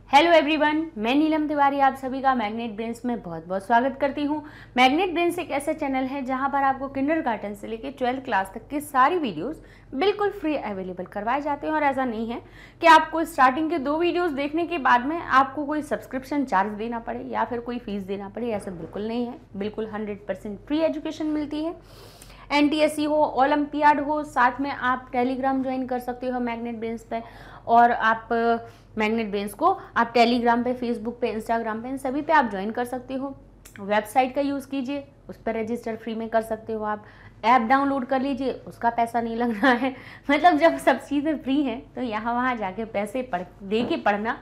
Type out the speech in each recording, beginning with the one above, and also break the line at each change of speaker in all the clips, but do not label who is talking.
Hello everyone, मैं नीलम तिवारी आप सभी का मैग्नेट ब्रेन्स में बहुत बहुत स्वागत करती हूँ। मैग्नेट ब्रेन्स एक ऐसा चैनल है जहाँ पर आपको किंडरगार्टन से लेकर 12th क्लास तक की सारी वीडियोस बिल्कुल फ्री अवेलेबल करवाए जाते हैं। और ऐसा नहीं है कि आपको स्टार्टिंग के 2 वीडियोस देखने के बाद में आपको कोई सब्सक्रिप्शन चार्ज देना पड़े या फिर कोई फीस देना पड़े, ऐसा बिल्कुल नहीं है। बिल्कुल 100% फ्री एजुकेशन मिलती है। NTSC हो, ओलंपियाड हो, साथ में आप टेलीग्राम ज्वाइन कर सकते हो मैग्नेट ब्रेन्स पे। और आप मैग्नेट ब्रेन्स को आप टेलीग्राम पे, फेसबुक पे, इंस्टाग्राम पे, इन सभी पे आप ज्वाइन कर सकते हो। वेबसाइट का यूज़ कीजिए, उस पर रजिस्टर फ्री में कर सकते हो। आप ऐप डाउनलोड कर लीजिए, उसका पैसा नहीं लगना है। मतलब जब सब चीज़ें फ्री हैं तो यहाँ वहाँ जाके पैसे दे के पढ़ना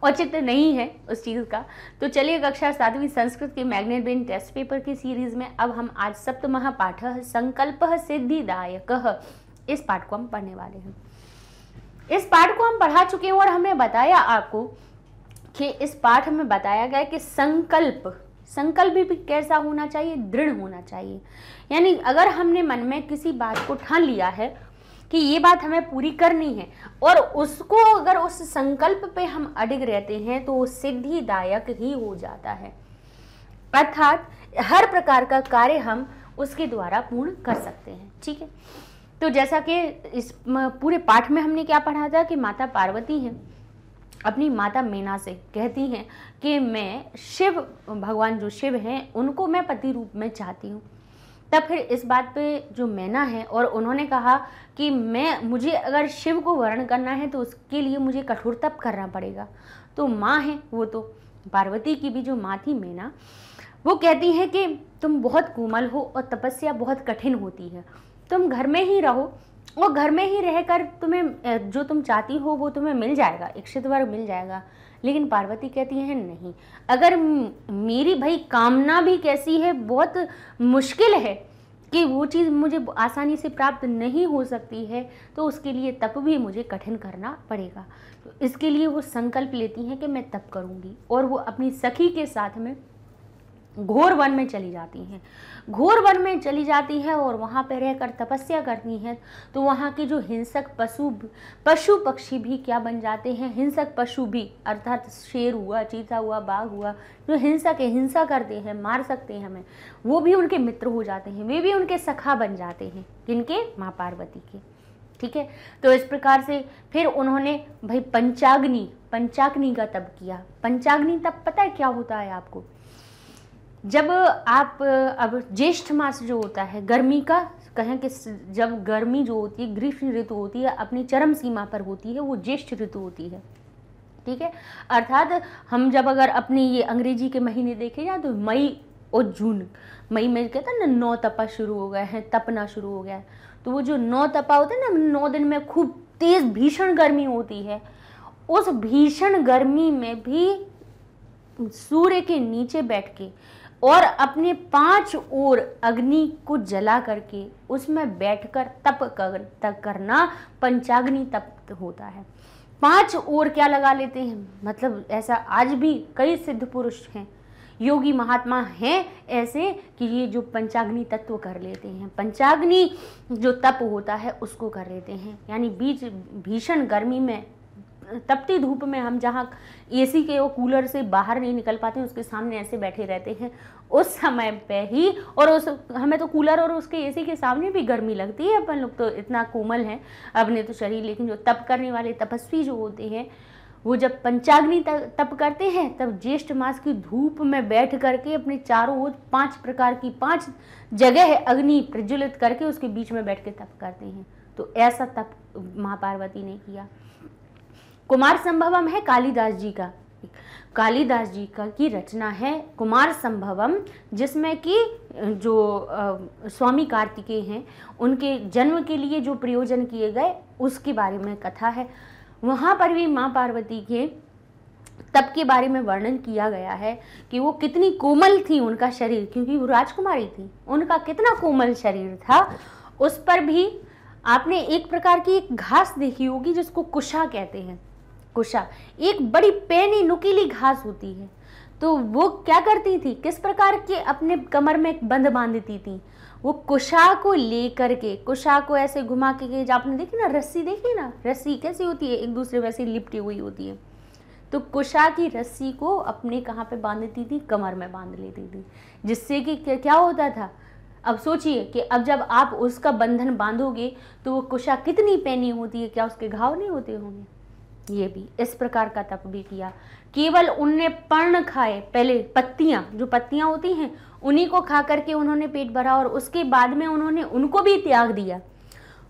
औचित्य नहीं है उस चीज़ का। तो चलिए, कक्षा 7वीं संस्कृत के मैग्नेट ब्रेन टेस्ट पेपर की सीरीज में अब हम आज सप्तमः पाठः संकल्पः सिद्धिदायकः इस पाठ को हम पढ़ने वाले हैं। इस पाठ को हम पढ़ा चुके हैं और हमने बताया आपको कि इस पाठ में बताया गया कि संकल्प भी कैसा होना चाहिए, दृढ़ होना चाहिए। यानी अगर हमने मन में किसी बात को ठान लिया है कि ये बात हमें पूरी करनी है और उसको अगर उस संकल्प पे हम अडिग रहते हैं तो वो सिद्धिदायक ही हो जाता है। अर्थात हर प्रकार का कार्य हम उसके द्वारा पूर्ण कर सकते हैं। ठीक है, तो जैसा कि इस पूरे पाठ में हमने क्या पढ़ा था कि माता पार्वती हैं, अपनी माता मीना से कहती हैं कि मैं शिव, भगवान जो शिव हैं, उनको मैं पति रूप में चाहती हूँ। तब फिर इस बात पे जो मैना है और उन्होंने कहा कि मुझे अगर शिव को वर्ण करना है तो उसके लिए मुझे कठोर तप करना पड़ेगा। तो माँ है, वो तो पार्वती की भी जो माँ थी मैना, वो कहती है कि तुम बहुत कोमल हो और तपस्या बहुत कठिन होती है, तुम घर में ही रहो और घर में ही रहकर तुम्हें जो तुम चाहती हो वो तुम्हें मिल जाएगा, इच्छित वर मिल जाएगा। लेकिन पार्वती कहती है नहीं, अगर मेरी भाई कामना भी कैसी है, बहुत मुश्किल है कि वो चीज़ मुझे आसानी से प्राप्त नहीं हो सकती है, तो उसके लिए तप भी मुझे कठिन करना पड़ेगा। तो इसके लिए वो संकल्प लेती हैं कि मैं तप करूँगी और वो अपनी सखी के साथ में घोर वन में चली जाती हैं। घोर वन में चली जाती है और वहाँ पर रहकर तपस्या करती हैं। तो वहाँ के जो हिंसक पशु पक्षी भी क्या बन जाते हैं, हिंसक पशु भी, अर्थात शेर हुआ, चीता हुआ, बाघ हुआ, जो हिंसा करते हैं, मार सकते हैं हमें, वो भी उनके मित्र हो जाते हैं, वे भी उनके सखा बन जाते हैं। किनके? माँ पार्वती के। ठीक है, तो इस प्रकार से फिर उन्होंने भाई पंचाग्नि का तप किया। पंचाग्नि तप पता है क्या होता है आपको? जब आप अब ज्येष्ठ मास जो होता है, गर्मी का कहें कि जब गर्मी जो होती है, ग्रीष्म ऋतु होती है, अपनी चरम सीमा पर होती है, वो ज्येष्ठ ऋतु होती है। ठीक है, अर्थात हम जब अगर अपनी ये अंग्रेजी के महीने देखे जाए तो मई और जून, मई में कहते हैं ना 9 तपा शुरू हो गए हैं, तपना शुरू हो गया है। तो वो जो 9 तपा होते हैं ना, 9 दिन में खूब तेज भीषण गर्मी होती है। उस भीषण गर्मी में भी सूर्य के नीचे बैठ के और अपने 5 ओर अग्नि को जला करके उसमें बैठकर तप करना पंचाग्नि तप होता है। 5 ओर क्या लगा लेते हैं, मतलब ऐसा आज भी कई सिद्ध पुरुष हैं, योगी महात्मा हैं ऐसे कि ये जो पंचाग्नि तत्व कर लेते हैं, पंचाग्नि जो तप होता है उसको कर लेते हैं। यानी भीषण गर्मी में, तपती धूप में हम जहाँ AC के और कूलर से बाहर नहीं निकल पाते हैं, उसके सामने ऐसे बैठे रहते हैं, उस समय पे ही, और हमें तो कूलर और उसके AC के सामने भी गर्मी लगती है, अपन लोग तो इतना कोमल हैं अपने तो शरीर। लेकिन जो तप करने वाले तपस्वी जो होते हैं, वो जब पंचाग्नि तप करते हैं तब ज्येष्ठ मास की धूप में बैठ करके अपने चारों ओर 5 प्रकार की 5 जगह अग्नि प्रज्वलित करके उसके बीच में बैठ के तप करते हैं। तो ऐसा तप माँ पार्वती ने किया। कुमार संभवम है कालिदास जी का, कालिदास जी का की रचना है कुमार संभवम, जिसमें कि जो स्वामी कार्तिकेय हैं उनके जन्म के लिए जो प्रयोजन किए गए उसके बारे में कथा है। वहाँ पर भी माँ पार्वती के तप के बारे में वर्णन किया गया है कि वो कितनी कोमल थी, उनका शरीर, क्योंकि वो राजकुमारी थी, उनका कितना कोमल शरीर था। उस पर भी आपने एक प्रकार की एक घास देखी होगी जिसको कुशा कहते हैं। कुशा एक बड़ी पैनी नुकीली घास होती है। तो वो क्या करती थी, किस प्रकार के अपने कमर में एक बंध बांधती थी, वो कुशा को लेकर के, कुशा को ऐसे घुमा के, आपने देखी ना रस्सी, देखी ना रस्सी कैसी होती है, एक दूसरे वैसे लिपटी हुई होती है, तो कुशा की रस्सी को अपने कहाँ पे बांध देती थी, कमर में बांध लेती थी, जिससे कि क्या होता था। अब सोचिए कि अब जब आप उसका बंधन बांधोगे तो वो कुशा कितनी पैनी होती है, क्या उसके घाव नहीं होते होंगे। ये भी इस प्रकार का तप भी किया। केवल उनने पर्ण खाए, पहले पत्तियां, जो पत्तियां होती हैं उन्हीं को खा करके उन्होंने पेट भरा, और उसके बाद में उन्होंने उनको भी त्याग दिया,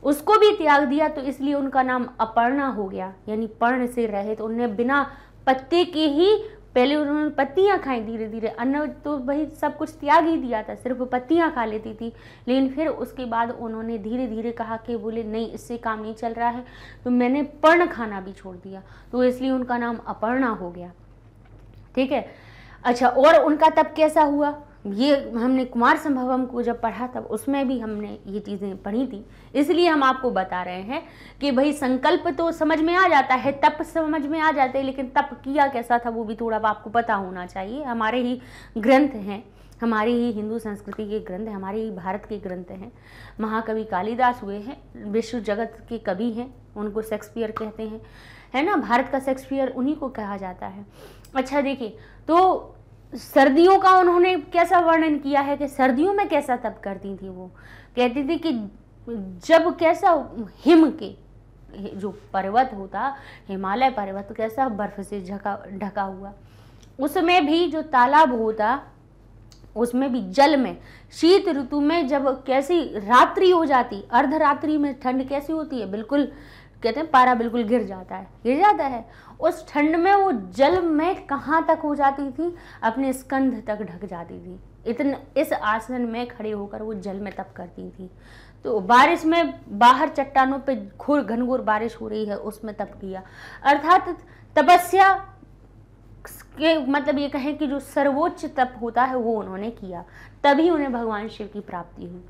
उसको भी त्याग दिया, तो इसलिए उनका नाम अपर्णा हो गया, यानी पर्ण से रहे। तो उन्हें बिना पत्ते के ही, पहले उन्होंने पत्तियां खाई, धीरे धीरे अन्न तो भाई सब कुछ त्याग ही दिया था, सिर्फ पत्तियां खा लेती थी। लेकिन फिर उसके बाद उन्होंने धीरे धीरे कहा कि बोले नहीं, इससे काम नहीं चल रहा है, तो मैंने पर्ण खाना भी छोड़ दिया, तो इसलिए उनका नाम अपर्णा हो गया। ठीक है। अच्छा, और उनका तप कैसा हुआ, ये हमने कुमार संभवम को जब पढ़ा तब उसमें भी हमने ये चीज़ें पढ़ी थी, इसलिए हम आपको बता रहे हैं कि भाई संकल्प तो समझ में आ जाता है, तप समझ में आ जाते हैं, लेकिन तप किया कैसा था वो भी थोड़ा आपको पता होना चाहिए। हमारे ही ग्रंथ हैं, हमारी ही हिंदू संस्कृति के ग्रंथ हैं, हमारे ही भारत के ग्रंथ हैं। महाकवि कालिदास हुए हैं, विश्व जगत के कवि हैं, उनको शेक्सपियर कहते हैं, है ना, भारत का शेक्सपियर उन्हीं को कहा जाता है। अच्छा देखिए, तो सर्दियों का उन्होंने कैसा वर्णन किया है कि सर्दियों में कैसा तप करती थी। वो कहती थी कि जब कैसा हिम के जो पर्वत होता, हिमालय पर्वत कैसा बर्फ से ढका हुआ, उसमें भी जो तालाब होता उसमें भी जल में शीत ऋतु में जब कैसी रात्रि हो जाती, अर्धरात्रि में ठंड कैसी होती है, बिल्कुल कहते हैं पारा बिल्कुल गिर जाता है, उस ठंड में वो जल में कहाँ तक हो जाती थी, अपने स्कंध तक ढक जाती थी। इतने इस आसन में खड़े होकर वो जल में तप करती थी। तो बारिश में बाहर चट्टानों पे घनघोर बारिश हो रही है, उसमें तप किया। अर्थात तपस्या के मतलब ये कहें कि जो सर्वोच्च तप होता है वो उन्होंने किया, तभी उन्हें भगवान शिव की प्राप्ति हुई।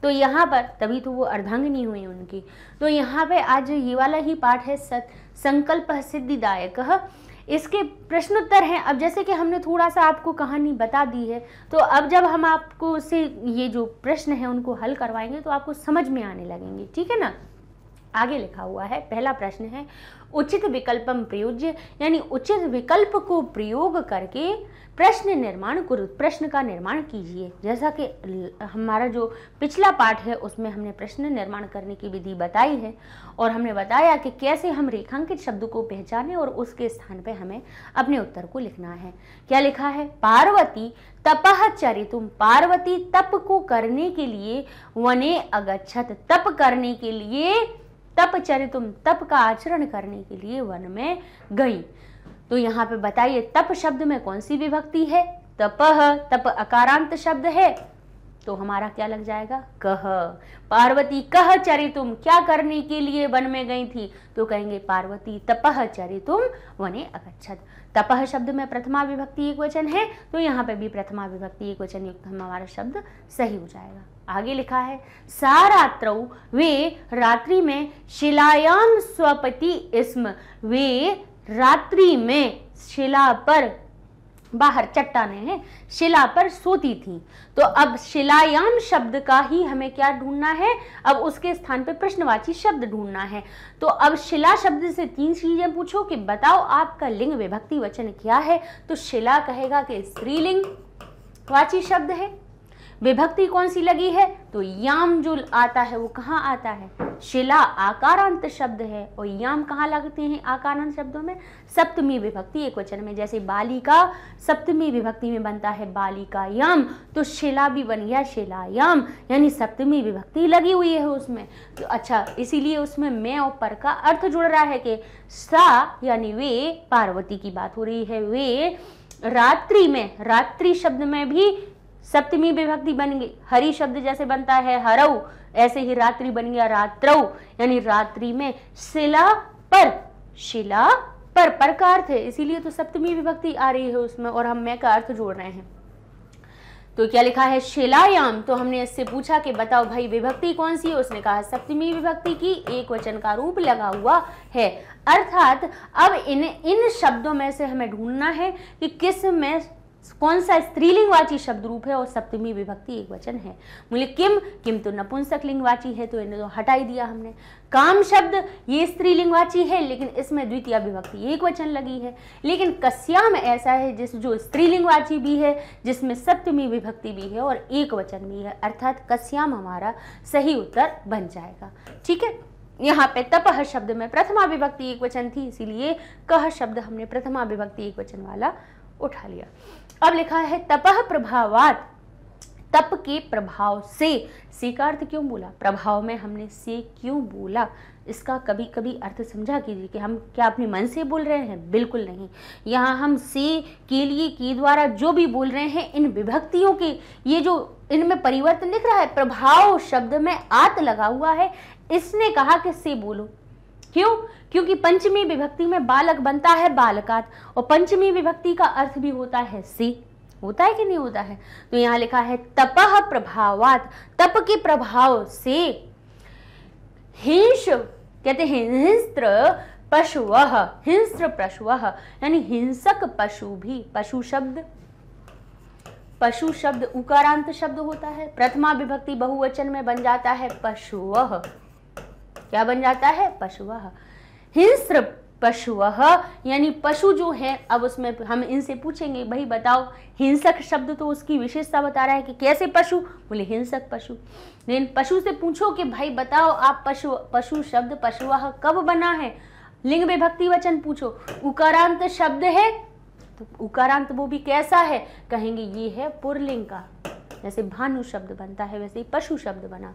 तो यहाँ पर तभी तो वो अर्धांगिनी हुई उनकी। तो यहाँ पे आज ये वाला ही पाठ है संकल्प सिद्धिदायक। इसके प्रश्नोत्तर हैं। अब जैसे कि हमने थोड़ा सा आपको कहानी बता दी है, तो अब जब हम आपको से ये जो प्रश्न है उनको हल करवाएंगे तो आपको समझ में आने लगेंगे, ठीक है ना। आगे लिखा हुआ है, पहला प्रश्न है उचित विकल्पम प्रयोज्य, यानी उचित विकल्प को प्रयोग करके प्रश्न का निर्माण कीजिए। जैसा कि हमारा जो पिछला पाठ है उसमें हमने प्रश्न निर्माण करने की विधि बताई है, और हमने बताया कि कैसे हम रेखांकित शब्द को पहचाने और उसके स्थान पे हमें अपने उत्तर को लिखना है। क्या लिखा है, पार्वती तपः चरितुम, पार्वती तप को करने के लिए वने अगच्छत, तप करने के लिए, तप चरितुम तप का आचरण करने के लिए वन में गई। तो यहाँ पे बताइए तप शब्द में कौन सी विभक्ति है, तपह, तप अकारांत शब्द है, तो हमारा क्या लग जाएगा, कह। पार्वती कह चरितुम, क्या करने के लिए वन में गई थी, तो कहेंगे पार्वती तपह चरितुम वने अगच्छत। तपह शब्द में प्रथमा विभक्ति एक वचन है, तो यहाँ पे भी प्रथमा विभक्ति एक वचन युक्त हमारा शब्द सही हो जाएगा। आगे लिखा है सा रात्रौ, वे रात्रि में शिलायाम स्वपति स्म, वे रात्रि में शिला पर, बाहर चट्टाने हैं, शिला पर सोती थी। तो अब शिलायाम शब्द का ही हमें क्या ढूंढना है, अब उसके स्थान पे प्रश्नवाची शब्द ढूंढना है। तो अब शिला शब्द से तीन चीजें पूछो कि बताओ आपका लिंग विभक्ति वचन क्या है, तो शिला कहेगा कि स्त्रीलिंग वाची शब्द है। विभक्ति कौन सी लगी है, तो याम जो आता है वो कहाँ आता है, शिला आकारांत शब्द है, और याम कहाँ लगते हैं आकारांत शब्दों में, सप्तमी विभक्ति एक वचन में। जैसे बालिका सप्तमी विभक्ति में बनता है बालिका याम, तो शिला भी बन गया शिला याम, यानी सप्तमी विभक्ति लगी हुई है उसमें। तो अच्छा, इसीलिए उसमें मैं और पर का अर्थ जुड़ रहा है कि सा यानी वे, पार्वती की बात हो रही है, वे रात्रि में, रात्रि शब्द में भी सप्तमी विभक्ति बन गई। हरि शब्द जैसे बनता है हरऊ, ऐसे ही रात्रि बन गया रात्रौ, यानी रात्रि में शिला पर, शिला पर का अर्थ है, इसीलिए तो सप्तमी विभक्ति आ रही है उसमें, और हम मैं का अर्थ जोड़ रहे हैं। तो क्या लिखा है शिलायाम, तो हमने इससे पूछा कि बताओ भाई विभक्ति कौन सी है, उसने कहा सप्तमी विभक्ति की, एक वचन का रूप लगा हुआ है। अर्थात अब इन शब्दों में से हमें ढूंढना है कि किस में कौन सा स्त्रीलिंगवाची शब्द रूप है और सप्तमी विभक्ति एक वचन है। बोले किम, किम तो नपुंसक लिंगवाची है तो इन्हें तो हटा ही दिया हमने। काम शब्द ये स्त्रीलिंगवाची है लेकिन इसमें द्वितीय विभक्ति एक वचन लगी है। लेकिन कस्याम ऐसा है जिस जो स्त्रीलिंगवाची भी है, जिसमें सप्तमी विभक्ति भी है और एक वचन भी है, अर्थात कस्याम हमारा सही उत्तर बन जाएगा। ठीक है, यहाँ पे तपह शब्द में प्रथमा विभक्ति एक वचन थी, इसीलिए कह शब्द हमने प्रथमा विभक्ति एक वचन वाला उठा लिया। अब लिखा है तपह प्रभावात, तप के प्रभाव से का अर्थ क्यों बोला, प्रभाव में हमने से क्यों बोला, इसका कभी कभी अर्थ समझा कीजिए कि हम क्या अपने मन से बोल रहे हैं, बिल्कुल नहीं। यहाँ हम से के लिए के द्वारा जो भी बोल रहे हैं, इन विभक्तियों के ये जो इनमें परिवर्तन दिख रहा है, प्रभाव शब्द में आत लगा हुआ है, इसने कहा कि से बोलो। क्यों? क्योंकि पंचमी विभक्ति में बालक बनता है बालकात, और पंचमी विभक्ति का अर्थ भी होता है से, होता है कि नहीं होता है। तो यहाँ लिखा है तपह प्रभावात, तप के प्रभाव से हिंस कहते हैं हिंस्त्र पशुवः, हिंस्त्र पशुवः यानी हिंसक पशु भी, पशु शब्द उकारांत शब्द होता है, प्रथमा विभक्ति बहुवचन में बन जाता है पशुवः, क्या बन जाता है, पशुवः। हिंस्र पशुवः यानी पशु जो है, अब उसमें हम इनसे पूछेंगे भाई बताओ, हिंसक शब्द तो उसकी विशेषता बता रहा है कि कैसे पशु, बोले हिंसक पशु। लेकिन पशु से पूछो कि भाई बताओ आप पशु शब्द पशुवः कब बना है, लिंग विभक्ति वचन पूछो, उकारांत शब्द है तो उकारांत वो भी कैसा है, कहेंगे ये है पुरलिंग का, जैसे भानु शब्द बनता है वैसे ही पशु शब्द बना।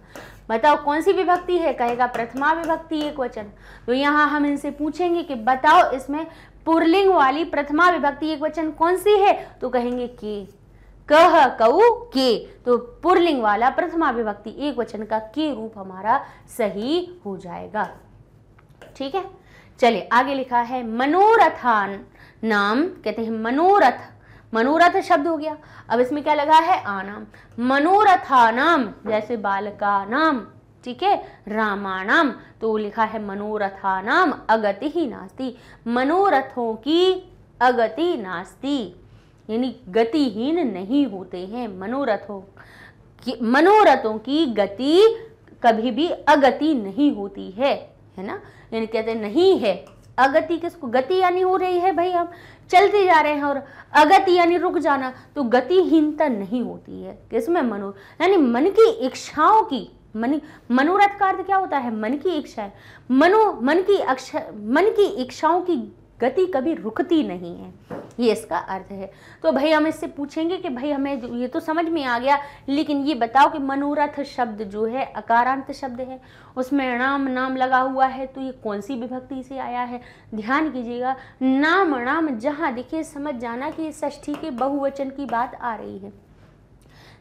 बताओ कौन सी विभक्ति है, कहेगा प्रथमा विभक्ति एक वचन। तो यहाँ हम इनसे पूछेंगे कि बताओ इसमें पुरलिंग वाली प्रथमा विभक्ति एक वचन कौन सी है, तो कहेंगे के, कह कऊ के, तो पुरलिंग वाला प्रथमा विभक्ति एक वचन का के रूप हमारा सही हो जाएगा। ठीक है, चलिए आगे लिखा है मनोरथान नाम, कहते हैं मनोरथ, मनोरथ शब्द हो गया। अब इसमें क्या लगा है, आनाम, मनोरथानाम जैसे बालका नाम, ठीक है, रामाणाम, तो लिखा है मनोरथानाम अगति ही नास्ति, मनोरथों की अगति नास्ति यानी गतिहीन नहीं होते हैं। मनोरथों की गति कभी भी अगति नहीं होती है ना, यानी कहते नहीं है। अगति किसको, गति यानी हो रही है भाई, हम चलते जा रहे हैं, और अगति यानी रुक जाना, तो गतिहीनता नहीं होती है किसमें, यानी मन की इच्छाओं की, मनोरथ का अर्थ क्या होता है, मन की इच्छा, मन की इच्छाओं की गति कभी रुकती नहीं है, ये इसका अर्थ है। तो भाई हम इससे पूछेंगे कि भाई हमें ये तो समझ में आ गया, लेकिन ये बताओ कि मनोरथ शब्द जो है अकारांत शब्द है, उसमें नाम लगा हुआ है, तो ये कौन सी विभक्ति से आया है, ध्यान कीजिएगा। नाम जहां दिखे समझ जाना कि षष्ठी के बहुवचन की बात आ रही है।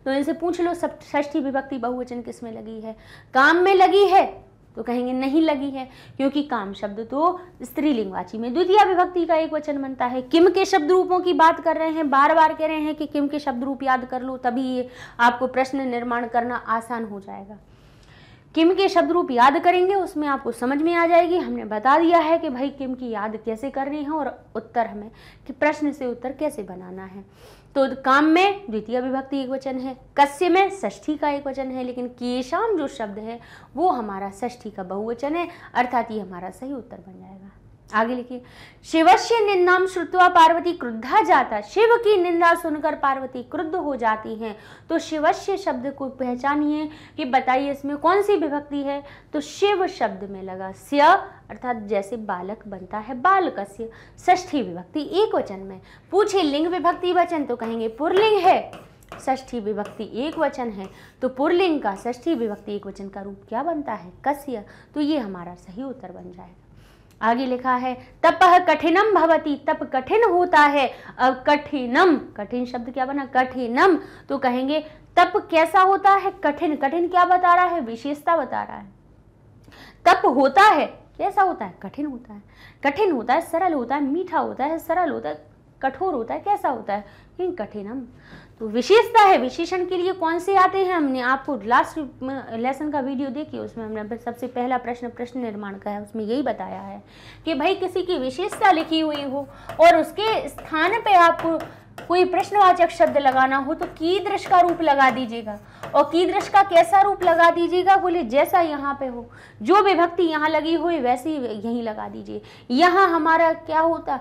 तो इनसे पूछ लो सब षष्ठी विभक्ति बहुवचन किस में लगी है, काम में लगी है, तो कहेंगे नहीं लगी है, क्योंकि काम शब्द तो स्त्रीलिंगवाची में द्वितीय विभक्ति का एक वचन बनता है। किम के शब्द रूपों की बात कर रहे हैं, बार बार कह रहे हैं कि किम के शब्द रूप याद कर लो, तभी ये आपको प्रश्न निर्माण करना आसान हो जाएगा। किम के शब्द रूप याद करेंगे, उसमें आपको समझ में आ जाएगी। हमने बता दिया है कि भाई किम की याद कैसे करनी है और उत्तर हमें कि प्रश्न से उत्तर कैसे बनाना है। तो काम में द्वितीय विभक्ति एक वचन है, कस्य में षष्ठी का एक वचन है, लेकिन केशाम जो शब्द है वो हमारा षष्ठी का बहुवचन है, अर्थात ये हमारा सही उत्तर बन जाएगा। आगे लिखिए, शिवस्य निंदाम श्रुत्वा पार्वती क्रुद्धा जाता, शिव की निंदा सुनकर पार्वती क्रुद्ध हो जाती हैं। तो शिवस्य शब्द को पहचानिए कि बताइए इसमें कौन सी विभक्ति है, तो शिव शब्द में लगा स्य, अर्थात जैसे बालक बनता है बालकस्य, षष्ठी विभक्ति एक वचन में। पूछे लिंग विभक्ति वचन, तो कहेंगे पुरलिंग है, षष्ठी विभक्ति एक वचन है, तो पुरलिंग का षष्ठी विभक्ति एक वचन का रूप क्या बनता है, कस्य, तो ये हमारा सही उत्तर बन जाएगा। आगे लिखा है तपः कठिनम भवति, तप कठिन होता है। अब कठिनम, कठिन शब्द क्या बना, कठिनम, तो कहेंगे तप कैसा होता है, कठिन, कठिन क्या बता रहा है, विशेषता बता रहा है। तप होता है, कैसा होता है, कठिन होता है, कठिन होता है, सरल होता है, मीठा होता है, सरल होता है, कठोर होता है, कैसा होता है, लेकिन कठिनम तो विशेषता है। विशेषण के लिए कौन से आते हैं, हमने आपको लास्ट लेसन का वीडियो देखिए, उसमें हमने सबसे पहला प्रश्न निर्माण का है, उसमें यही बताया है कि भाई किसी की विशेषता लिखी हुई हो और उसके स्थान पे आपको कोई प्रश्नवाचक शब्द लगाना हो तो कीदृश का रूप लगा दीजिएगा। और कीदृश का कैसा रूप लगा दीजिएगा, बोले जैसा यहाँ पे हो, जो विभक्ति यहाँ लगी हुई वैसी यहीं लगा दीजिए। यहाँ हमारा क्या होता,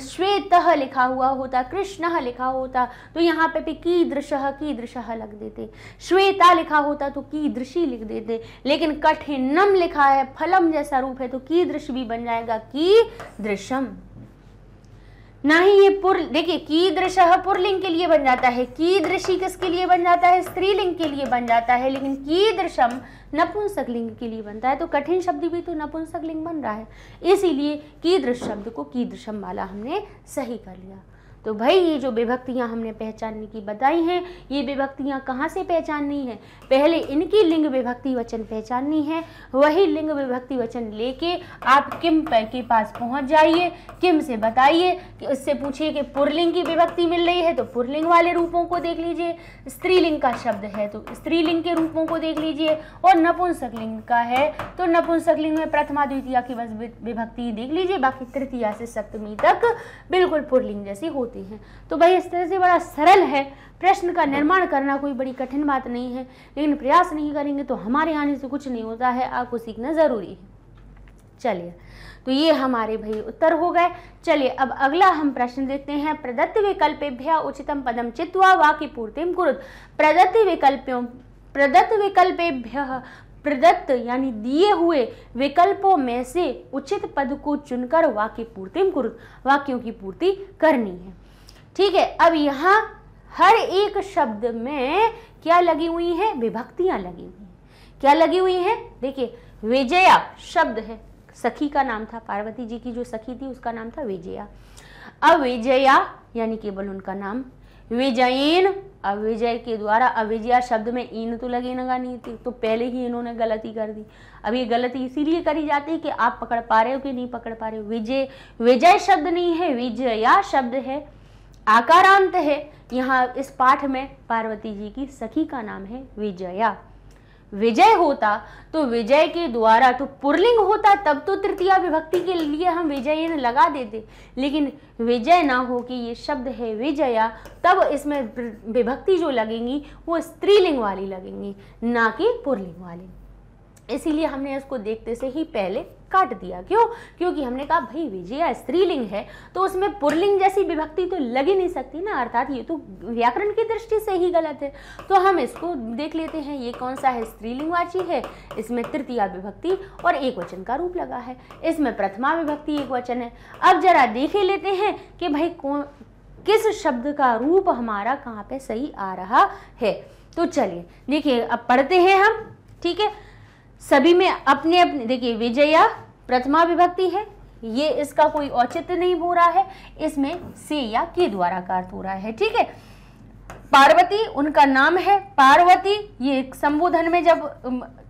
श्वेतः लिखा हुआ होता, कृष्णः लिखा होता, तो यहाँ पे भी कीदृशः कीदृशः लग देते। श्वेता लिखा होता तो कीदृशी लिख देते, लेकिन कठिनम लिखा है, फलम जैसा रूप है, तो कीदृश भी बन जाएगा कीदृशम। ना ही ये देखिए कीदृशः पुरलिंग के लिए बन जाता है, कीदृशी किसके लिए बन जाता है, स्त्रीलिंग के लिए बन जाता है, लेकिन कीदृशम नपुंसक लिंग के लिए बनता है। तो कठिन शब्द भी तो नपुंसक लिंग बन रहा है, इसीलिए कीदृश शब्द को कीदृशम वाला हमने सही कर लिया। तो भाई ये जो विभक्तियां हमने पहचानने की बताई हैं, ये विभक्तियां कहाँ से पहचाननी है, पहले इनकी लिंग विभक्ति वचन पहचाननी है, वही लिंग विभक्ति वचन लेके आप किम के पास पहुंच जाइए। किम से बताइए कि उससे पूछिए कि पुरलिंग की विभक्ति मिल रही है तो पुरलिंग वाले रूपों को देख लीजिए, स्त्रीलिंग का शब्द है तो स्त्रीलिंग के रूपों को देख लीजिए, और नपुंसक लिंग का है तो नपुंसक लिंग में प्रथमा द्वितीया की बस विभक्ति देख लीजिए, बाकी तृतीया से सप्तमी तक बिल्कुल पुरलिंग जैसी होती हैं। तो भाई इस तरह से बड़ा सरल है, प्रश्न का निर्माण करना कोई बड़ी कठिन बात नहीं है, लेकिन प्रयास नहीं करेंगे तो हमारे आने से कुछ नहीं होता है, आपको सीखना जरूरी है। चलिए, तो ये हमारे भाई उत्तर हो गए। चलिए अब अगला हम प्रश्न देखते हैं। प्रदत्त विकल्पेभ्यः उचितम पदम चित्वा वाक्य पूर्तिम कुरुत। प्रदत्त विकल्पेभ्यः, प्रदत्त यानी दिए हुए विकल्पों में से उचित पद को चुनकर वाक्य पूर्तिम कुरुत, वाक्यों की पूर्ति करनी है। ठीक है, अब यहाँ हर एक शब्द में क्या लगी हुई है, विभक्तियां लगी हुई हैं। क्या लगी हुई है, देखिए विजया शब्द है, सखी का नाम था, पार्वती जी की जो सखी थी उसका नाम था विजया। अब विजया यानी केवल उनका नाम, विजयीन, अब विजय के द्वारा, अविजया शब्द में ईन तो लगी नहीं थी, तो पहले ही इन्होंने गलती कर दी। अब ये गलती इसीलिए करी जाती है कि आप पकड़ पा रहे हो कि नहीं पकड़ पा रहे हो। विजय शब्द नहीं है, विजया शब्द है, आकारांत है। यहाँ इस पाठ में पार्वती जी की सखी का नाम है विजया। विजय होता तो विजय के द्वारा तो पुरलिंग होता, तब तो तृतीया विभक्ति के लिए हम विजयीन लगा देते, लेकिन विजय ना हो कि ये शब्द है विजया, तब इसमें विभक्ति जो लगेंगी वो स्त्रीलिंग वाली लगेंगी, ना कि पुरलिंग वाली। इसीलिए हमने इसको देखते से ही पहले काट दिया। क्यों? क्योंकि हमने कहा भाई विजया स्त्रीलिंग है तो उसमें पुरलिंग जैसी विभक्ति तो लग ही नहीं सकती ना, अर्थात ये तो व्याकरण की दृष्टि से ही गलत है। तो हम इसको देख लेते हैं, ये कौन सा है, स्त्रीलिंगवाची है, इसमें तृतीया विभक्ति और एक वचन का रूप लगा है, इसमें प्रथमा विभक्ति एक वचन है। अब जरा देख लेते हैं कि भाई किस शब्द का रूप हमारा कहाँ पे सही आ रहा है। तो चलिए देखिए, अब पढ़ते हैं हम। ठीक है, सभी में अपने अपने, देखिए विजया प्रथमा विभक्ति है, ये इसका कोई औचित्य नहीं हो रहा है, इसमें से या के द्वारा का अर्थ हो रहा है। ठीक है, पार्वती उनका नाम है, पार्वती ये संबोधन में जब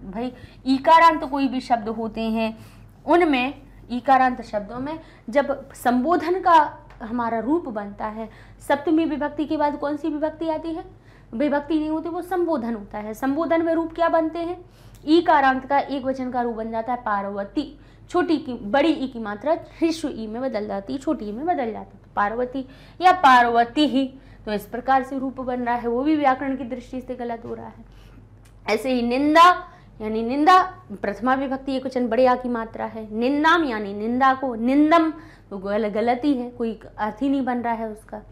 भाई ईकारांत कोई भी शब्द होते हैं उनमें, ईकारांत शब्दों में जब संबोधन का हमारा रूप बनता है, सप्तमी विभक्ति के बाद कौन सी विभक्ति आती है, विभक्ति नहीं होती, वो संबोधन होता है। संबोधन में रूप क्या बनते हैं, ईकारांत का एक वचन का रूप बन जाता है पार्वती, छोटी की बड़ी ई की मात्रा ह्रस्व ई में बदल जाती है, छोटी ई में बदल जाती है, तो पार्वती या पार्वती ही, तो इस प्रकार से रूप बन रहा है, वो भी व्याकरण की दृष्टि से गलत हो रहा है। ऐसे ही निंदा यानी निंदा प्रथमा विभक्ति एक वचन बड़े आ की मात्रा है, निंदाम यानी निंदा को, निंदम तो गलती है, कोई अर्थ ही नहीं बन रहा है उसका।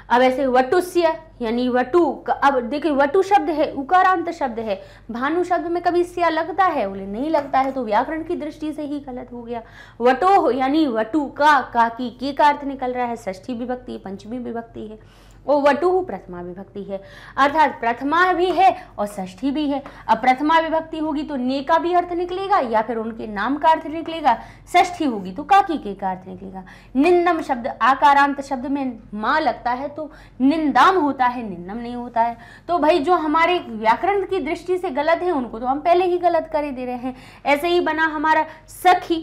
अब ऐसे वटुस्य यानी वटु, अब देखिए वटु शब्द है, उकारांत शब्द है, भानु शब्द में कभी स्या लगता है, बोले नहीं लगता है, तो व्याकरण की दृष्टि से ही गलत हो गया। वटो यानी वटु का की के का अर्थ निकल रहा है, षष्ठी विभक्ति पंचमी विभक्ति है, और वटु प्रथमा विभक्ति है, अर्थात प्रथमा भी है और षष्ठी भी है। अब प्रथमा विभक्ति होगी तो ने का भी अर्थ निकलेगा या फिर उनके नाम का अर्थ निकलेगा, षष्ठी होगी तो काकी के का अर्थ निकलेगा। निंदम शब्द आकारांत शब्द में मां लगता है तो निंदाम होता है, निंदम नहीं होता है। तो भाई जो हमारे व्याकरण की दृष्टि से गलत है उनको तो हम पहले ही गलत कर दे रहे हैं। ऐसे ही बना हमारा सखी,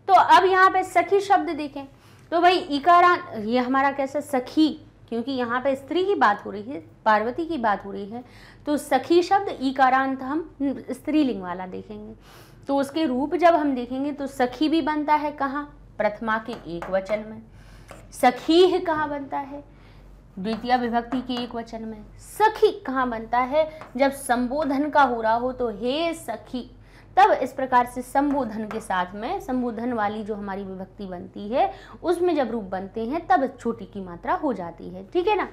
तो अब यहाँ पे सखी शब्द देखें तो भाई इकारांत, ये हमारा कैसा सखी, क्योंकि यहाँ पे स्त्री की बात हो रही है, पार्वती की बात हो रही है, तो सखी शब्द ईकारांत हम स्त्रीलिंग वाला देखेंगे। तो उसके रूप जब हम देखेंगे तो सखी भी बनता है कहाँ, प्रथमा के एक वचन में। सखी कहाँ बनता है, द्वितीय विभक्ति के एक वचन में। सखी कहाँ बनता है? जब संबोधन का हो रहा हो तो हे सखी, तब इस प्रकार से संबोधन के साथ में, संबोधन वाली जो हमारी विभक्ति बनती है उसमें जब रूप बनते हैं तब छोटी की मात्रा हो जाती है। ठीक है ना।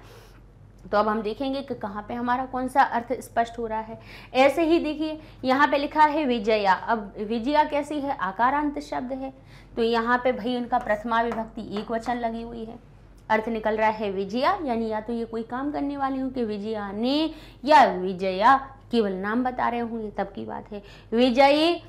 तो अब हम देखेंगे कि कहाँ पे हमारा कौन सा अर्थ स्पष्ट हो रहा है। ऐसे ही देखिए यहाँ पे लिखा है विजया। अब विजया कैसी है? आकारांत शब्द है, तो यहाँ पे भाई उनका प्रथमा विभक्ति एक वचन लगी हुई है। अर्थ निकल रहा है विजया, यानी या तो ये कोई काम करने वाली हूँ कि विजया ने, या विजया केवल नाम बता रहे होंगे तब की बात है। विजयी,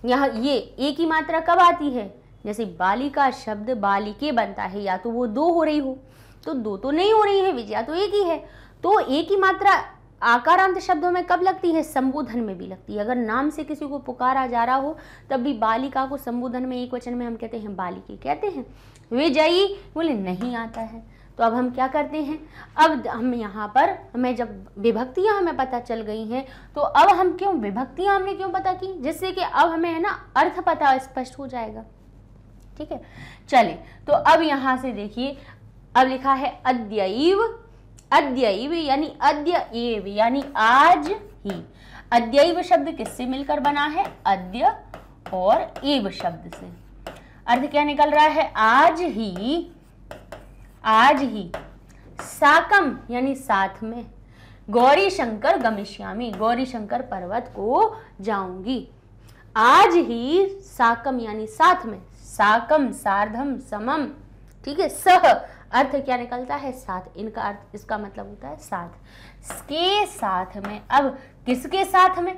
यहाँ ये एक ही मात्रा कब आती है? जैसे बालिका शब्द बालिके बनता है, या तो वो दो हो रही हो, तो दो तो नहीं हो रही है, विजया तो एक ही है। तो एक ही मात्रा आकारांत शब्दों में कब लगती है? संबोधन में भी लगती है। अगर नाम से किसी को पुकारा जा रहा हो तब भी बालिका को संबोधन में एक वचन में हम कहते हैं बालिके कहते हैं। विजयी बोले नहीं आता है, तो अब हम क्या करते हैं? अब हम यहाँ पर हमें जब विभक्तियाँ हमें पता चल गई हैं, तो अब हम क्यों विभक्तियाँ हमने क्यों पता की? जिससे कि अब हमें है ना अर्थ पता स्पष्ट हो जाएगा। ठीक है, चले तो अब यहाँ से देखिए, अब लिखा है अद्यैव। अद्यैव यानी अद्य एव यानी आज ही। अद्यैव शब्द किससे मिलकर बना है? अद्य और एव शब्द से। अर्थ क्या निकल रहा है? आज ही। आज ही। साकम यानी साथ में। गौरी शंकर गमिष्यामि, गौरी शंकर पर्वत को जाऊंगी। आज ही साकम यानी साथ में। साकम सार्धम समम। ठीक है, सह अर्थ क्या निकलता है? साथ। इनका अर्थ, इसका मतलब होता है साथ, के साथ में। अब किसके साथ में?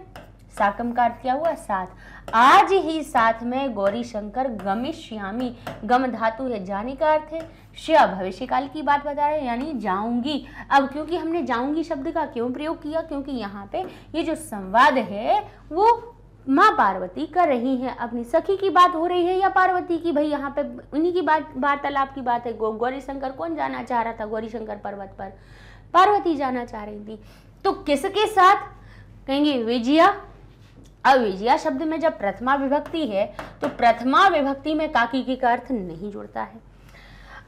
साकम का अर्थ क्या हुआ? साथ। आज ही साथ में गौरी शंकर गमिष्यामि, गम धातु है, जाने का अर्थ है। श्य भविष्य काल की बात बता रहे हैं, यानी जाऊंगी। अब क्योंकि हमने जाऊंगी शब्द का क्यों प्रयोग किया? क्योंकि यहाँ पे ये जो संवाद है वो माँ पार्वती कर रही हैं, अपनी सखी की बात हो रही है या पार्वती की? भाई यहाँ पे उन्हीं की बात, वार्तालाप की बात है। गौरी शंकर कौन जाना चाह रहा था गौरी शंकर पर्वत पर? पार्वती जाना चाह रही थी। तो किसके साथ? कहेंगे विजया। अब विजया शब्द में जब प्रथमा विभक्ति है तो प्रथमा विभक्ति में काकी का अर्थ नहीं जुड़ता है।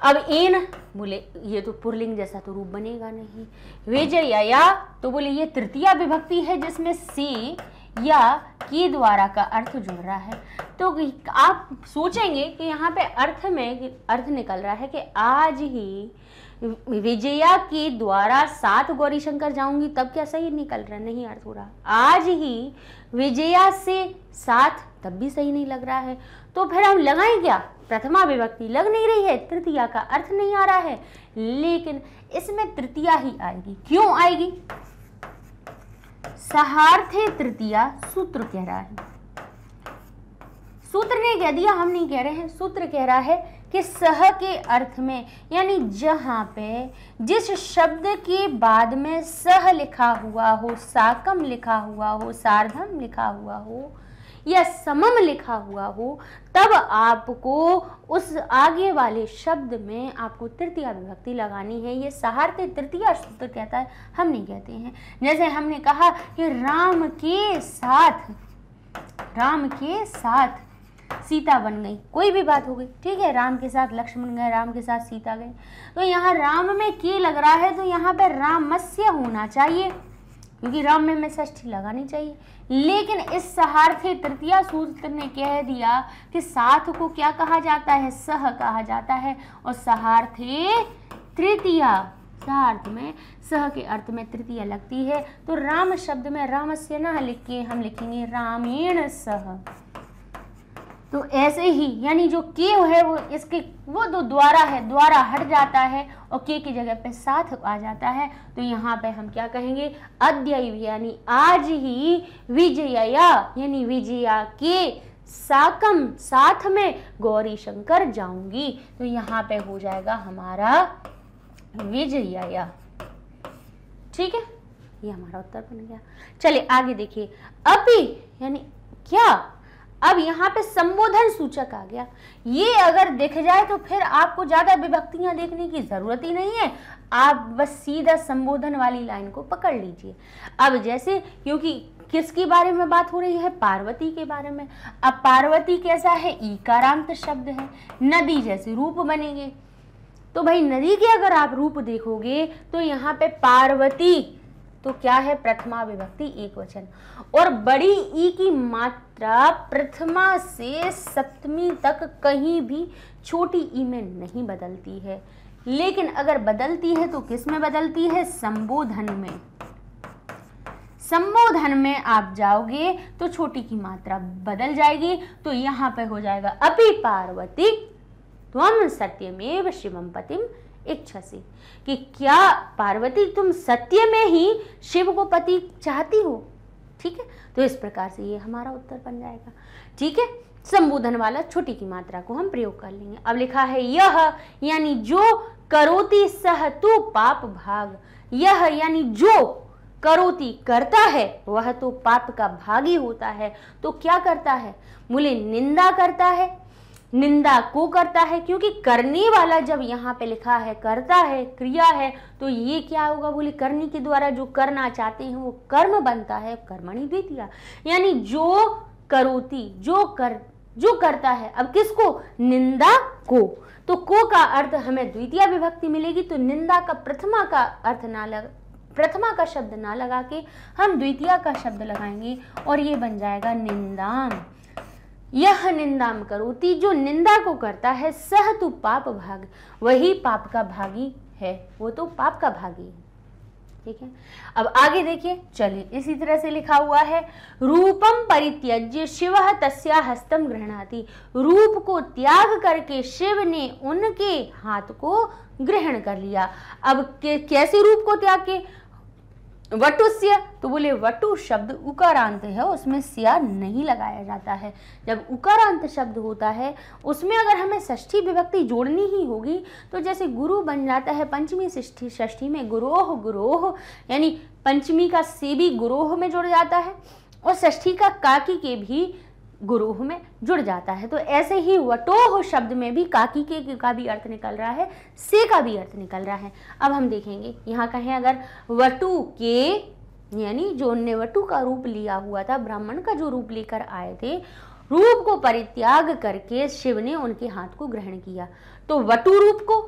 अब इन बोले ये तो पुरलिंग जैसा तो रूप बनेगा नहीं। विजया तो बोले ये तृतीया विभक्ति है जिसमें से या के द्वारा का अर्थ जुड़ रहा है। तो आप सोचेंगे कि यहाँ पे अर्थ में अर्थ निकल रहा है कि आज ही विजया के द्वारा साथ गौरी शंकर जाऊंगी, तब क्या सही निकल रहा है? नहीं अर्थ हो रहा। आज ही विजया से साथ, तब भी सही नहीं लग रहा है। तो फिर हम लगाएं क्या? प्रथमा विभक्ति लग नहीं रही है, तृतीया का अर्थ नहीं आ रहा है, लेकिन इसमें तृतीया ही आएगी। क्यों आएगी? सहार्थे तृतीया सूत्र कह रहा है। सूत्र ने कह दिया, हम नहीं कह रहे हैं। सूत्र कह रहा है कि सह के अर्थ में, यानी जहां पे जिस शब्द के बाद में सह लिखा हुआ हो, साकम लिखा हुआ हो, सार्धम लिखा हुआ हो या समम लिखा हुआ हो, तब आपको उस आगे वाले शब्द में आपको तृतीया विभक्ति लगानी है। ये सहार्थे तृतीया सूत्र कहता है, हम नहीं कहते हैं। जैसे हमने कहा कि राम के साथ सीता बन गई, कोई भी बात हो गई, ठीक है। राम के साथ लक्ष्मण गए, राम के साथ सीता गए, तो यहाँ राम में के लग रहा है, तो यहाँ पर रामस्य होना चाहिए, क्योंकि राम में षष्ठी लगानी चाहिए। लेकिन इस सहार्थे तृतीया सूत्र ने कह दिया कि साथ को क्या कहा जाता है? सह कहा जाता है। और सहार्थे तृतीया, सहार्थ में सह के अर्थ में तृतीया लगती है, तो राम शब्द में रामस्य न लिख के हम लिखेंगे रामेण सह। तो ऐसे ही, यानी जो के है वो इसके वो जो द्वारा है, द्वारा हट जाता है और के की जगह पे साथ आ जाता है। तो यहाँ पे हम क्या कहेंगे? अद्यैव यानी आज ही, विजया यानी विजया के साकम साथ में गौरी शंकर जाऊंगी, तो यहाँ पे हो जाएगा हमारा विजया। ठीक है, ये हमारा उत्तर बन गया। चलिए आगे देखिए। अभी यानी क्या? अब यहाँ पे संबोधन सूचक आ गया। ये अगर देख जाए तो फिर आपको ज्यादा विभक्तियां देखने की जरूरत ही नहीं है, आप बस सीधा संबोधन वाली लाइन को पकड़ लीजिए। अब जैसे, क्योंकि किसके बारे में बात हो रही है? पार्वती के बारे में। अब पार्वती कैसा है? ईकारांत शब्द है, नदी जैसे रूप बनेंगे, तो भाई नदी के अगर आप रूप देखोगे तो यहाँ पे पार्वती तो क्या है, प्रथमा विभक्ति एक वचन, और बड़ी ई की मात्रा प्रथमा से सप्तमी तक कहीं भी छोटी ई में नहीं बदलती है, लेकिन अगर बदलती है तो किस में बदलती है, संबोधन में। संबोधन में आप जाओगे तो छोटी की मात्रा बदल जाएगी, तो यहाँ पे हो जाएगा अपि पार्वती त्वं सत्यमेव शिवम पतिम इच्छसि, कि क्या पार्वती तुम सत्य में ही शिव को पति चाहती हो। ठीक है, तो इस प्रकार से ये हमारा उत्तर बन जाएगा। ठीक है, संबोधन वाला छोटी की मात्रा को हम प्रयोग कर लेंगे। अब लिखा है यह यानी जो, करोति सह तु पाप भाग, यह यानी जो, करोति करता है, वह तो पाप का भागी होता है। तो क्या करता है, बोले निंदा करता है, निंदा को करता है, क्योंकि करने वाला जब यहाँ पे लिखा है करता है, क्रिया है, तो ये क्या होगा, बोले करने के द्वारा जो करना चाहते हैं वो कर्म बनता है, कर्मणि द्वितीया, यानी जो करोति जो करता है। अब किसको, निंदा को, तो को का अर्थ हमें द्वितीय विभक्ति मिलेगी, तो निंदा का प्रथमा का अर्थ प्रथमा का शब्द ना लगा के हम द्वितीय का शब्द लगाएंगे और ये बन जाएगा निंदाम। यह निंदाम करोति, जो निंदा को करता है, सह तु पाप भाग, वही पाप का भागी है, वो तो पाप का भागी है। ठीक है, अब आगे देखिए, चलिए इसी तरह से लिखा हुआ है, रूपम परित्यज्य शिवः तस्या हस्तम गृह्णाति, रूप को त्याग करके शिव ने उनके हाथ को ग्रहण कर लिया। अब कैसे रूप को त्याग के, वटुस्य, तो बोले वटु शब्द उकारांत है, उसमें सिया नहीं लगाया जाता है। जब उकारांत शब्द होता है उसमें अगर हमें षष्ठी विभक्ति जोड़नी ही होगी तो जैसे गुरु बन जाता है पंचमी षष्ठी में गुरोह, गुरोह यानी पंचमी का से भी गुरोह में जुड़ जाता है और षष्ठी का काकी के भी गुरोह में जुड़ जाता है। तो ऐसे ही वटोह शब्द में भी काकी के का भी अर्थ निकल रहा है, से का भी अर्थ निकल रहा है। अब हम देखेंगे यहाँ कहें अगर वटु के, यानी जो ने वटु का रूप लिया हुआ था, ब्राह्मण का जो रूप लेकर आए थे, रूप को परित्याग करके शिव ने उनके हाथ को ग्रहण किया, तो वटु रूप को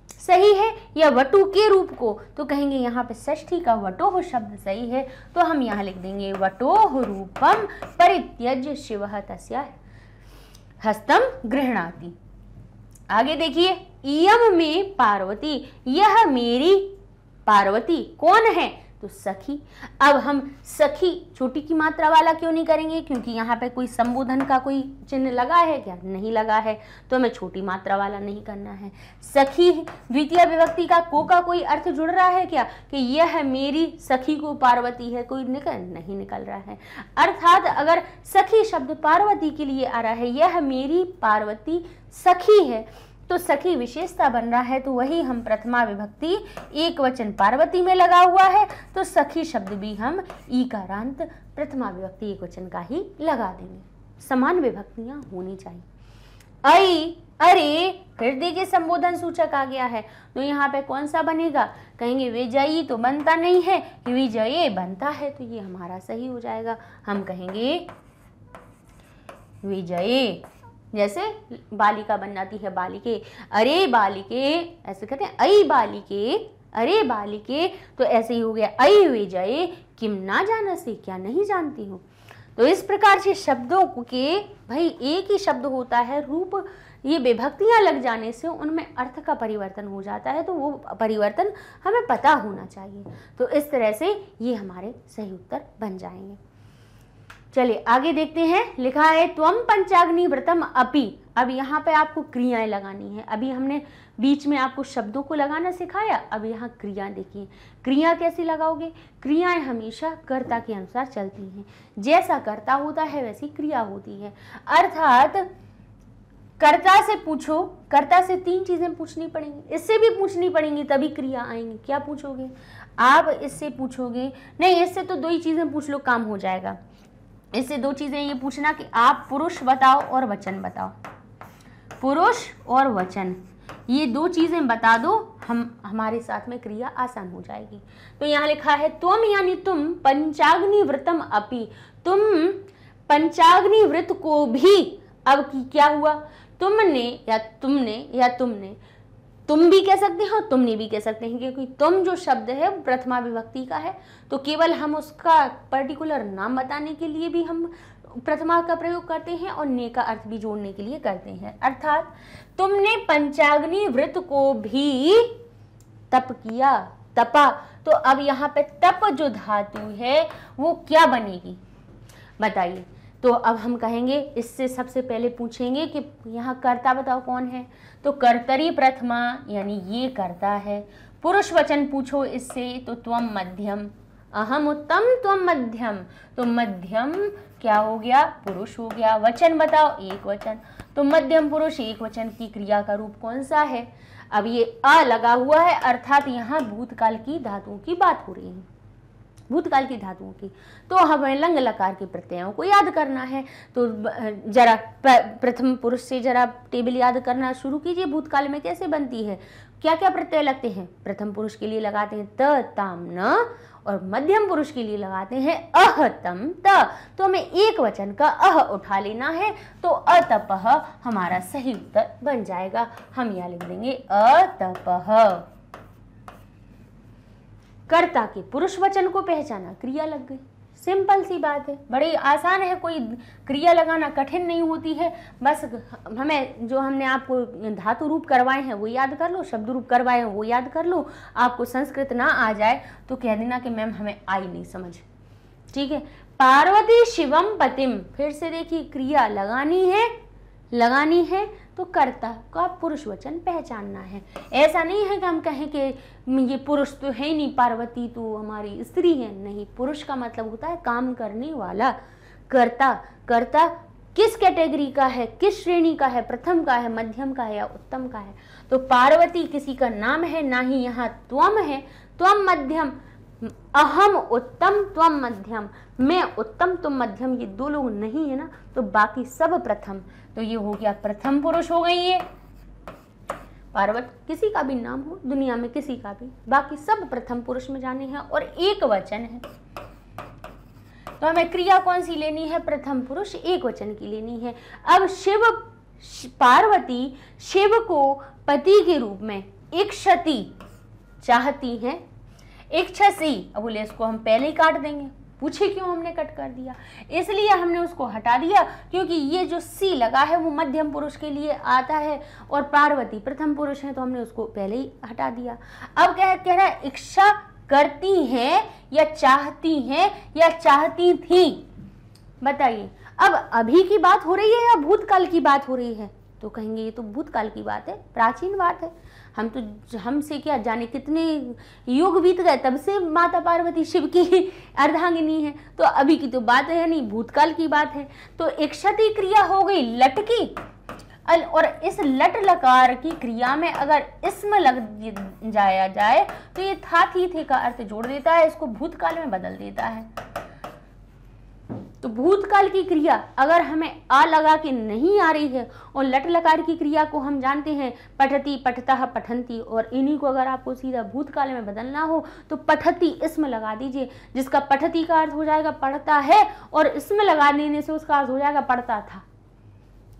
सही है या वटु के रूप को, तो कहेंगे यहाँ पे षष्ठी का वटोह शब्द सही है, तो हम यहाँ लिख देंगे वटोह रूपम परित्यज्य शिवः तस्या हस्तम गृह्णाति। आगे देखिए, इयम में पार्वती, यह मेरी पार्वती कौन है, तो सखी। अब हम सखी छोटी की मात्रा वाला क्यों नहीं करेंगे, क्योंकि यहाँ पे कोई संबोधन का कोई चिन्ह लगा है क्या, नहीं लगा है, तो हमें छोटी मात्रा वाला नहीं करना है। सखी द्वितीय विभक्ति का को का कोई अर्थ जुड़ रहा है क्या, कि यह मेरी सखी को पार्वती है, कोई नहीं निकल रहा है। अर्थात अगर सखी शब्द पार्वती के लिए आ रहा है, यह मेरी पार्वती सखी है, तो सखी विशेषता बन रहा है, तो वही हम प्रथमा विभक्ति एक वचन पार्वती में लगा हुआ है, तो सखी शब्द भी हम ईकारांत प्रथमा विभक्ति एक वचन का ही लगा देंगे। समान विभक्तियां होनी चाहिए। ऐ, अरे, फिर देखिए संबोधन सूचक आ गया है, तो यहाँ पे कौन सा बनेगा, कहेंगे विजयी तो बनता नहीं है, विजये बनता है, तो ये हमारा सही हो जाएगा। हम कहेंगे विजये, जैसे बालिका बन जाती है बालिके, अरे बालिके, ऐसे कहते हैं ऐ बालिके, अरे बालिके, तो ऐसे ही हो गया ऐ विजये किम ना जानसि, क्या नहीं जानती हूँ। तो इस प्रकार से शब्दों के भाई एक ही शब्द होता है, रूप ये विभक्तियां लग जाने से उनमें अर्थ का परिवर्तन हो जाता है, तो वो परिवर्तन हमें पता होना चाहिए। तो इस तरह से ये हमारे सही उत्तर बन जाएंगे। चलिए आगे देखते हैं, लिखा है त्वम पंचाग्नि व्रतम अपि। अब यहाँ पे आपको क्रियाएं लगानी है। अभी हमने बीच में आपको शब्दों को लगाना सिखाया, अब यहाँ क्रिया देखिए। क्रिया कैसे लगाओगे, क्रियाएं हमेशा कर्ता के अनुसार चलती हैं, जैसा कर्ता होता है वैसी क्रिया होती है। अर्थात कर्ता से पूछो, कर्ता से 3 चीजें पूछनी पड़ेंगी, इससे भी पूछनी पड़ेंगी तभी क्रिया आएंगी। क्या पूछोगे आप, इससे पूछोगे नहीं, इससे तो 2 ही चीजें पूछ लो काम हो जाएगा। इससे 2 चीजें ये पूछना कि आप पुरुष बताओ और वचन बताओ, पुरुष और वचन, ये 2 चीजें बता दो, हमारे साथ में क्रिया आसान हो जाएगी। तो यहाँ लिखा है त्वम यानी तुम, पंचाग्नि व्रतम अपि, तुम पंचाग्नि व्रत को भी। अब क्या हुआ, तुमने या तुमने तुम भी कह सकते हैं और तुमने भी कह सकते हैं, क्योंकि तुम जो शब्द है वो प्रथमा विभक्ति का है, तो केवल हम उसका पर्टिकुलर नाम बताने के लिए भी हम प्रथमा का प्रयोग करते हैं और ने का अर्थ भी जोड़ने के लिए करते हैं। अर्थात तुमने पंचाग्नि व्रत को भी तप किया, तपा। तो अब यहाँ पे तप जो धातु है वो क्या बनेगी बताइए। तो अब हम कहेंगे, इससे सबसे पहले पूछेंगे कि यहाँ कर्ता बताओ कौन है, तो कर्तरी प्रथमा यानी ये कर्ता है। पुरुष वचन पूछो इससे तो त्वम मध्यम, अहम उत्तम त्वम मध्यम, तो मध्यम क्या हो गया, पुरुष हो गया। वचन बताओ, एक वचन, तो मध्यम पुरुष एक वचन की क्रिया का रूप कौन सा है। अब ये अ लगा हुआ है, अर्थात यहाँ भूतकाल की धातुओं की बात हो रही है, भूतकाल की धातुओं की। तो हमें लंग लकार के प्रत्ययों को याद करना है, तो जरा प्रथम पुरुष से जरा टेबल याद करना शुरू कीजिए। भूतकाल में कैसे बनती है, क्या क्या प्रत्यय लगते हैं। प्रथम पुरुष के लिए लगाते हैं त, ताम, न, और मध्यम पुरुष के लिए लगाते हैं अह, तम, त। तो हमें एक वचन का अह उठा लेना है, तो अतपह हमारा सही उत्तर बन जाएगा। हम यहाँ लिख देंगे अतपह। कर्ता के पुरुष वचन को पहचाना, क्रिया लग गई, सिंपल सी बात है, बड़ी आसान है, कोई क्रिया लगाना कठिन नहीं होती है। बस हमें जो हमने आपको धातु रूप करवाए हैं वो याद कर लो, शब्द रूप करवाए हैं वो याद कर लो। आपको संस्कृत ना आ जाए तो कह देना कि मैम हमें आई नहीं समझ, ठीक है। पार्वती शिवम पतिम, फिर से देखिए क्रिया लगानी है तो कर्ता का पुरुष वचन पहचानना है। ऐसा नहीं है कि हम कहें कि ये पुरुष तो है ही नहीं, पार्वती तो हमारी स्त्री है, नहीं। पुरुष का मतलब होता है काम करने वाला। कर्ता किस कैटेगरी का है, किस श्रेणी का है, प्रथम का है, मध्यम का है या उत्तम का है। तो पार्वती किसी का नाम है, ना ही यहाँ त्वम है। त्वम मध्यम, अहम उत्तम त्वम मध्यम, मैं उत्तम तुम मध्यम, ये दो लोग नहीं है ना, तो बाकी सब प्रथम। तो ये हो गया प्रथम पुरुष हो गई ये। पार्वत किसी का भी नाम हो दुनिया में, किसी का भी, बाकी सब प्रथम पुरुष में जाने हैं और एक वचन है। तो हमें क्रिया कौन सी लेनी है, प्रथम पुरुष एक वचन की लेनी है। अब पार्वती शिव को पति के रूप में इक्षति चाहती है, इक्षसी। अब बोले इसको हम पहले ही काट देंगे, पूछे क्यों हमने कट कर दिया, इसलिए हमने उसको हटा दिया क्योंकि ये जो सी लगा है वो मध्यम पुरुष के लिए आता है और पार्वती प्रथम पुरुष है, तो हमने उसको पहले ही हटा दिया। अब कह रहा है इच्छा करती हैं या चाहती हैं या चाहती थी, बताइए। अब अभी की बात हो रही है या भूतकाल की बात हो रही है, तो कहेंगे ये तो भूतकाल की बात है, प्राचीन बात है। हमसे क्या जाने कितने युग बीत गए, तब से माता पार्वती शिव की अर्धांगिनी है, तो अभी की तो बात है नहीं, भूतकाल की बात है। तो इक्षति क्रिया हो गई लट की, और इस लट लकार की क्रिया में अगर इसमें लग जाया जाए तो ये था थी थे का अर्थ जोड़ देता है, इसको भूतकाल में बदल देता है। तो भूतकाल की क्रिया अगर हमें आ लगा के नहीं आ रही है और लट लकार की क्रिया को हम जानते हैं पठती, पठतः, पठंती, और इन्हीं को अगर आपको सीधा भूतकाल में बदलना हो तो पठती इसमें लगा दीजिए, जिसका पठती का अर्थ हो जाएगा पढ़ता है और इसमें लगा देने से उसका अर्थ हो जाएगा पढ़ता था,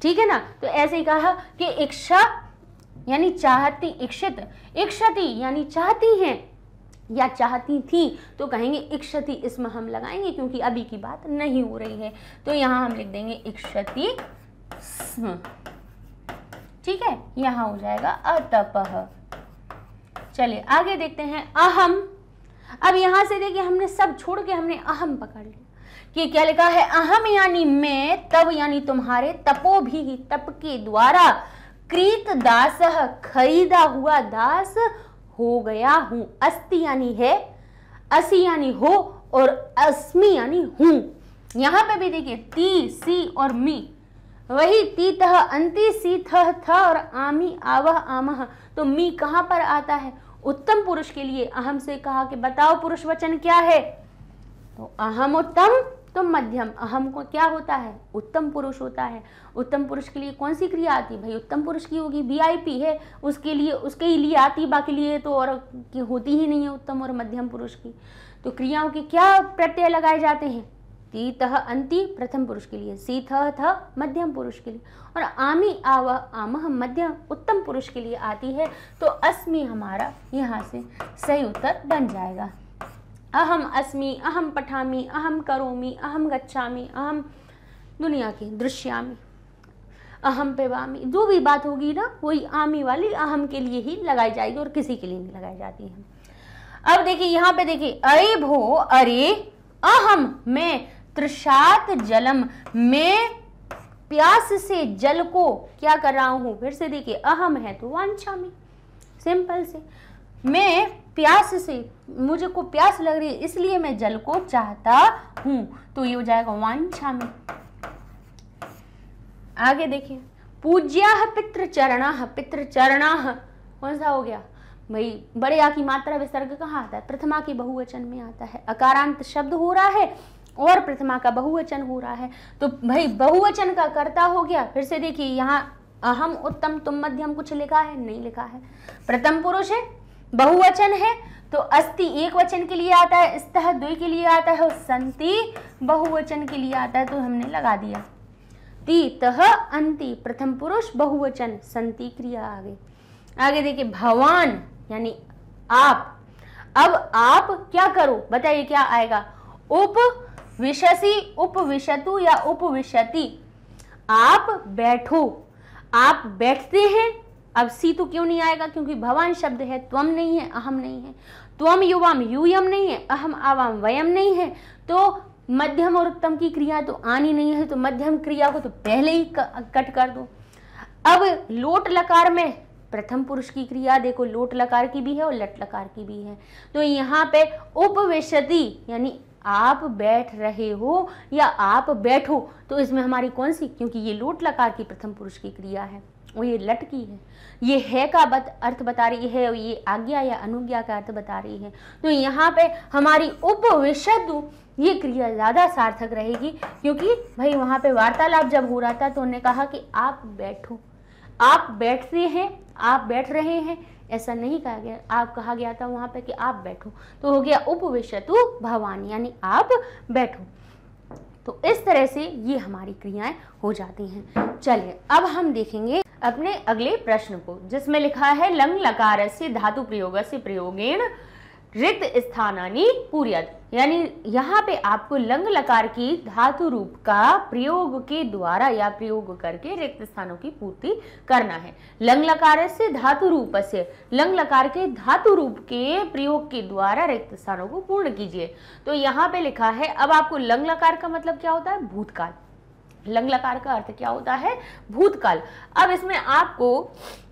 ठीक है ना। तो ऐसे ही कहा कि इच्छा यानी चाहती, इक्षित, इक्षति यानी चाहती हैं या चाहती थी, तो कहेंगे इक्षति, इसमें हम लगाएंगे क्योंकि अभी की बात नहीं हो रही है, तो यहां हम लिख देंगे इक्षति, ठीक है। यहां हो जाएगा अतपह। चलिए आगे देखते हैं अहम। अब यहां से देखिए हमने सब छोड़ के हमने अहम पकड़ लिया कि क्या लिखा है, अहम यानी मैं, तब यानी तुम्हारे, तपो भी तप के द्वारा, कृत दास खरीदा हुआ दास हो गया हूं। अस्ति यानी है, असी यानी हो, और अस्मि यानी हूं। यहां पे भी देखिए ती, सी और मी, वही ती तह अंति, सी थह थ और आमी आवह आमह। तो मी कहां पर आता है, उत्तम पुरुष के लिए। अहम से कहा कि बताओ पुरुष वचन क्या है, तो अहम उत्तम तुम मध्यम। अहम को क्या होता है, उत्तम पुरुष होता है। उत्तम पुरुष के लिए कौन सी क्रिया आती है, भाई उत्तम पुरुष की होगी, वीआईपी है उसके लिए, उसके ही लिए आती, बाकी लिए तो और की होती ही नहीं है उत्तम और मध्यम पुरुष की। तो क्रियाओं के क्या प्रत्यय लगाए जाते हैं, तीतः अंति प्रथम पुरुष के लिए, सीथः थ मध्यम पुरुष के लिए, और आमी आव आमह मध्यम उत्तम पुरुष के लिए आती है। तो अस्मि हमारा यहाँ से सही उत्तर बन जाएगा। अहम अस्मि, अहम पठामि, अहम करोमि, अहम गच्छामि, अहम दुनिया की दृश्यामि, अहम पिबामि, जो भी बात होगी ना वही आमी वाली अहम के लिए ही लगाई जाएगी और किसी के लिए नहीं लगाई जाती है। अब देखिए यहाँ पे देखिए, अरे भो अरे अहम मैं तृषात जलम, मैं प्यास से जल को क्या कर रहा हूं, फिर से देखिए अहम है तो वांछामि, सिंपल से मैं प्यास से, मुझे को प्यास लग रही है इसलिए मैं जल को चाहता हूं, तो ये हो जाएगा वांछामि। आगे देखिए, पूज्याः पितृचरणाः, पितृचरणाः कौन सा हो गया भाई, बड़े आ की मात्रा विसर्ग कहाँ आता है, प्रथमा के बहुवचन में आता है, अकारांत शब्द हो रहा है और प्रथमा का बहुवचन हो रहा है, तो भाई बहुवचन का कर्ता हो गया। फिर से देखिए यहाँ अहम उत्तम तुम मध्यम कुछ लिखा है, नहीं लिखा है, प्रथम पुरुष है, बहुवचन है, तो अस्ति एक वचन के लिए आता है, स्तः द्वि के लिए आता है और संति बहुवचन के लिए आता है, तो हमने लगा दिया। तीतः अंति प्रथम पुरुष बहुवचन, संति क्रिया आगे। आगे देखिए भवान यानी आप, अब आप क्या करो बताइए क्या आएगा, उपविशसि, उपविशतु या उपविशति, आप बैठो, आप बैठते हैं। अब सी तो क्यों नहीं आएगा, क्योंकि भवान शब्द है, त्वम नहीं है, अहम नहीं है, त्वम युवाम यूयम नहीं है, अहम आवाम वयम नहीं है, तो मध्यम और उत्तम की क्रिया तो आनी नहीं है, तो मध्यम क्रिया को तो पहले ही कट कर दो। अब लोट लकार में प्रथम पुरुष की क्रिया देखो, लोट लकार की भी है और लट लकार की भी है, तो यहाँ पे उपविशति यानी आप बैठ रहे हो या आप बैठो, तो इसमें हमारी कौन सी, क्योंकि ये लोट लकार की प्रथम पुरुष की क्रिया है और ये लट की है, ये है का अर्थ बता रही है और ये आज्ञा या अनुज्ञा का अर्थ बता रही है, तो यहाँ पे हमारी उपविशतु ये क्रिया ज्यादा सार्थक रहेगी, क्योंकि भाई वहां पे वार्तालाप जब हो रहा था तो उन्होंने कहा कि आप बैठो, आप बैठते हैं, आप बैठ रहे हैं, ऐसा नहीं कहा गया, आप कहा गया था वहां पे कि आप बैठो, तो हो गया उपविशतु भवानी यानी आप बैठो। तो इस तरह से ये हमारी क्रियाएं हो जाती हैं। चलिए अब हम देखेंगे अपने अगले प्रश्न को, जिसमें लिखा है लंग लकारस्य धातु प्रयोगस्य प्रयोगेण रिक्त स्थानानि पूर्यत, यानी यहाँ पे आपको लंग लकार की धातु रूप का प्रयोग के द्वारा या प्रयोग करके रिक्त स्थानों की पूर्ति करना है। लंग लकार से धातु रूप से, लंग लकार के धातु रूप के प्रयोग के द्वारा रिक्त स्थानों को पूर्ण कीजिए। तो यहाँ पे लिखा है, अब आपको लंग लकार का मतलब क्या होता है, भूतकाल। लंग लकार का अर्थ क्या होता है, भूतकाल। अब इसमें आपको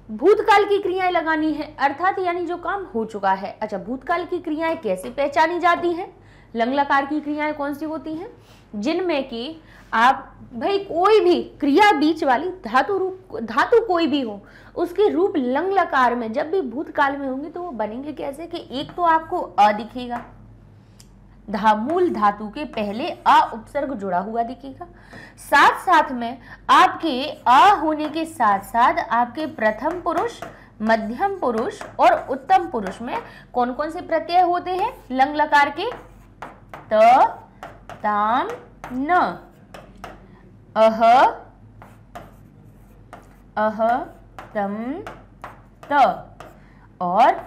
भूतकाल की क्रियाएं लगानी है, अर्थात यानी जो काम हो चुका है। अच्छा, भूतकाल की क्रियाएं कैसे पहचानी जाती हैं, लंग लकार की क्रियाएं कौन सी होती हैं, जिनमें कि आप भाई कोई भी क्रिया बीच वाली धातु कोई भी हो, उसके रूप लंग लकार में जब भी भूतकाल में होंगे तो वो बनेंगे कैसे कि एक तो आपको अ दिखेगा, मूल धातु के पहले अ उपसर्ग जुड़ा हुआ दिखेगा, साथ साथ में आपके अ होने के साथ साथ आपके प्रथम पुरुष, मध्यम पुरुष और उत्तम पुरुष में कौन कौन से प्रत्यय होते हैं लंग लकार के, त, ताम, न, अह, तम, त और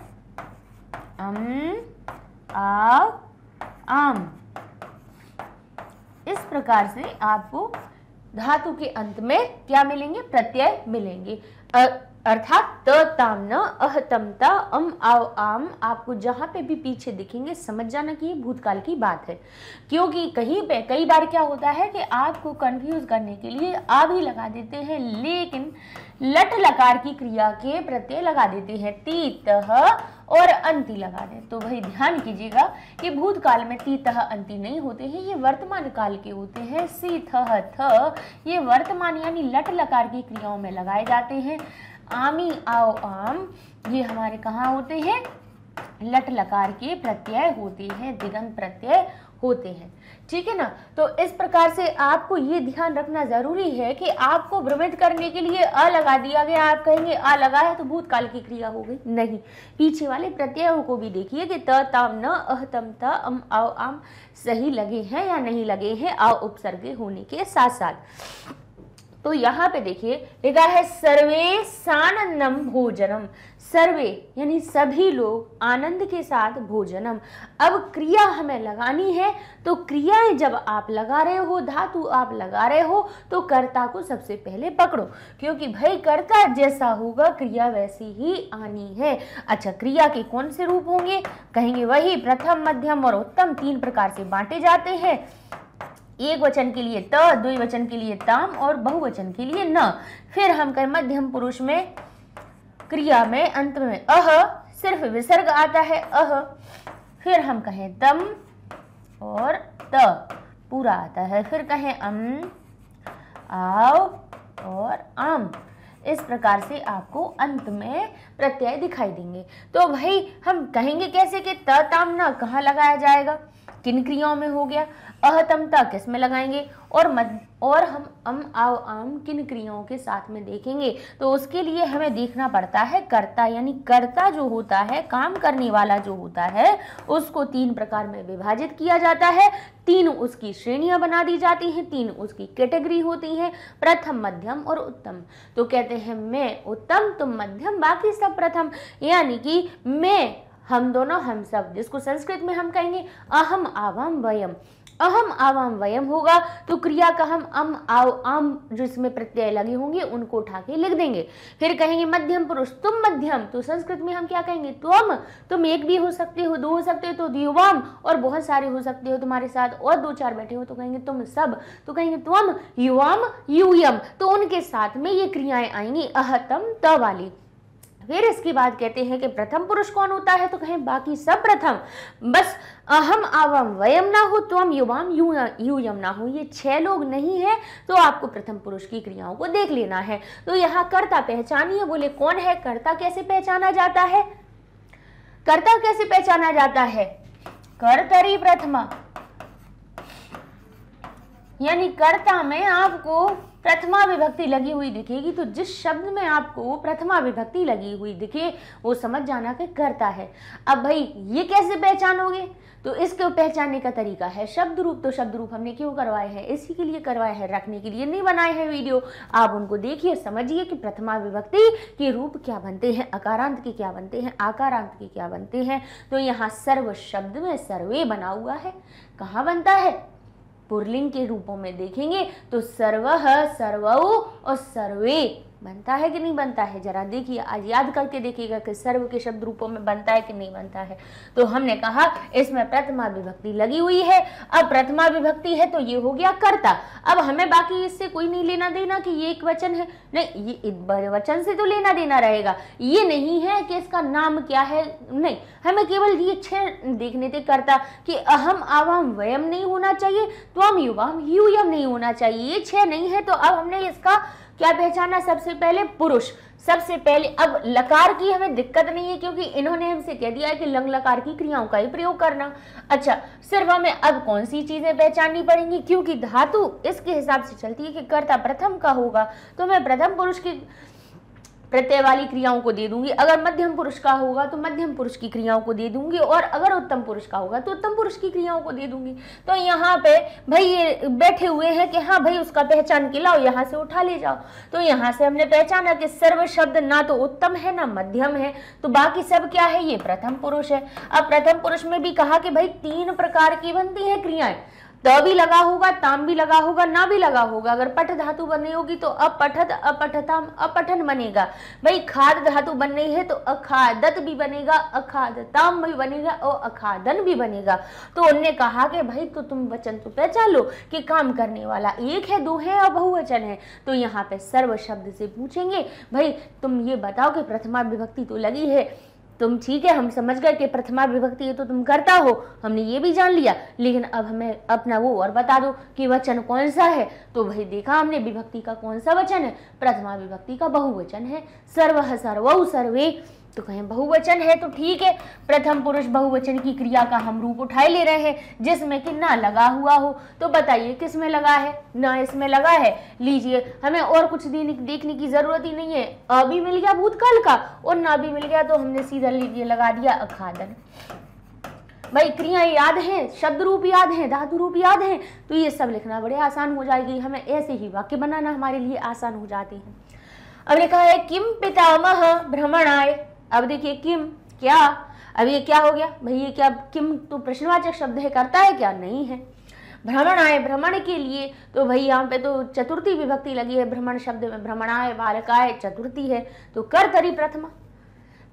आ, आम। इस प्रकार से आपको धातु के अंत में क्या मिलेंगे, प्रत्यय मिलेंगे, अर्थात त, ताम, न, अह, तम, ता, अम, आव, आम आपको जहां पे भी पीछे दिखेंगे समझ जाना कि ये भूतकाल की बात है, क्योंकि कहीं पे कई बार क्या होता है कि आपको कंफ्यूज करने के लिए आ भी लगा देते हैं, लेकिन लट लकार की क्रिया के प्रत्यय लगा देते हैं, तीतः और अंति लगा दे। तो भाई ध्यान कीजिएगा कि भूतकाल में तीतः अंति नहीं होते हैं, ये वर्तमान काल के होते हैं। सीथः थ ये वर्तमान यानी लट लकार की क्रियाओं में लगाए जाते हैं। आमी, आओ, आम ये हमारे कहाँ होते हैं, लट लकार के प्रत्यय होते हैं, दिगंत प्रत्यय होते हैं। ठीक है ना। तो इस प्रकार से आपको ये ध्यान रखना जरूरी है कि आपको भ्रमित करने के लिए अ लगा दिया गया, आप कहेंगे अ लगा है तो भूतकाल की क्रिया हो गई, नहीं, पीछे वाले प्रत्ययों को भी देखिए कि त ताम न अह तम त अम आओ आम सही लगे हैं या नहीं लगे हैं आ उपसर्गे होने के साथ साथ। तो यहाँ पे देखिए लिखा है सर्वे सानंदम भोजनम, सर्वे यानी सभी लोग आनंद के साथ भोजनम। अब क्रिया हमें लगानी है, तो क्रियाएं जब आप लगा रहे हो, धातु आप लगा रहे हो, तो कर्ता को सबसे पहले पकड़ो, क्योंकि भाई कर्ता जैसा होगा क्रिया वैसी ही आनी है। अच्छा, क्रिया के कौन से रूप होंगे, कहेंगे वही प्रथम मध्यम और उत्तम 3 प्रकार से बांटे जाते हैं। एक वचन के लिए त, द्विवचन के लिए ताम और बहुवचन के लिए न। फिर हम कहें मध्यम पुरुष में क्रिया में अंत में अह, सिर्फ विसर्ग आता है अह। फिर हम कहें तम और त पूरा आता है। फिर कहें आओ और आम। इस प्रकार से आपको अंत में प्रत्यय दिखाई देंगे। तो भाई हम कहेंगे कैसे कि त ताम न कहाँ लगाया जाएगा, किन क्रियाओं में हो गया, अहतमता किस में लगाएंगे, और हम आओ आम किन क्रियाओं के साथ में देखेंगे। तो उसके लिए हमें देखना पड़ता है कर्ता, यानी कर्ता जो होता है, काम करने वाला जो होता है, उसको 3 प्रकार में विभाजित किया जाता है। 3 उसकी श्रेणियां बना दी जाती हैं, 3 उसकी कैटेगरी होती हैं, प्रथम मध्यम और उत्तम। तो कहते हैं मैं उत्तम तुम मध्यम बाकी सब प्रथम, यानी कि मैं हम दोनों हम सब, जिसको संस्कृत में हम कहेंगे अहम आवाम वयम। अहम आवाम वयम होगा तो क्रिया का हम आओ आम जिसमें प्रत्यय लगे होंगे उनको उठा के लिख देंगे। फिर कहेंगे मध्यम पुरुष तुम मध्यम, तो संस्कृत में हम क्या कहेंगे तुम एक भी हो सकते हो, 2 हो सकते हो तो युवाम, और बहुत सारे हो सकते हो तुम्हारे साथ और 2-4 बैठे हो तो कहेंगे तुम सब, तो कहेंगे तुम युवाम यूयम। तो उनके साथ में ये क्रियाएं आएंगी अहतम त वाली। फिर इसके बाद कहते हैं कि प्रथम पुरुष कौन होता है, तो कहें बाकी सब प्रथम, बस अहम आवाम वयम ना हो, त्वम युवाम यूयम ना हो, ये 6 लोग नहीं है। तो आपको प्रथम पुरुष की क्रियाओं को देख लेना है। तो यहाँ कर्ता पहचानिए, बोले कौन है कर्ता, कैसे पहचाना जाता है, कर्ता कैसे पहचाना जाता है, कर्तरी प्रथमा, यानी कर्ता में आपको प्रथमा विभक्ति लगी हुई दिखेगी, तो जिस शब्द में आपको प्रथमा विभक्ति लगी हुई दिखे वो समझ जाना कि कर्ता है। अब भाई ये कैसे पहचानोगे, तो इसको पहचानने का तरीका है शब्द रूप। तो शब्द रूप हमने क्यों करवाए हैं, इसी के लिए करवाए हैं, रखने के लिए नहीं बनाए हैं वीडियो। आप उनको देखिए, समझिए कि प्रथमा विभक्ति के रूप क्या बनते हैं, अकारांत के क्या बनते हैं, आकारांत के क्या बनते हैं। तो यहाँ सर्व शब्द में सर्वे बना हुआ है, कहाँ बनता है, पुरलिंग के रूपों में देखेंगे तो सर्वः, सर्वौ और सर्वे बनता है कि नहीं बनता है, जरा देखिए, आज याद करके देखिएगा कि सर्व के शब्द रूपों में बनता है कि नहीं बनता है। तो हमने कहा इसमें प्रथमा विभक्ति लगी हुई है। अब प्रथमा विभक्ति है तो ये हो गया कर्ता। अब हमें बाकी इससे कोई नहीं लेना देना कि ये एक वचन है, नहीं, ये बड़े वचन से तो लेना देना रहेगा। ये नहीं है कि इसका नाम क्या है, नहीं, हमें केवल ये 6 देखने थे कर्ता कि अहम आवाम वयम नहीं होना चाहिए, त्वम युवाम यूयम नहीं होना चाहिए, ये 6 नहीं है। तो अब हमने इसका क्या पहचाना, सबसे पहले पुरुष, सबसे पहले। अब लकार की हमें दिक्कत नहीं है क्योंकि इन्होंने हमसे कह दिया है कि लंग लकार की क्रियाओं का ही प्रयोग करना। अच्छा, सिर्फ हमें अब कौन सी चीजें पहचाननी पड़ेंगी, क्योंकि धातु इसके हिसाब से चलती है कि कर्ता प्रथम का होगा तो मैं प्रथम पुरुष की प्रत्यय वाली क्रियाओं को दे दूंगी, अगर मध्यम पुरुष का होगा तो मध्यम पुरुष की क्रियाओं को दे दूंगी, और अगर उत्तम पुरुष का होगा तो उत्तम पुरुष की क्रियाओं को दे दूंगी। तो यहाँ पे भाई ये बैठे हुए हैं कि हाँ भाई उसका पहचान के लाओ, यहाँ से उठा ले जाओ। तो यहाँ से हमने पहचाना कि सर्व शब्द ना तो उत्तम है ना मध्यम है, तो बाकी सब क्या है, ये प्रथम पुरुष है। अब प्रथम पुरुष में भी कहा कि भाई 3 प्रकार की बनती है क्रियाएं, त भी लगा होगा, ताम भी लगा होगा, ना भी लगा होगा। अगर पठ धातु बनी होगी तो अपठत, अपठताम, अपठन बनेगा। भाई खाद धातु बन रही है तो अखादत भी बनेगा, अखादताम भी बनेगा और अखादन भी बनेगा। तो उनने कहा कि भाई तो तुम वचन तो पहचान लो कि काम करने वाला एक है, 2 है और बहुवचन है। तो यहाँ पे सर्व शब्द से पूछेंगे भाई तुम ये बताओ कि प्रथमा विभक्ति तो लगी है, तुम ठीक है हम समझ गए कि प्रथमा विभक्ति है तो तुम करता हो, हमने ये भी जान लिया, लेकिन अब हमें अपना वो और बता दो कि वचन कौन सा है। तो भाई देखा हमने विभक्ति का कौन सा वचन है, प्रथमा विभक्ति का बहुवचन है, सर्वः सर्वौ सर्वे। तो कहें बहुवचन है तो ठीक है, प्रथम पुरुष बहुवचन की क्रिया का हम रूप उठाए ले रहे हैं जिसमें कि ना लगा हुआ हो। तो बताइए किस में लगा है, ना इसमें लगा है। लीजिए, हमें और कुछ देखने की जरूरत ही नहीं है। अ भी मिल गया भूतकाल का और ना भी मिल गया, तो हमने सीधा लीजिए लगा दिया अखादन। भाई क्रियाएं याद हैं, शब्द रूप याद हैं, धातु रूप याद हैं, तो ये सब लिखना बड़े आसान हो जाएगी। हमें ऐसे ही वाक्य बनाना हमारे लिए आसान हो जाते हैं। अब लिखा है किम पितामह भ्रमणाय। अब देखिए किम क्या, अब ये क्या हो गया भाई, ये क्या, किम तो प्रश्नवाचक शब्द है, करता है क्या, नहीं है। भ्रमणाय, भ्रमण के लिए, तो भाई यहाँ पे तो चतुर्थी विभक्ति लगी है भ्रमण शब्द में, भ्रमणाय बालकाय चतुर्थी है, तो कर्तरी प्रथमा।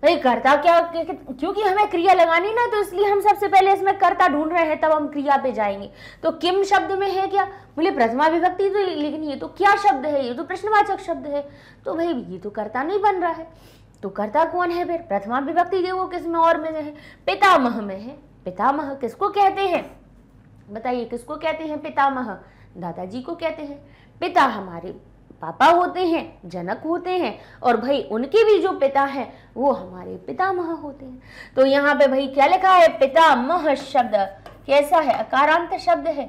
भाई कर्ता क्या, क्योंकि हमें क्रिया लगानी ना, तो इसलिए हम सबसे पहले इसमें कर्ता ढूंढ रहे हैं, तब हम क्रिया पे जाएंगे। तो किम शब्द में है क्या, बोले प्रथमा विभक्ति, तो लेकिन ये तो क्या शब्द है, ये तो प्रश्नवाचक शब्द है, तो भाई ये तो कर्ता नहीं बन रहा है। तो कर्ता कौन है फिर, प्रथमा विभक्ति देखो किसमें और में है, पितामह में है। पितामह किसको कहते हैं, बताइए किसको कहते हैं पितामह, दादाजी को कहते हैं। पिता हमारे पापा होते हैं, जनक होते हैं, और भाई उनके भी जो पिता हैं वो हमारे पितामह होते हैं। तो यहाँ पे भाई क्या लिखा है, पितामह शब्द कैसा है, अकारांत शब्द है,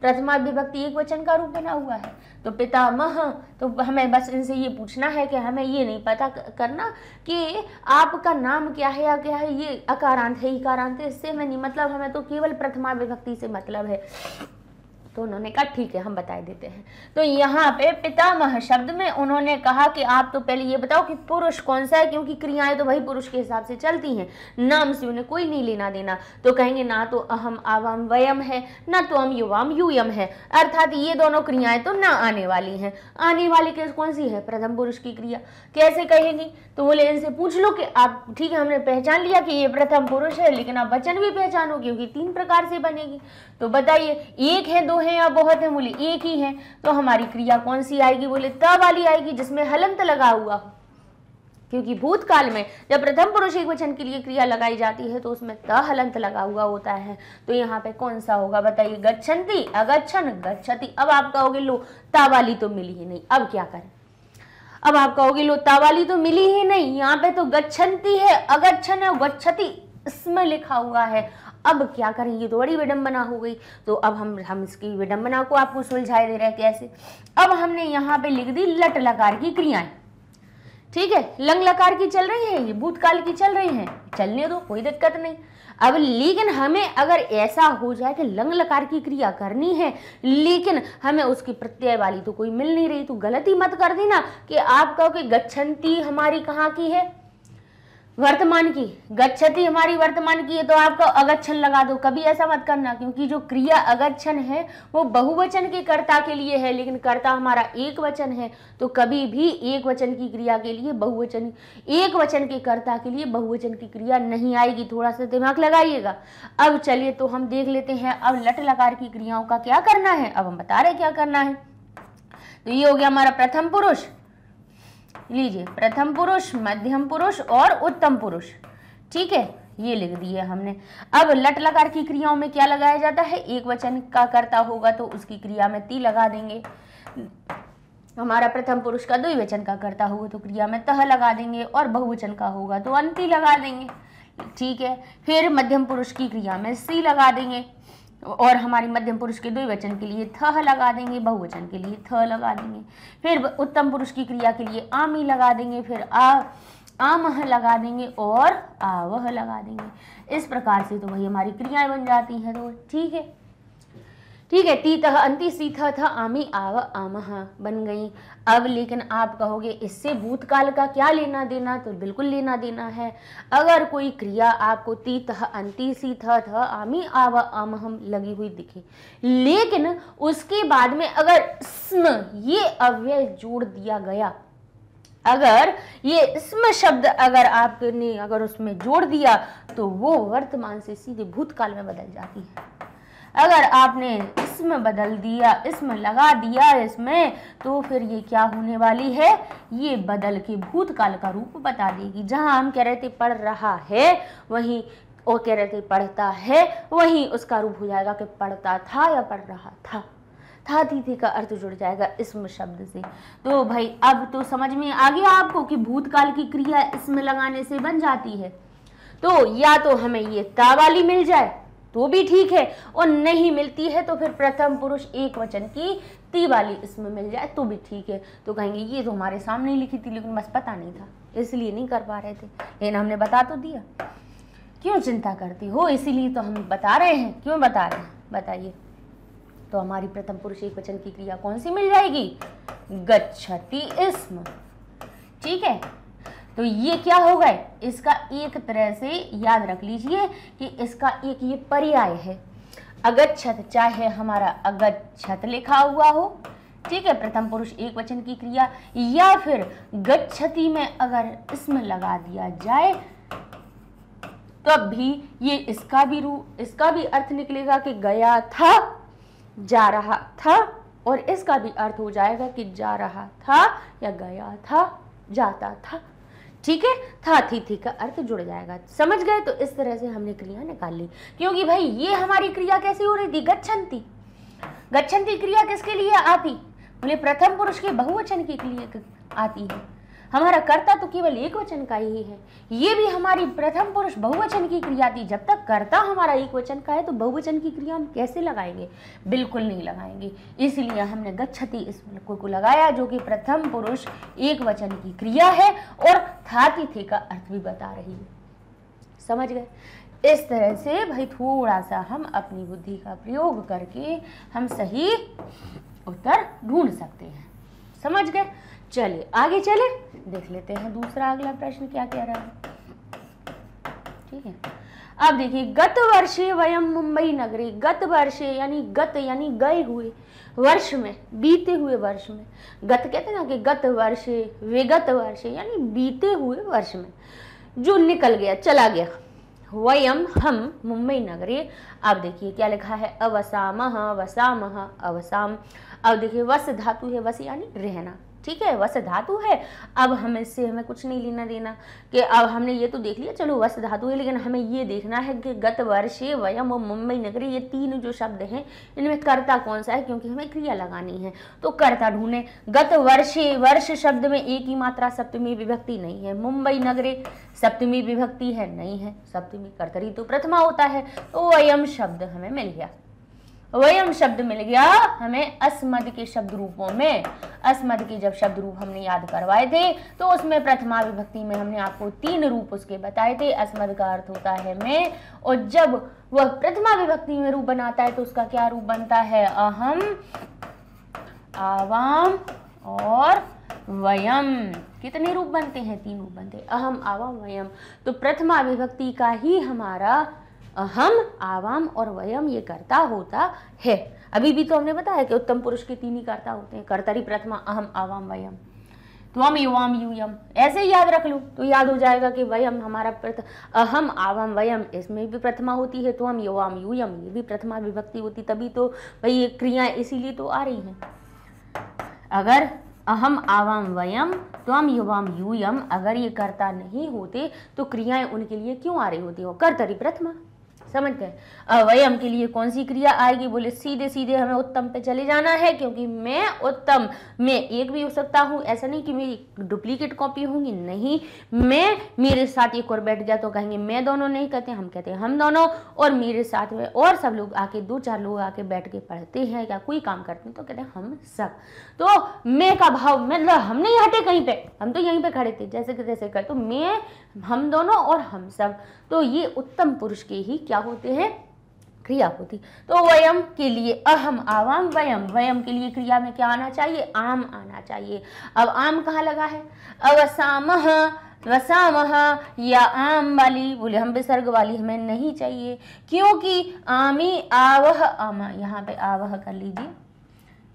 प्रथमा विभक्ति एक वचन का रूप बना हुआ है। तो पितामह, तो हमें बस इनसे ये पूछना है कि हमें ये नहीं पता करना कि आपका नाम क्या है या क्या है, ये अकारांत है इकारांत है, इससे हमें नहीं मतलब, हमें तो केवल प्रथमा विभक्ति से मतलब है। तो उन्होंने कहा ठीक है हम बता देते हैं। तो यहाँ पे पितामह शब्द में उन्होंने कहा कि आप तो पहले ये बताओ कि पुरुष कौन सा है, क्योंकि क्रियाएं तो भाई पुरुष के हिसाब से चलती हैं, नाम से उन्हें कोई नहीं लेना देना। तो कहेंगे ना तो अहम आवाम वयम है, ना तो हम युवाम यूयम है, अर्थात ये दोनों क्रियाएं तो ना आने वाली हैं। आने वाली केस कौन सी है, प्रथम पुरुष की क्रिया। कैसे कहेंगी, तो बोले इनसे पूछ लो कि आप, ठीक है हमने पहचान लिया कि ये प्रथम पुरुष है, लेकिन आप वचन भी पहचानो क्योंकि 3 प्रकार से बनेगी। तो बताइए एक है, 2 है या बहुत है, बोले एक ही है, तो हमारी क्रिया कौन सी आएगी, बोले त वाली आएगी जिसमें हलंत लगा हुआ हो, क्योंकि भूतकाल में जब प्रथम पुरुष एक वचन के लिए क्रिया लगाई जाती है तो उसमें त हलंत लगा हुआ होता है। तो यहाँ पे कौन सा होगा बताइए, गच्छन्ति, अगच्छन, गच्छति। अब आप कहोगे लो ता वाली तो मिली ही नहीं, अब क्या करें, अब आप कहोगे लो ता वाली तो मिली ही नहीं, यहाँ पे तो गच्छन्ति है, अगच्छन है, गच्छति इसमें लिखा हुआ है, अब क्या करें, ये तो बड़ी विडंबना हो गई। तो अब हम इसकी विडंबना को आपको सुलझाए दे रहे हैं कैसे। अब हमने यहाँ पे लिख दी लट लकार की क्रियाएं, ठीक है, लंग लकार की चल रही है, ये भूतकाल की चल रही हैं, चलने दो कोई दिक्कत नहीं। अब लेकिन हमें अगर ऐसा हो जाए कि लंग लकार की क्रिया करनी है लेकिन हमें उसकी प्रत्यय वाली तो कोई मिल नहीं रही, तो गलती मत कर देना कि आप कहो कि गच्छन्ति हमारी कहाँ की है, वर्तमान की, गच्छति हमारी वर्तमान की है, तो आपको अगच्छन लगा दो। कभी ऐसा मत करना, क्योंकि जो क्रिया अगच्छन है वो बहुवचन के कर्ता के लिए है, लेकिन कर्ता हमारा एक वचन है, तो कभी भी एक वचन की क्रिया के लिए बहुवचन, एक वचन के कर्ता के लिए बहुवचन की क्रिया नहीं आएगी। थोड़ा सा दिमाग लगाइएगा। अब चलिए तो हम देख लेते हैं अब लट लकार की क्रियाओं का क्या करना है। अब हम बता रहे क्या करना है। तो ये हो गया हमारा प्रथम पुरुष, लीजिए प्रथम पुरुष, मध्यम पुरुष और उत्तम पुरुष, ठीक है, ये लिख दिए हमने। अब लट लकार की क्रियाओं में क्या लगाया जाता है, एक वचन का कर्ता होगा तो उसकी क्रिया में ती लगा देंगे। हमारा प्रथम पुरुष का द्विवचन का कर्ता होगा तो क्रिया में तह लगा देंगे, और बहुवचन का होगा तो अंति लगा देंगे, ठीक है। फिर मध्यम पुरुष की क्रिया में सी लगा देंगे, और हमारी मध्यम पुरुष के द्विवचन के लिए थ लगा देंगे, बहुवचन के लिए थ लगा देंगे। फिर उत्तम पुरुष की क्रिया के लिए आमी लगा देंगे, फिर आमह लगा देंगे और आवह लगा देंगे। इस प्रकार से तो वही हमारी क्रियाएं बन जाती हैं। तो ठीक है, ठीक है, ती तह अंति सी थ थ आमी आव आमह बन गई। अब लेकिन आप कहोगे इससे भूतकाल का क्या लेना देना, तो बिल्कुल लेना देना है। अगर कोई क्रिया आपको ती तह अंति सी थ थ आमी आव आमह लगी हुई दिखे, लेकिन उसके बाद में अगर स्म ये अव्यय जोड़ दिया गया, अगर ये स्म शब्द अगर आपने अगर उसमें जोड़ दिया तो वो वर्तमान से सीधे भूतकाल में बदल जाती है। अगर आपने इसमें बदल दिया, इसमें लगा दिया इसमें, तो फिर ये क्या होने वाली है, ये बदल के भूतकाल का रूप बता देगी। जहां हम कह रहे थे पढ़ रहा है, वहीं वो कह रहे थे पढ़ता है, वहीं उसका रूप हो जाएगा कि पढ़ता था या पढ़ रहा था। था थी थे का अर्थ जुड़ जाएगा इसम शब्द से। तो भाई अब तो समझ में आ गया आपको कि भूतकाल की क्रिया इसमें लगाने से बन जाती है। तो या तो हमें ये ता वाली मिल जाए तो भी ठीक है, और नहीं मिलती है तो फिर प्रथम पुरुष एक वचन की ती वाली इसमें मिल जाए तो भी ठीक है। तो कहेंगे ये तो हमारे सामने ही लिखी थी लेकिन बस पता नहीं था इसलिए नहीं कर पा रहे थे, लेकिन हमने बता तो दिया। क्यों चिंता करती हो, इसीलिए तो हम बता रहे हैं। क्यों बता रहे हैं बताइए। तो हमारी प्रथम पुरुष एक वचन की क्रिया कौन सी मिल जाएगी, गच्छति इसम। ठीक है, तो ये क्या हो गए, इसका एक तरह से याद रख लीजिए कि इसका एक ये पर्याय है। अगच्छत, चाहे हमारा अगच्छत लिखा हुआ हो, ठीक है, प्रथम पुरुष एक वचन की क्रिया, या फिर गच्छति में अगर इसमें लगा दिया जाए तब भी ये इसका भी अर्थ निकलेगा कि गया था, जा रहा था, और इसका भी अर्थ हो जाएगा कि जा रहा था या गया था, जाता था। ठीक है, था थी का अर्थ जुड़ जाएगा। समझ गए। तो इस तरह से हमने क्रिया निकाल ली, क्योंकि भाई ये हमारी क्रिया कैसी हो रही थी, गच्छन्ति। गच्छन्ति क्रिया किसके लिए आती, बोले प्रथम पुरुष के बहुवचन के लिए आती है। हमारा कर्ता तो केवल एक वचन का ही है, ये भी हमारी प्रथम पुरुष बहुवचन की क्रिया थी। जब तक कर्ता हमारा एक वचन का है तो बहुवचन की क्रिया हम कैसे लगाएंगे, बिल्कुल नहीं लगाएंगे। इसलिए हमने गच्छति इस को लगाया जो कि प्रथम पुरुष एक वचन की क्रिया है और थाति थे का अर्थ भी बता रही है। समझ गए। इस तरह से भाई थोड़ा सा हम अपनी बुद्धि का प्रयोग करके हम सही उत्तर ढूंढ सकते हैं। समझ गए। चलिए आगे चले, देख लेते हैं दूसरा अगला प्रश्न क्या कह रहा है। ठीक है, अब देखिए, गत वर्षे वयम मुंबई नगरे। गत वर्षे यानी गए हुए वर्ष में, बीते हुए वर्ष में। गत कहते हैं ना कि गत वर्षे, विगत वर्षे यानी बीते हुए वर्ष में जो निकल गया, चला गया। वयम हम मुंबई नगरे। अब देखिए क्या लिखा है, अवसामः वसामः अवसाम। अब देखिए वस धातु है, वस यानी रहना। ठीक है, वस धातु है। अब हमें कुछ नहीं लेना देना कि अब हमने ये तो देख लिया, चलो वस धातु है, लेकिन हमें ये देखना है कि गत वर्षे वयम और मुंबई नगरी, ये तीन जो शब्द हैं इनमें कर्ता कौन सा है, क्योंकि हमें क्रिया लगानी है। तो कर्ता ढूंढे। गत वर्षे, वर्ष शब्द में एक ही मात्रा सप्तमी विभक्ति नहीं है। मुंबई नगरे सप्तमी विभक्ति है, नहीं है। सप्तमी कर्तरी तो प्रथमा होता है। तो वयम शब्द हमें मिल गया। वयम शब्द मिल गया हमें अस्मद के शब्द रूपों में। अस्मद के जब शब्द रूप हमने याद करवाए थे तो उसमें प्रथमा विभक्ति में हमने आपको 3 रूप उसके बताए थे। अस्मद का अर्थ होता है मैं, और जब वह प्रथमा विभक्ति में रूप बनाता है तो उसका क्या रूप बनता है, अहम, आवाम और वयम। कितने रूप बनते हैं, 3 रूप बनते हैं, अहम, आवाम, वयम। तो प्रथमा विभक्ति का ही हमारा अहम, आवाम और वयम ये कर्ता होता है। अभी भी तो हमने बताया कि उत्तम पुरुष के 3 ही कर्ता होते हैं, कर्तरी, प्रथमा, अहम, आवाम, वयम। त्वम, युवाम, यूयम, ऐसे ही याद रख लो तो याद हो जाएगा कि वयम हमारा अहम, आवाम, वयम, इसमें भी प्रथमा होती है। त्वम, युवाम, यूयम, ये भी प्रथमा विभक्ति होती, तभी तो भाई ये क्रियाएं इसीलिए तो आ रही हैं। अगर अहम, आवाम, वयम, त्वम, युवाम, यूयम अगर ये कर्ता नहीं होते तो क्रियाएं उनके लिए क्यों आ रही होती हो, कर्तरी, प्रथमा। समझ गए। अवयम के लिए कौन सी क्रिया आएगी, बोले सीधे सीधे हमें उत्तम पे चले जाना है, क्योंकि मैं उत्तम में एक भी हो सकता हूँ। ऐसा नहीं कि मेरी डुप्लीकेट कॉपी होंगी, नहीं, मैं, मेरे साथ एक और बैठ गया तो कहेंगे मैं दोनों, नहीं कहते हम, कहते हैं हम दोनों। और मेरे साथ में और सब लोग आके 2-4 लोग आके बैठ के पढ़ते हैं या कोई काम करते हैं तो कहते हैं हम सब। तो मैं का भाव, मतलब हम नहीं हटे कहीं पे, हम तो यहीं पे खड़े थे जैसे कि तैसे कर। तो मैं, हम दोनों और हम सब, तो ये उत्तम पुरुष के ही क्या होते हैं, क्रिया होती। तो वयम के लिए अहम, आवाम, वयम। वयम के लिए क्रिया में क्या आना चाहिए, आम आना चाहिए। अब आम कहाँ लगा है, अवसामः, वसामः या आम वाली, बोले हम विसर्ग वाली हमें नहीं चाहिए, क्योंकि आमी, आवह, आमा, यहाँ पे आवह कर लीजिए,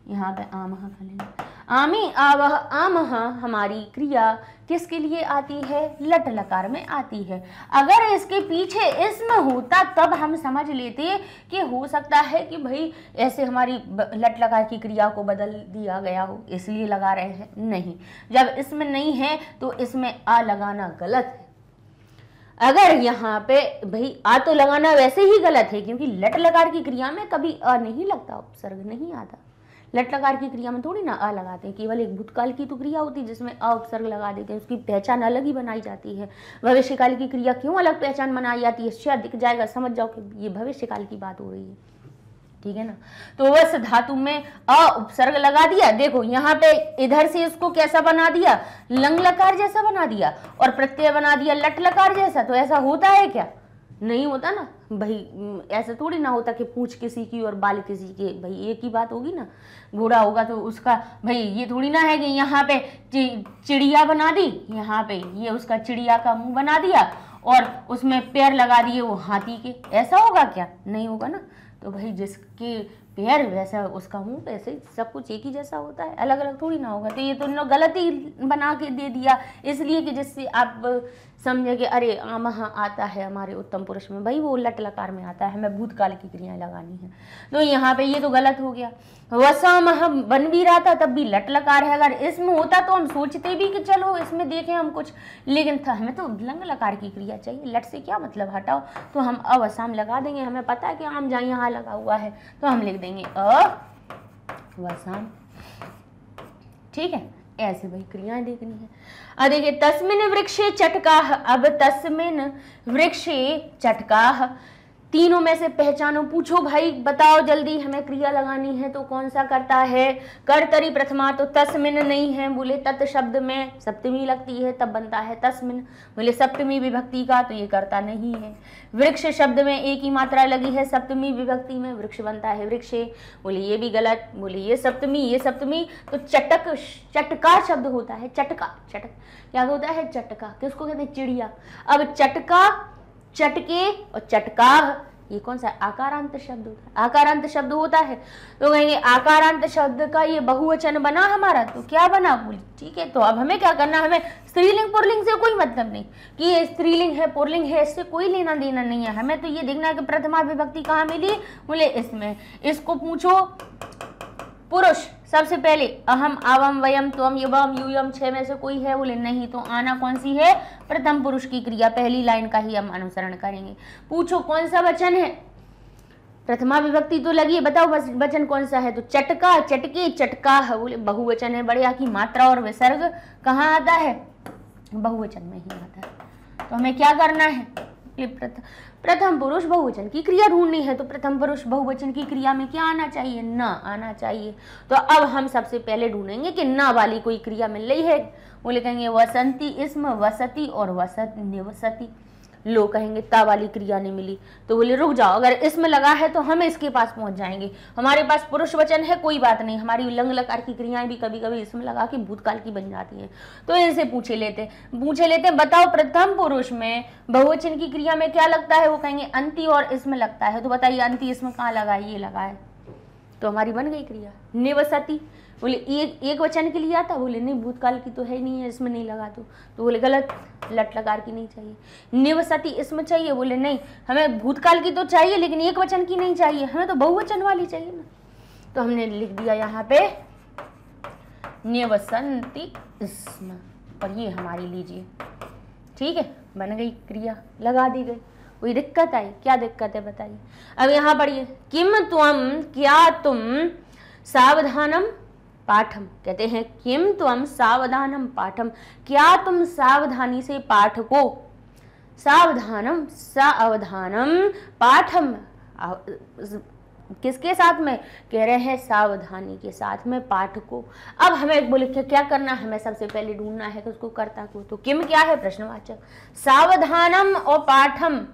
यहाँ पे आमह कर लीजिए। आमी, आवह, आमह हमारी क्रिया किसके लिए आती है, लट लकार में आती है। अगर इसके पीछे इसम होता तब हम समझ लेते कि हो सकता है कि भाई ऐसे हमारी लट लकार की क्रिया को बदल दिया गया हो, इसलिए लगा रहे हैं। नहीं, जब इसमें नहीं है तो इसमें आ लगाना गलत है। अगर यहाँ पे भाई आ तो लगाना वैसे ही गलत है, क्योंकि लट लकार की क्रिया में कभी अ नहीं लगता, उपसर्ग नहीं आता, लट लकार की क्रिया में थोड़ी ना अ लगाते हैं, केवल एक भूतकाल की तो क्रिया होती है जिसमें अ उपसर्ग लगा देते हैं, उसकी पहचान अलग ही बनाई जाती है। भविष्यकाल की क्रिया क्यों अलग पहचान बनाई जाती है, शायद दिख जाएगा, समझ जाओ कि ये भविष्यकाल की बात हो रही है, ठीक है ना। तो वस धातु में अ उपसर्ग लगा दिया, देखो यहाँ पे इधर से इसको कैसा बना दिया, लंग लकार जैसा बना दिया, और प्रत्यय बना दिया लट लकार जैसा। तो ऐसा होता है क्या, नहीं होता ना भाई, ऐसा थोड़ी ना होता कि पूंछ किसी की और बाल किसी के, भाई एक ही बात होगी ना। घोड़ा होगा तो उसका, भाई ये थोड़ी ना है कि यहाँ पे चिड़िया बना दी, यहाँ पे ये उसका चिड़िया का मुंह बना दिया और उसमें पैर लगा दिए वो हाथी के, ऐसा होगा क्या, नहीं होगा ना। तो भाई जिसके पैर वैसा उसका मुंह, वैसे सब कुछ एक ही जैसा होता है, अलग अलग थोड़ी ना होगा। तो ये तो गलत ही बना के दे दिया, इसलिए कि जिससे आप समझे कि अरे वहाँ आता है हमारे उत्तम पुरुष में, भाई वो लट लकार में आता है, हमें भूतकाल की क्रियाएं लगानी है। तो यहाँ पे ये तो गलत हो गया। वसामह बन भी रहा था तब भी लट लकार है, अगर इसमें होता तो हम सोचते भी कि चलो इसमें देखें हम कुछ, लेकिन था हमें तो लंग लकार की क्रिया चाहिए, लट से क्या मतलब, हटाओ। तो हम अवसाम लगा देंगे, हमें पता है कि आम जहाँ यहाँ लगा हुआ है, तो हम लिख देंगे अवसाम, ठीक है। ऐसे भाई क्रियाएं देखनी है। अब देखिए तस्मिन वृक्षे चटकाह, अब तस्मिन वृक्षे चटकाह, तीनों में से पहचानो, पूछो भाई बताओ जल्दी, हमें क्रिया लगानी है तो कौन सा करता है। कर्तरी प्रथमा, तो तस्मिन नहीं है, बोले तत् शब्द में सप्तमी लगती है तब बनता है तस्मिन, बोले सप्तमी विभक्ति का, तो ये करता नहीं है। वृक्ष शब्द में एक ही मात्रा लगी है, सप्तमी विभक्ति में वृक्ष बनता है वृक्षे, बोले ये भी गलत, बोले ये सप्तमी, तो चटक चटका शब्द होता है, चटका, चटक क्या होता है, चटका, किसको कहते हैं, चिड़िया। अब चटका, चटके और चटकाह, ये कौन सा आकारांत शब्द होता है, आकारांत शब्द होता है। तो कहेंगे आकारांत शब्द का ये बहुवचन बना हमारा, तो क्या बना, बोली ठीक है। तो अब हमें क्या करना, हमें स्त्रीलिंग पुल्लिंग से कोई मतलब नहीं कि ये स्त्रीलिंग है पुल्लिंग है, इससे कोई लेना देना नहीं है, हमें तो ये देखना है कि प्रथमा विभक्ति कहाँ मिली, बोले इसमें। इसको पूछो पुरुष, सबसे पहले अहम आवम वयम त्वम युवम यूयम, 6 में से कोई है, बोले नहीं, तो आना कौन सी है, प्रथम पुरुष की क्रिया, पहली लाइन का ही हम अनुसरण करेंगे। पूछो कौन सा वचन है, प्रथमा विभक्ति तो लगी है, बताओ वचन कौन सा है, तो चटका, चटके, चटका है, बोले बहुवचन है, बढ़िया की मात्रा और विसर्ग कहाँ आता है, बहुवचन में ही आता है। तो हमें क्या करना है, प्रथम पुरुष बहुवचन की क्रिया ढूंढनी है, तो प्रथम पुरुष बहुवचन की क्रिया में क्या आना चाहिए, न आना चाहिए। तो अब हम सबसे पहले ढूंढेंगे कि न वाली कोई क्रिया मिल रही है, वो लिखेंगे वसंती इसम वसती और वसत निवसती, लो कहेंगे ता वाली क्रिया नहीं मिली, तो बोले रुक जाओ, अगर इसमें लगा है तो हम इसके पास पहुंच जाएंगे, हमारे पास पुरुष वचन है कोई बात नहीं, हमारी लंग लकार की क्रियाएं भी कभी कभी इसमें लगा के भूतकाल की बन जाती हैं। तो इनसे पूछे लेते बताओ प्रथम पुरुष में बहुवचन की क्रिया में क्या लगता है, वो कहेंगे अंति और इसमें लगता है, तो बताइए अंति इसमें कहाँ लगा है, ये लगा है, तो हमारी बन गई क्रिया। निवसती, बोले एक वचन के लिए आता, बोले नहीं भूतकाल की तो है नहीं है, इसमें नहीं लगा, तो बोले गलत, लट लकार की नहीं चाहिए। निवसती इसमें चाहिए, बोले नहीं हमें भूतकाल की तो चाहिए लेकिन एक वचन की नहीं चाहिए, हमें तो बहुवचन वाली चाहिए ना। तो हमने लिख दिया यहाँ पे निवसंती इसमें, और ये हमारी लीजिए, ठीक है, बन गई क्रिया, लगा दी गई। कोई दिक्कत आई, क्या दिक्कत है बताइए। अब यहाँ पढ़िए, किम त्वम, क्या तुम, सावधानम पाठम, कहते हैं किम त्वम सावधानम पाठम, क्या तुम सावधानी से पाठ को, सावधानम सावधानम पाठम, किसके साथ में, कह रहे हैं सावधानी के साथ में पाठ को। अब हमें बोले क्या करना, हमें सबसे पहले ढूंढना है कि उसको कर्ता को, तो किम क्या है, प्रश्नवाचक, सावधानम और पाठम,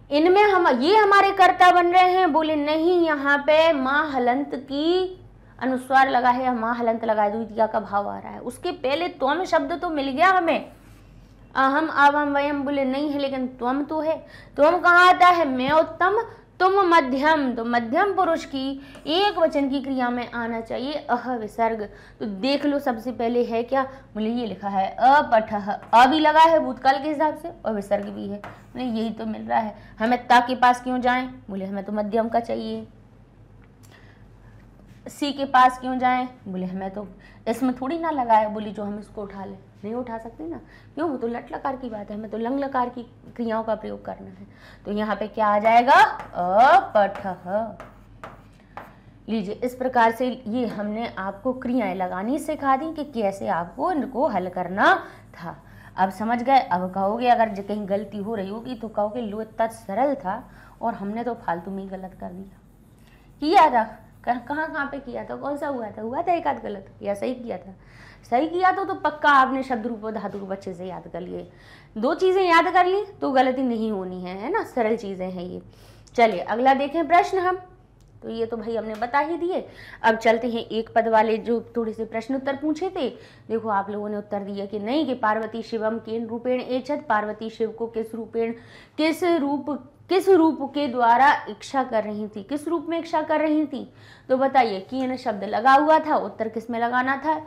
इनमें हम ये हमारे कर्ता बन रहे हैं, बोले नहीं, यहाँ पे माँ हलंत की अनुस्वार लगा है, माँ हलंत लगा है, द्वितीया का भाव आ रहा है, उसके पहले त्वम शब्द तो मिल गया हमें, अहम आवम वयम, बोले नहीं है लेकिन त्वम तो है, त्वम कहाँ आता है, मैं उत्तम तुम मध्यम, तो मध्यम पुरुष की एक वचन की क्रिया में आना चाहिए अह विसर्ग। तो देख लो सबसे पहले है क्या, बोले ये लिखा है अपठः, अ भी लगा है भूतकाल के हिसाब से और विसर्ग भी है, बोले यही तो मिल रहा है, हमें ता के पास क्यों जाएं, बोले हमें तो मध्यम का चाहिए। सी के पास क्यों जाएं, बोले हमें तो इसमें थोड़ी ना लगा है, बोली जो हम इसको उठा ले, नहीं उठा सकते ना, क्यों, वो तो लट लकार की बात है, हमें तो लंग लकार की क्रियाओं का प्रयोग करना है। तो यहाँ पे क्या आ जाएगा, अपठः, लीजिए, इस प्रकार से ये हमने आपको क्रियाएं लगानी सिखा दी कि कैसे आपको इनको हल करना था। अब समझ गए। अब कहोगे अगर कहीं गलती हो रही होगी तो कहोगे लो इतना सरल था और हमने तो फालतू में गलत कर दिया। किया था कहाँ पे किया था, कौन सा हुआ था एक आध गलत, या सही किया था? सही किया तो पक्का आपने शब्द रूप और धातु रूप अच्छे से याद कर लिए। 2 चीजें याद कर ली तो गलती नहीं होनी है ना, सरल चीजें हैं ये। चलिए अगला देखें प्रश्न हम। तो ये तो भाई हमने बता ही दिए। अब चलते हैं एक पद वाले जो थोड़े से प्रश्न उत्तर पूछे थे। देखो आप लोगों ने उत्तर दिया कि नहीं, कि पार्वती शिवम केन रूपेण एचत, पार्वती शिव को किस रूप के द्वारा इच्छा कर रही थी, किस रूप में इच्छा कर रही थी? तो बताइए, केन शब्द लगा हुआ था, उत्तर किस में लगाना था?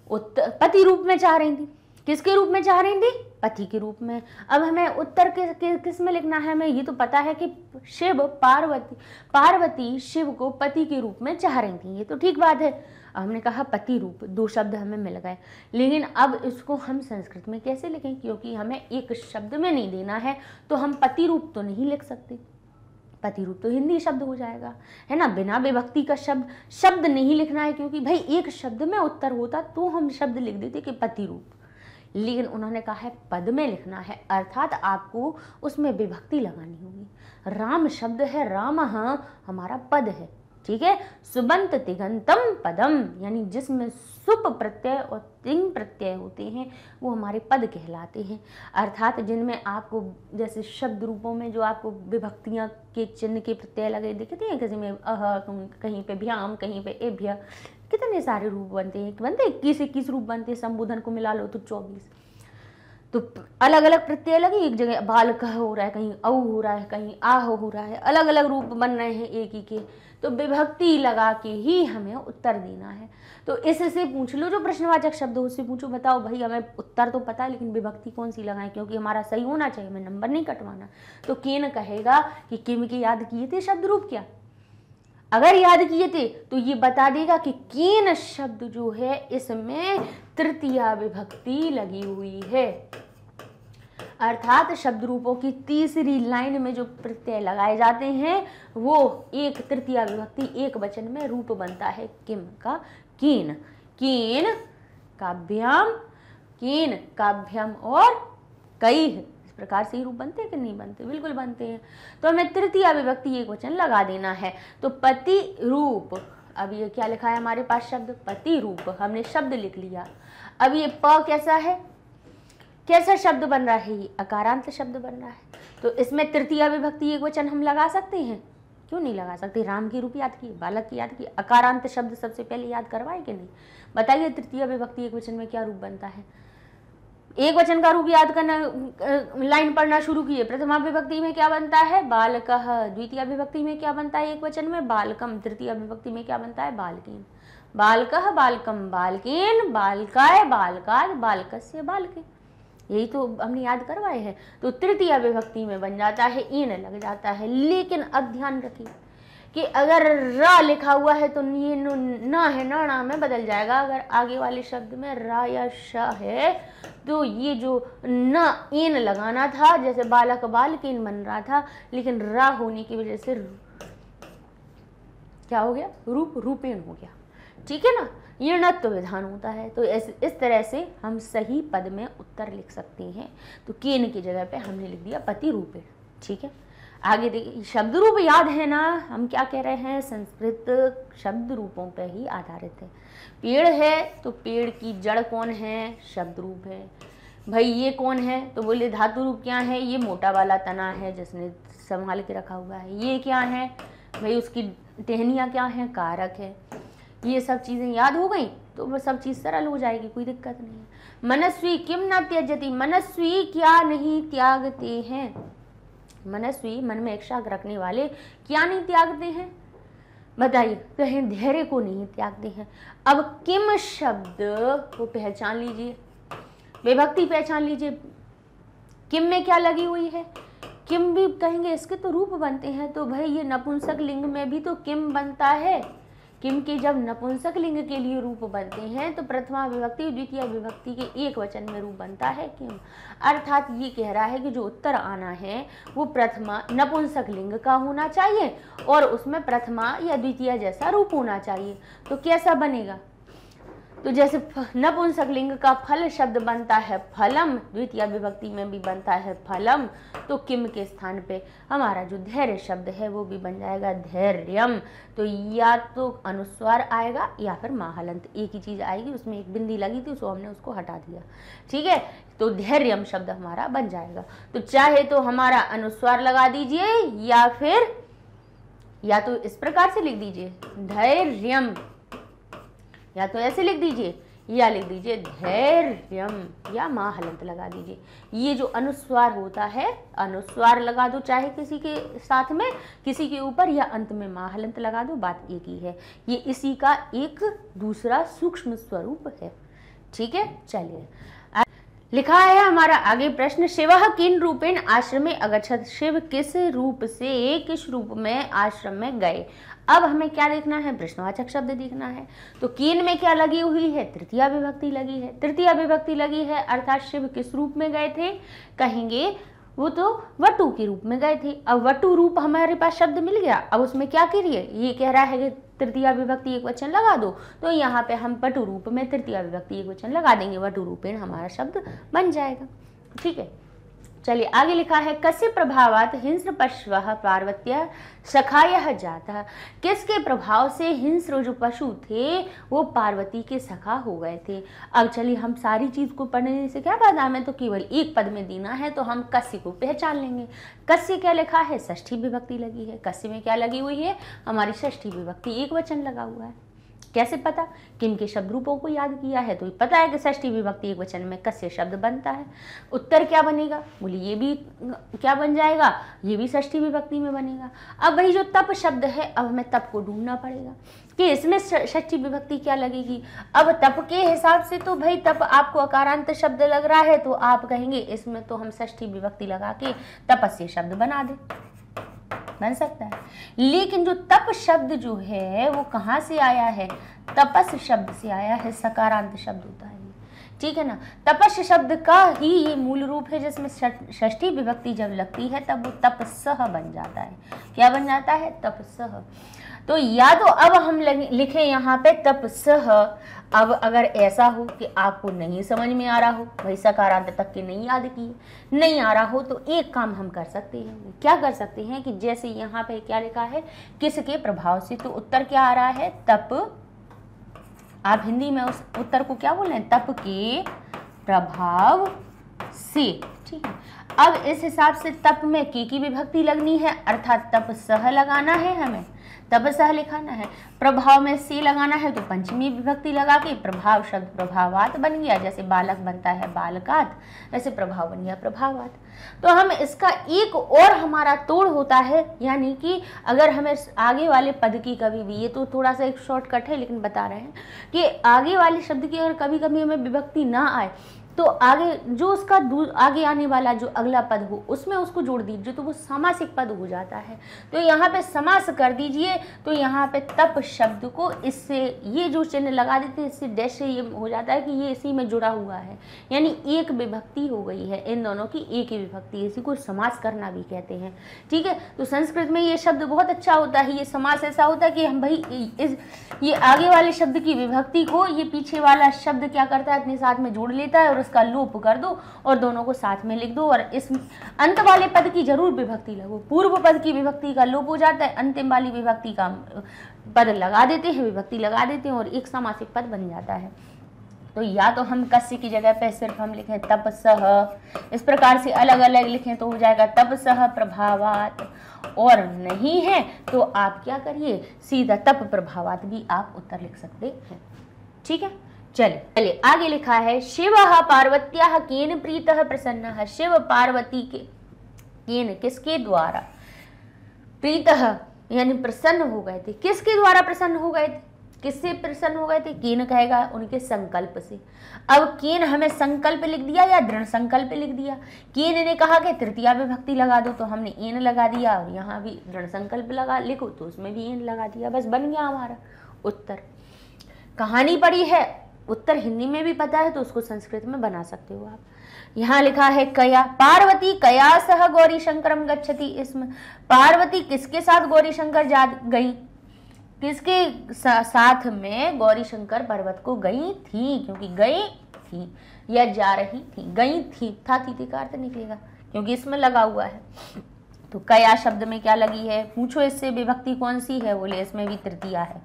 उत्तर पति रूप में चाह रही थी। किसके रूप में चाह रही थी? पति के रूप में। अब हमें उत्तर किस में लिखना है? हमें ये तो पता है कि शिव पार्वती शिव को पति के रूप में चाह रही थी, ये तो ठीक बात है। हमने कहा पति रूप, 2 शब्द हमें मिल गए। लेकिन अब इसको हम संस्कृत में कैसे लिखें? क्योंकि हमें एक शब्द में नहीं देना है, तो हम पति रूप तो नहीं लिख सकते। पति रूप तो हिंदी शब्द हो जाएगा, है ना, बिना विभक्ति का शब्द नहीं लिखना है। क्योंकि भाई एक शब्द में उत्तर होता तो हम शब्द लिख देते कि पति रूप, लेकिन उन्होंने कहा है पद में लिखना है, अर्थात आपको उसमें विभक्ति लगानी होगी। राम शब्द है, राम हमारा पद है, ठीक है। सुबंत तिगंतम पदम, यानी जिसमें सुप प्रत्यय और तिंग प्रत्यय होते हैं वो हमारे पद कहलाते हैं। अर्थात जिनमें आपको जैसे शब्द रूपों में जो आपको विभक्तियां के चिन्ह के प्रत्यय लगे दिखते हैं, किसी में अह, कहीं पे भ्याम, कहीं पे एभ्य, कितने सारे रूप बनते हैं, 21 रूप बनते हैं। संबोधन को मिला लो तो 24। तो अलग अलग प्रत्यय लगे, एक जगह बाल कह हो रहा है, कहीं औ हो रहा है, कहीं आह हो रहा है, अलग अलग रूप बन रहे हैं एक ही के। तो विभक्ति लगा के ही हमें उत्तर देना है। तो इससे पूछ लो, जो प्रश्नवाचक शब्द हो उससे पूछो, बताओ भाई हमें उत्तर तो पता है लेकिन विभक्ति कौन सी लगाएं, क्योंकि हमारा सही होना चाहिए, हमें नंबर नहीं कटवाना। तो केन कहेगा कि किम के याद किए थे शब्द रूप क्या? अगर याद किए थे तो ये बता देगा कि केन शब्द जो है इसमें तृतीया विभक्ति लगी हुई है। अर्थात शब्द रूपों की तीसरी लाइन में जो प्रत्यय लगाए जाते हैं वो एक तृतीया विभक्ति एक वचन में रूप बनता है किम का, केन। केन काभ्यम और कई, इस प्रकार से ही रूप बनते हैं कि नहीं बनते? बिल्कुल बनते हैं। तो हमें तृतीया विभक्ति एक वचन लगा देना है। तो पति रूप, अब ये क्या लिखा है हमारे पास शब्द? पति रूप, हमने शब्द लिख लिया। अब ये प कैसा है, कैसा शब्द बन रहा है? ये अकारांत शब्द बन रहा है। तो इसमें तृतीया विभक्ति एक वचन हम लगा सकते हैं? क्यों नहीं लगा सकते? राम की रूप याद किए, बालक की याद किए, अकारांत शब्द सबसे पहले याद करवाए कि नहीं? बताइए तृतीया विभक्ति एक वचन में क्या रूप बनता है? एक वचन का रूप याद करना, लाइन पढ़ना शुरू किए। प्रथमा विभक्ति में क्या बनता है? बालकः। द्वितीय विभक्ति में क्या बनता है एक वचन में? बालकम। तृतीय विभक्ति में क्या बनता है? बालकेन। बालकः बालकम बालकेन, बालकाय बालकाद, बालकस्य बालके, यही तो हमने याद करवाए हैं। तो तृतीय विभक्ति में बन जाता है, ईन लग जाता है। लेकिन अब ध्यान रखिए कि अगर रा लिखा हुआ है तो ये ना है, ना में बदल जाएगा। अगर आगे वाले शब्द में रा या श है तो ये जो ना ईन लगाना था, जैसे बालक बालकेन बन रहा था, लेकिन रा होने की वजह से क्या हो गया? रूपेण हो गया, ठीक है ना। ये णत्व विधान होता है। तो इस तरह से हम सही पद में उत्तर लिख सकते हैं। तो केन की जगह पे हमने लिख दिया पति रूपेण, ठीक है। आगे देखिए, शब्द रूप याद है ना, हम क्या कह रहे हैं? संस्कृत शब्द रूपों पर ही आधारित है। पेड़ है तो पेड़ की जड़ कौन है? शब्द रूप है। भाई ये कौन है? तो बोले धातु रूप क्या है? ये मोटा वाला तना है जिसने संभाल के रखा हुआ है। ये क्या है? भाई उसकी टहनियाँ क्या है? कारक है। ये सब चीज़ें याद हो गई तो वो सब चीज़ सरल हो जाएगी, कोई दिक्कत नहीं है। मनस्वी किम न त्यजति, मनस्वी क्या नहीं त्यागते हैं? मनस्वी मन में इच्छा रखने वाले क्या नहीं त्यागते हैं? बताइए। कहें धैर्य को नहीं त्यागते हैं। अब किम शब्द को पहचान लीजिए, विभक्ति पहचान लीजिए। किम में क्या लगी हुई है? किम भी कहेंगे इसके तो रूप बनते हैं। तो भाई ये नपुंसक लिंग में भी तो किम बनता है, किम के जब नपुंसक लिंग के लिए रूप बनते हैं तो प्रथमा विभक्ति द्वितीय विभक्ति के एक वचन में रूप बनता है किम। अर्थात ये कह रहा है कि जो उत्तर आना है वो प्रथमा नपुंसक लिंग का होना चाहिए और उसमें प्रथमा या द्वितीय जैसा रूप होना चाहिए। तो कैसा बनेगा? तो जैसे नपुंसक लिंग का फल शब्द बनता है फलम, द्वितीय विभक्ति में भी बनता है फलम, तो किम के स्थान पे हमारा जो धैर्य शब्द है वो भी बन जाएगा धैर्यम। तो या तो अनुस्वार आएगा या फिर महालंत, एक ही चीज आएगी। उसमें एक बिंदी लगी थी उसको हमने उसको हटा दिया, ठीक है। तो धैर्यम शब्द हमारा बन जाएगा। तो चाहे तो हमारा अनुस्वार लगा दीजिए या फिर या तो इस प्रकार से लिख दीजिए धैर्यम, या तो ऐसे लिख दीजिए या लिख दीजिए धैर्यम, या महालंत लगा दीजिए। ये जो अनुस्वार होता है, अनुस्वार लगा दो चाहे किसी के साथ में, किसी के ऊपर, या अंत में महालंत लगा दो, बात एक ही है। ये इसी का एक दूसरा सूक्ष्म स्वरूप है, ठीक है। चलिए लिखा है हमारा आगे प्रश्न, शिवः किन रूपेण आश्रम में अगच्छत, शिव किस रूप से किस रूप में आश्रम में गए। अब हमें क्या देखना है? प्रश्नवाचक शब्द देखना है। तो कीन में क्या लगी हुई है? तृतीया विभक्ति लगी है, तृतीया विभक्ति लगी है, अर्थात शिव किस रूप में गए थे? कहेंगे वो तो वटु के रूप में गए थे। अब वटु रूप हमारे पास शब्द मिल गया, अब उसमें क्या करिए? ये कह रहा है कि तृतीया विभक्ति एक वचन लगा दो, तो यहाँ पे हम वटु रूप में तृतीया विभक्ति एक वचन लगा देंगे, वटु रूपेण हमारा शब्द बन जाएगा, ठीक है। चलिए आगे लिखा है, कस्य प्रभावात हिंस्र पशवः पार्वत्य सखायः जातः, किसके प्रभाव से हिंस्र जो पशु थे वो पार्वती के सखा हो गए थे। अब चलिए हम सारी चीज को पढ़ने से क्या फायदा, हमें तो केवल एक पद में देना है, तो हम कस्य को पहचान लेंगे। कस्य क्या लिखा है? षष्ठी विभक्ति लगी है। कस्य में क्या लगी हुई है? हमारी षष्ठी विभक्ति एक वचन लगा हुआ है। कैसे पता? किम के शब्द रूपों को याद किया है तो पता है कि षष्ठी विभक्ति एक वचन में कस्य शब्द बनता है। उत्तर क्या बनेगा? बोलिए ये भी क्या बन जाएगा? ये भी षष्ठी विभक्ति में बनेगा। अब वही जो तप शब्द है, अब हमें तप को ढूंढना पड़ेगा कि इसमें षष्ठी विभक्ति क्या लगेगी। अब तप के हिसाब से तो भाई तप आपको अकारांत शब्द लग रहा है, तो आप कहेंगे इसमें तो हम षष्ठी विभक्ति लगा के तपस्य शब्द बना दें, बन सकता है। लेकिन जो तप शब्द जो है वो कहाँ से आया है? तपस शब्द से आया है, सकारांत शब्द होता है, ठीक है ना। तपस शब्द का ही ये मूल रूप है, जिसमें षष्ठी विभक्ति जब लगती है तब वो तपस्सह बन जाता है। क्या बन जाता है? तपस्सह। तो या तो अब हम लिखें यहाँ पे तपस्सह। अब अगर ऐसा हो कि आपको नहीं समझ में आ रहा हो, भाई सकारांत तक के नहीं याद किए, नहीं आ रहा हो, तो एक काम हम कर सकते हैं। क्या कर सकते हैं कि जैसे यहाँ पे क्या लिखा है, किसके प्रभाव से, तो उत्तर क्या आ रहा है? तप। आप हिंदी में उस उत्तर को क्या बोल रहे हैं? तप के प्रभाव से, ठीक है। अब इस हिसाब से तप में के की विभक्ति लगनी है, अर्थात तपस्सह लगाना है, हमें तपस्सह लिखाना है। प्रभाव में से लगाना है तो पंचमी विभक्ति लगा के प्रभाव शब्द प्रभावात बन गया। जैसे बालक बनता है बालकात, वैसे प्रभाव बन गया प्रभावात। तो हम इसका एक और हमारा तोड़ होता है, यानी कि अगर हमें आगे वाले पद की कभी भी, ये तो थोड़ा सा एक शॉर्टकट है लेकिन बता रहे हैं कि आगे वाले शब्द की अगर कभी कभी हमें विभक्ति ना आए तो आगे जो उसका आगे आने वाला जो अगला पद हो उसमें उसको जोड़ दीजिए, तो वो समासिक पद हो जाता है। तो यहाँ पे समास कर दीजिए, तो यहाँ पे तप शब्द को इससे ये जो चिन्ह लगा देते हैं, इससे डैश से ये हो जाता है कि ये इसी में जुड़ा हुआ है, यानी एक विभक्ति हो गई है, इन दोनों की एक ही विभक्ति। इसी को समास करना भी कहते हैं, ठीक है। तो संस्कृत में ये शब्द बहुत अच्छा होता है। ये समास ऐसा होता है कि हम भाई ये आगे वाले शब्द की विभक्ति को ये पीछे वाला शब्द क्या करता है, अपने साथ में जोड़ लेता है और उसका लोप कर दो और दोनों को साथ में लिख दो, और इस अंत वाले पद की जरूर विभक्ति लगो। पूर्व पद की विभक्ति का लोप हो जाता है, अंतिम वाली विभक्ति का पद लगा देते हैं, विभक्ति लगा देते हैं और एक समासिक पद बन जाता है। तो या तो हम कस्य की जगह पे सिर्फ हम लिखें तपस्सह, इस प्रकार से अलग अलग लिखें तो हो जाएगा तपस्सह प्रभावात, और नहीं है तो आप क्या करिए, सीधा तप प्रभावात भी आप उत्तर लिख सकते हैं, ठीक है। चलिए आगे लिखा है, शिवः पार्वत्याः केन प्रीतः प्रसन्नः। शिव पार्वती के केन किसके द्वारा, प्रीतः यानी प्रसन्न हो गए थे। किसके द्वारा प्रसन्न हो गए थे? किससे प्रसन्न हो गए थे? केन कहेगा उनके संकल्प से। अब केन हमें संकल्प लिख दिया या दृढ़ संकल्प लिख दिया? केन ने कहा कि तृतीया विभक्ति लगा दो, तो हमने एन लगा दिया, और यहाँ भी दृढ़ संकल्प लगा लिखो तो उसमें भी एन लगा दिया, बस बन गया हमारा उत्तर। कहानी पढ़ी है, उत्तर हिंदी में भी पता है तो उसको संस्कृत में बना सकते हो आप। यहाँ लिखा है कया, पार्वती कया सह गौरी शंकरम गच्छति। इसमें पार्वती किसके साथ गौरी शंकर जा गई, किसके साथ में गौरी शंकर पर्वत को गई थी, क्योंकि गई थी या जा रही थी, गई थी था थी का अर्थ निकलेगा क्योंकि इसमें लगा हुआ है। तो कया शब्द में क्या लगी है, पूछो इससे विभक्ति कौन सी है, बोले इसमें भी तृतीया है।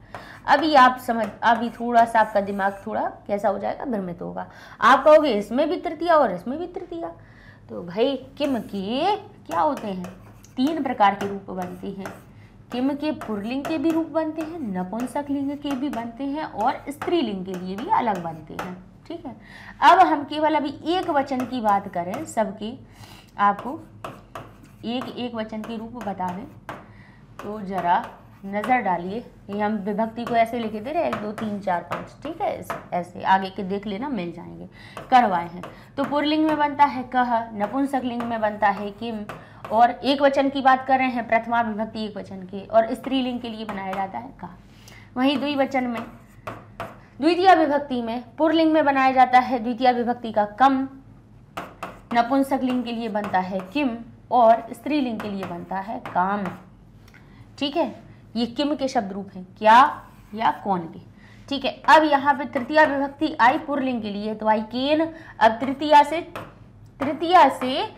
अभी आप समझ, अभी थोड़ा सा आपका दिमाग थोड़ा कैसा हो जाएगा, भ्रमित होगा। आप कहोगे इसमें भी तृतीया और इसमें भी तृतीया, तो भाई किम के क्या होते हैं, 3 प्रकार के रूप बनते हैं। किम के पुल्लिंग के भी रूप बनते हैं, नपुंसक लिंग के भी बनते हैं और स्त्रीलिंग के लिए भी अलग बनते हैं। ठीक है, अब हम केवल अभी एक वचन की बात करें, सबकी आपको एक वचन के रूप बता दें, तो जरा नज़र डालिए। ये हम विभक्ति को ऐसे लिखे दे रहे 1 2 3 4 5, ठीक है, ऐसे आगे के देख लेना, मिल जाएंगे, करवाए हैं। तो पुल्लिंग में बनता है कह, नपुंसक लिंग में बनता है किम, और एक वचन की बात कर रहे हैं प्रथमा विभक्ति एक वचन के, और स्त्रीलिंग के लिए बनाया जाता है का। वहीं द्विवचन में, द्वितीय विभक्ति में पुल्लिंग में बनाया जाता है द्वितीय विभक्ति का कम, नपुंसक लिंग के लिए बनता है किम और स्त्रीलिंग के लिए बनता है काम। ठीक है, ये किम के शब्द रूप हैं, क्या या कौन के। ठीक है, अब यहाँ पे तृतीय विभक्ति आई पुल्लिंग के लिए तो आई केन। अब तृतीया से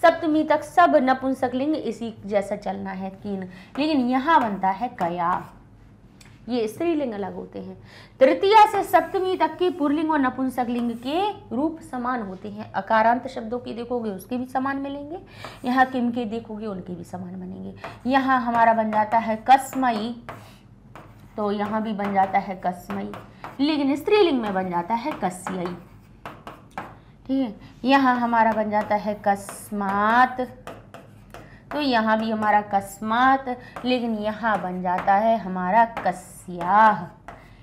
सप्तमी तक सब नपुंसक लिंग इसी जैसा चलना है कीन, लेकिन यहाँ बनता है कया, ये स्त्रीलिंग अलग होते हैं। तृतीया से सप्तमी तक के पुल्लिंग और नपुंसक लिंग के रूप समान होते हैं। अकारांत शब्दों के देखोगे उसके भी समान मिलेंगे, यहाँ किम के देखोगे उनके भी समान बनेंगे। यहाँ हमारा बन जाता है कस्मई, तो यहाँ भी बन जाता है कस्मई, लेकिन स्त्रीलिंग में बन जाता है कस्यई। ठीक है, यहाँ हमारा बन जाता है कस्मात, तो यहाँ भी हमारा कस्मात, लेकिन यहाँ बन जाता है हमारा कस्याह।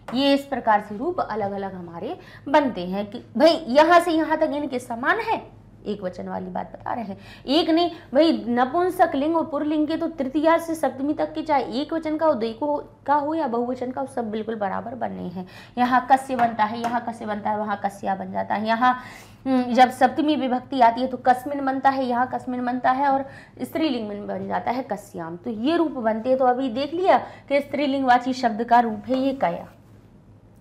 ये इस प्रकार से रूप अलग अलग हमारे बनते हैं कि भाई यहाँ से यहाँ तक इनके समान है, एक वचन वाली बात बता रहे हैं। एक नहीं भाई, नपुंसक लिंग और पुल्लिंग के तो तृतीया से सप्तमी तक के चाहे एक वचन का हो, द्विको का हो या बहुवचन का हो, सब बिल्कुल बराबर बनने हैं। यहाँ कस्य बनता है, यहाँ कस्य बनता है, वहाँ कस्या बन जाता है। यहाँ जब सप्तमी विभक्ति आती है तो कस्मिन बनता है, यहाँ कस्मिन बनता है, और स्त्रीलिंग में बन जाता है कस्याम। तो ये रूप बनते हैं। तो अभी देख लिया कि स्त्रीलिंगवाची शब्द का रूप है ये कया।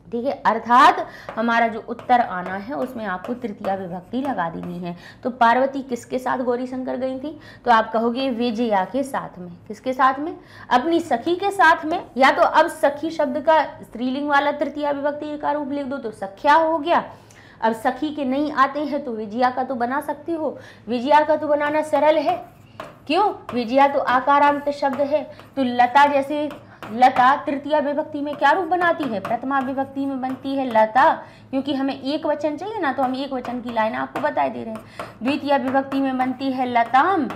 ठीक है, अर्थात हमारा जो उत्तर आना है उसमें आपको तृतीया विभक्ति लगा देनी है। तो पार्वती किसके साथ गौरी शंकर गई थी, तो आप कहोगे विजया के साथ में। किसके साथ में, अपनी सखी के साथ में। या तो अब सखी शब्द का स्त्रीलिंग वाला तृतीया विभक्ति का रूप लिख दो तो सख्या हो गया। अब सखी के नहीं आते हैं तो विजया का तो बना सकते हो। विजया का तो बनाना सरल है, क्यों, विजया तो आकारांत शब्द है। तो लता, जैसे लता तृतीया विभक्ति में क्या रूप बनाती है, प्रथमा विभक्ति में बनती है लता, क्योंकि हमें एक वचन चाहिए ना, तो हम एक वचन की लाइन आपको बता दे रहे हैं। द्वितीय विभक्ति में बनती है लताम,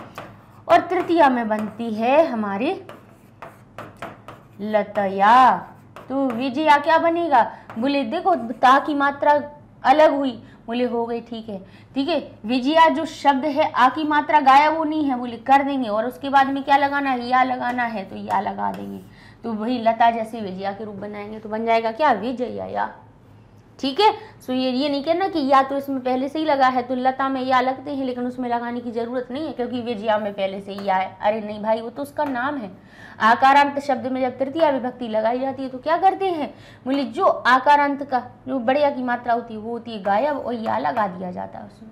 और तृतीया में बनती है हमारी लतया। तो विजया क्या बनेगा, बोले देखो ता की मात्रा अलग हुई, बोले हो गई, ठीक है। ठीक है, विजया जो शब्द है आ की मात्रा गायब होनी है, बोले कर देंगे, और उसके बाद में क्या लगाना है, या लगाना है, तो या लगा देंगे। तो वही लता जैसे विजया के रूप बनाएंगे तो बन जाएगा क्या, विजया। ठीक है, सो ये नहीं कहना कि या तो इसमें पहले से ही लगा है तो लता में या लगते हैं, लेकिन उसमें लगाने की जरूरत नहीं है क्योंकि विजया में पहले से ही या है। अरे नहीं भाई, वो तो उसका नाम है। आकारांत शब्द में जब तृतीया विभक्ति लगाई जाती है तो क्या करते हैं, बोले जो आकारांत का जो बढ़िया की मात्रा होती है वो होती है गायब, और या लगा दिया जाता है उसमें।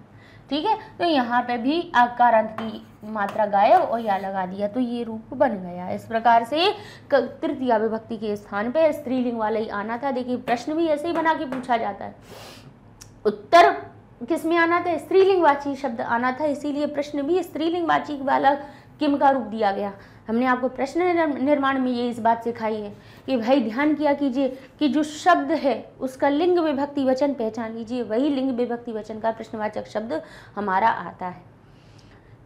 ठीक है, तो यहाँ पे भी आकारांत की मात्रा गायब और या लगा दिया, तो ये रूप बन गया। इस प्रकार से तृतीया विभक्ति के स्थान पे स्त्रीलिंग वाला ही आना था। देखिए प्रश्न भी ऐसे ही बना के पूछा जाता है। उत्तर किस में आना था, स्त्रीलिंगवाची शब्द आना था, इसीलिए प्रश्न भी स्त्रीलिंगवाची वाला किम का रूप दिया गया। हमने आपको प्रश्न निर्माण में ये इस बात सिखाई है कि भाई ध्यान किया कीजिए कि जो शब्द है उसका लिंग विभक्ति वचन पहचान लीजिए, वही लिंग विभक्ति वचन का प्रश्नवाचक शब्द हमारा आता है।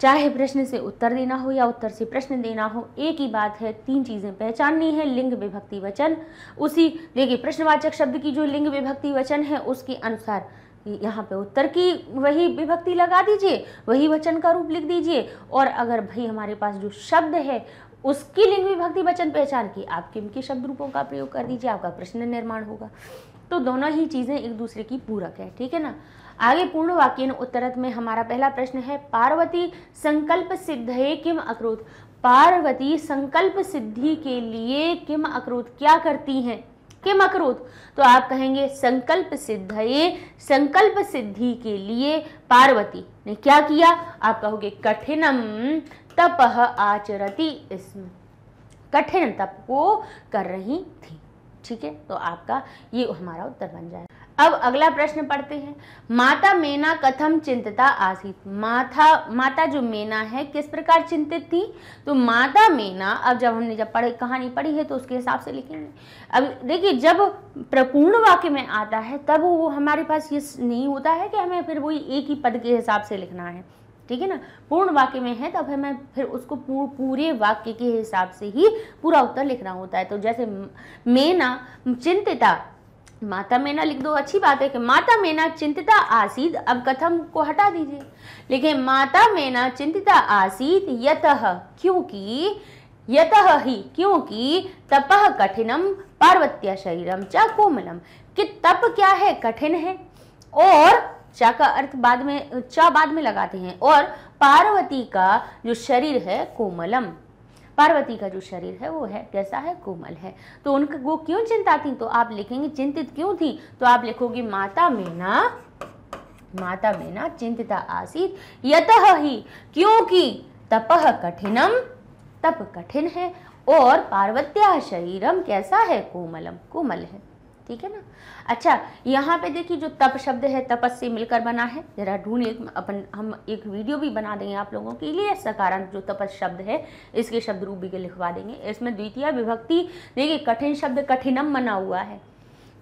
चाहे प्रश्न से उत्तर देना हो या उत्तर से प्रश्न देना हो, एक ही बात है, 3 चीजें पहचाननी है, लिंग विभक्ति वचन। उसी देखिए प्रश्नवाचक शब्द की जो लिंग विभक्ति वचन है उसके अनुसार यहाँ पे उत्तर की वही विभक्ति लगा दीजिए, वही वचन का रूप लिख दीजिए। और अगर भाई हमारे पास जो शब्द है उसकी लिंग विभक्ति वचन पहचान की आप किम के शब्द रूपों का प्रयोग कर दीजिए, आपका प्रश्न निर्माण होगा। तो दोनों ही चीजें एक दूसरे की पूरक है, ठीक है ना। आगे पूर्ण वाक्येन उत्तरत में हमारा पहला प्रश्न है, पार्वती संकल्प सिद्धये किम अकरोत्। पार्वती संकल्प सिद्धि के लिए किम अकरोत्, क्या करती हैं, किम अकरोत्। तो आप कहेंगे संकल्प सिद्धये, संकल्प सिद्धि के लिए पार्वती ने क्या किया, आप कहोगे कठिनम तपः आचरति स्म, कठिन तप को कर रही थी, ठीक है। तो आपका ये हमारा उत्तर बन जाए। अब अगला प्रश्न पढ़ते हैं, माता मेना कथम चिंतिता आसीत। माता जो मेना है किस प्रकार चिंतित थी। तो माता मेना, अब जब हमने कहानी पढ़ी है तो उसके हिसाब से लिखेंगे। अब देखिए जब प्रपूर्ण वाक्य में आता है तब वो हमारे पास ये नहीं होता है कि हमें फिर वही एक ही पद के हिसाब से लिखना है, ठीक है ना। पूर्ण वाक्य में है तब हमें फिर उसको पूरे वाक्य के हिसाब से ही पूरा उत्तर लिखना होता है। तो जैसे मेना चिंतिता, माता मेना लिख दो, अच्छी बात है कि माता मेना चिंतिता आसीत। अब कथम को हटा दीजिए, लेकिन माता मेना चिंतिता आसीत यतः, क्योंकि, यतः ही क्योंकि तपः कठिनम पार्वत्या शरीरम च कोमलम, कि तप क्या है, कठिन है, और चा का अर्थ बाद में, चा बाद में लगाते हैं, और पार्वती का जो शरीर है कोमलम, पार्वती का जो शरीर है वो है कैसा है, कोमल है। तो उनका वो क्यों चिंता थी, तो आप लिखेंगे चिंतित क्यों थी, तो आप लिखोगे माता मेना चिंतिता आसीत यतः ही, क्योंकि तपः कठिनम, तप कठिन है, और पार्वत्या शरीरम कैसा है, कोमलम, कोमल है, ठीक है ना। अच्छा यहाँ पे देखिए जो तप शब्द है तपस से मिलकर बना है, जरा हम एक वीडियो भी बना देंगे आप लोगों के लिए, सकारांत जो तपस शब्द है इसके शब्द रूप भी लिखवा देंगे। इसमें द्वितीय विभक्ति देखिए, कठिन शब्द कठिनम बना हुआ है,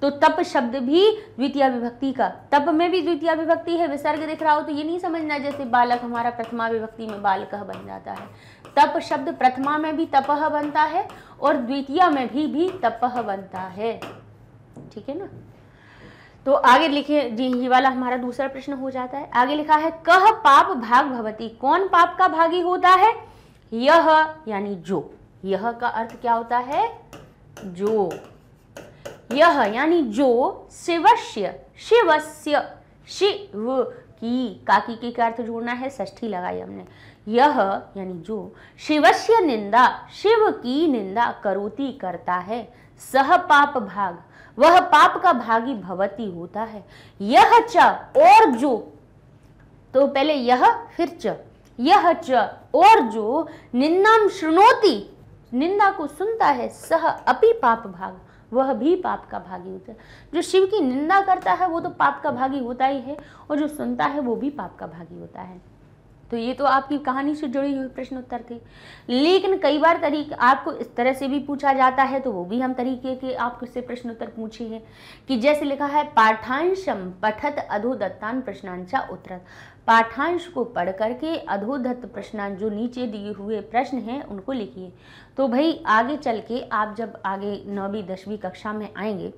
तो तप शब्द भी द्वितीय विभक्ति का, तप में भी द्वितीय विभक्ति है, विसर्ग दिख रहा हो तो ये नहीं समझना जैसे बालक हमारा प्रथमा विभक्ति में बालकः बन जाता है। तप शब्द प्रथमा में भी तपः बनता है और द्वितीय में भी तपः बनता है, ठीक है ना। तो आगे लिखे जी, ये वाला हमारा दूसरा प्रश्न हो जाता है। आगे लिखा है, कह पाप भाग भवती, कौन पाप का भागी होता है, यह यानी जो, यह का अर्थ क्या होता है, जो, यह यानी जो, शिवस्य, शिवस्य, शिव की, काकी के अर्थ जोड़ना है, षष्ठी लगाई हमने, यह यानी जो, शिवस्य निंदा, शिव की निंदा, करोति करता है, सह पाप भाग, वह पाप का भागी भवती होता है, यह च और जो, तो पहले यह फिर च, यह च और जो, निंदाम शृणोति, निंदा को सुनता है, सह अपि पाप भाग, वह भी पाप का भागी होता है। जो शिव की निंदा करता है वो तो पाप का भागी होता ही है, और जो सुनता है वो भी पाप का भागी होता है। तो ये तो आपकी कहानी से जुड़ी हुई प्रश्न उत्तर थे, लेकिन कई बार आपको इस तरह से भी पूछा जाता है, तो वो भी हम तरीके के आपको से प्रश्न उत्तर पूछे हैं कि जैसे लिखा है, पाठांशम पठत अधोदत्तान प्रश्नांचा उत्तरत, पाठांश को पढ़ करके अधोदत्त प्रश्नांश जो नीचे दिए हुए प्रश्न हैं उनको लिखिए। तो भाई आगे चल के आप जब आगे 9वीं 10वीं कक्षा में आएंगे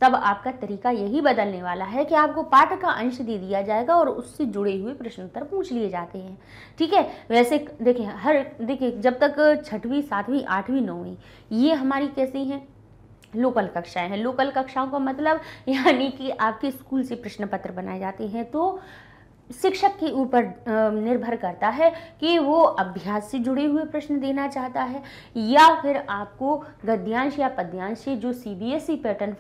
तब आपका तरीका यही बदलने वाला है कि आपको पाठ का अंश दे दिया जाएगा और उससे जुड़े हुए प्रश्न उत्तर पूछ लिए जाते हैं, ठीक है। वैसे देखिए जब तक 6वीं 7वीं 8वीं 9वीं ये हमारी कैसी हैं, लोकल कक्षाएं हैं। लोकल कक्षाओं का मतलब यानी कि आपके स्कूल से प्रश्न पत्र बनाए जाते हैं, तो शिक्षक के ऊपर निर्भर करता है कि वो अभ्यास से जुड़े हुए प्रश्न देना चाहता है या फिर आपको गद्यांश या पद्यांश से जो सीबीएसई पैटर्न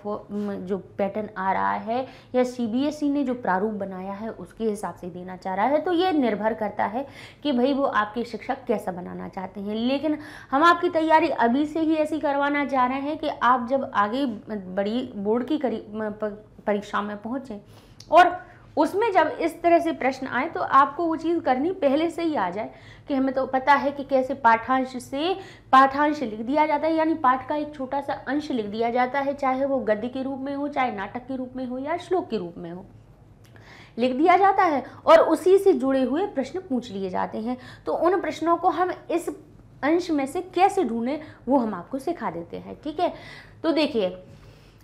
जो पैटर्न आ रहा है या सीबीएसई ने जो प्रारूप बनाया है उसके हिसाब से देना चाह रहा है। तो ये निर्भर करता है कि भाई वो आपके शिक्षक कैसा बनाना चाहते हैं। लेकिन हम आपकी तैयारी अभी से ही ऐसी करवाना चाह रहे हैं कि आप जब आगे बड़ी बोर्ड की परीक्षा में पहुँचें और उसमें जब इस तरह से प्रश्न आए तो आपको वो चीज़ करनी पहले से ही आ जाए कि हमें तो पता है कि कैसे पाठांश से पाठांश लिख दिया जाता है, यानी पाठ का एक छोटा सा अंश लिख दिया जाता है, चाहे वो गद्य के रूप में हो, चाहे नाटक के रूप में हो या श्लोक के रूप में हो, लिख दिया जाता है और उसी से जुड़े हुए प्रश्न पूछ लिए जाते हैं। तो उन प्रश्नों को हम इस अंश में से कैसे ढूंढें वो हम आपको सिखा देते हैं, ठीक है। तो देखिए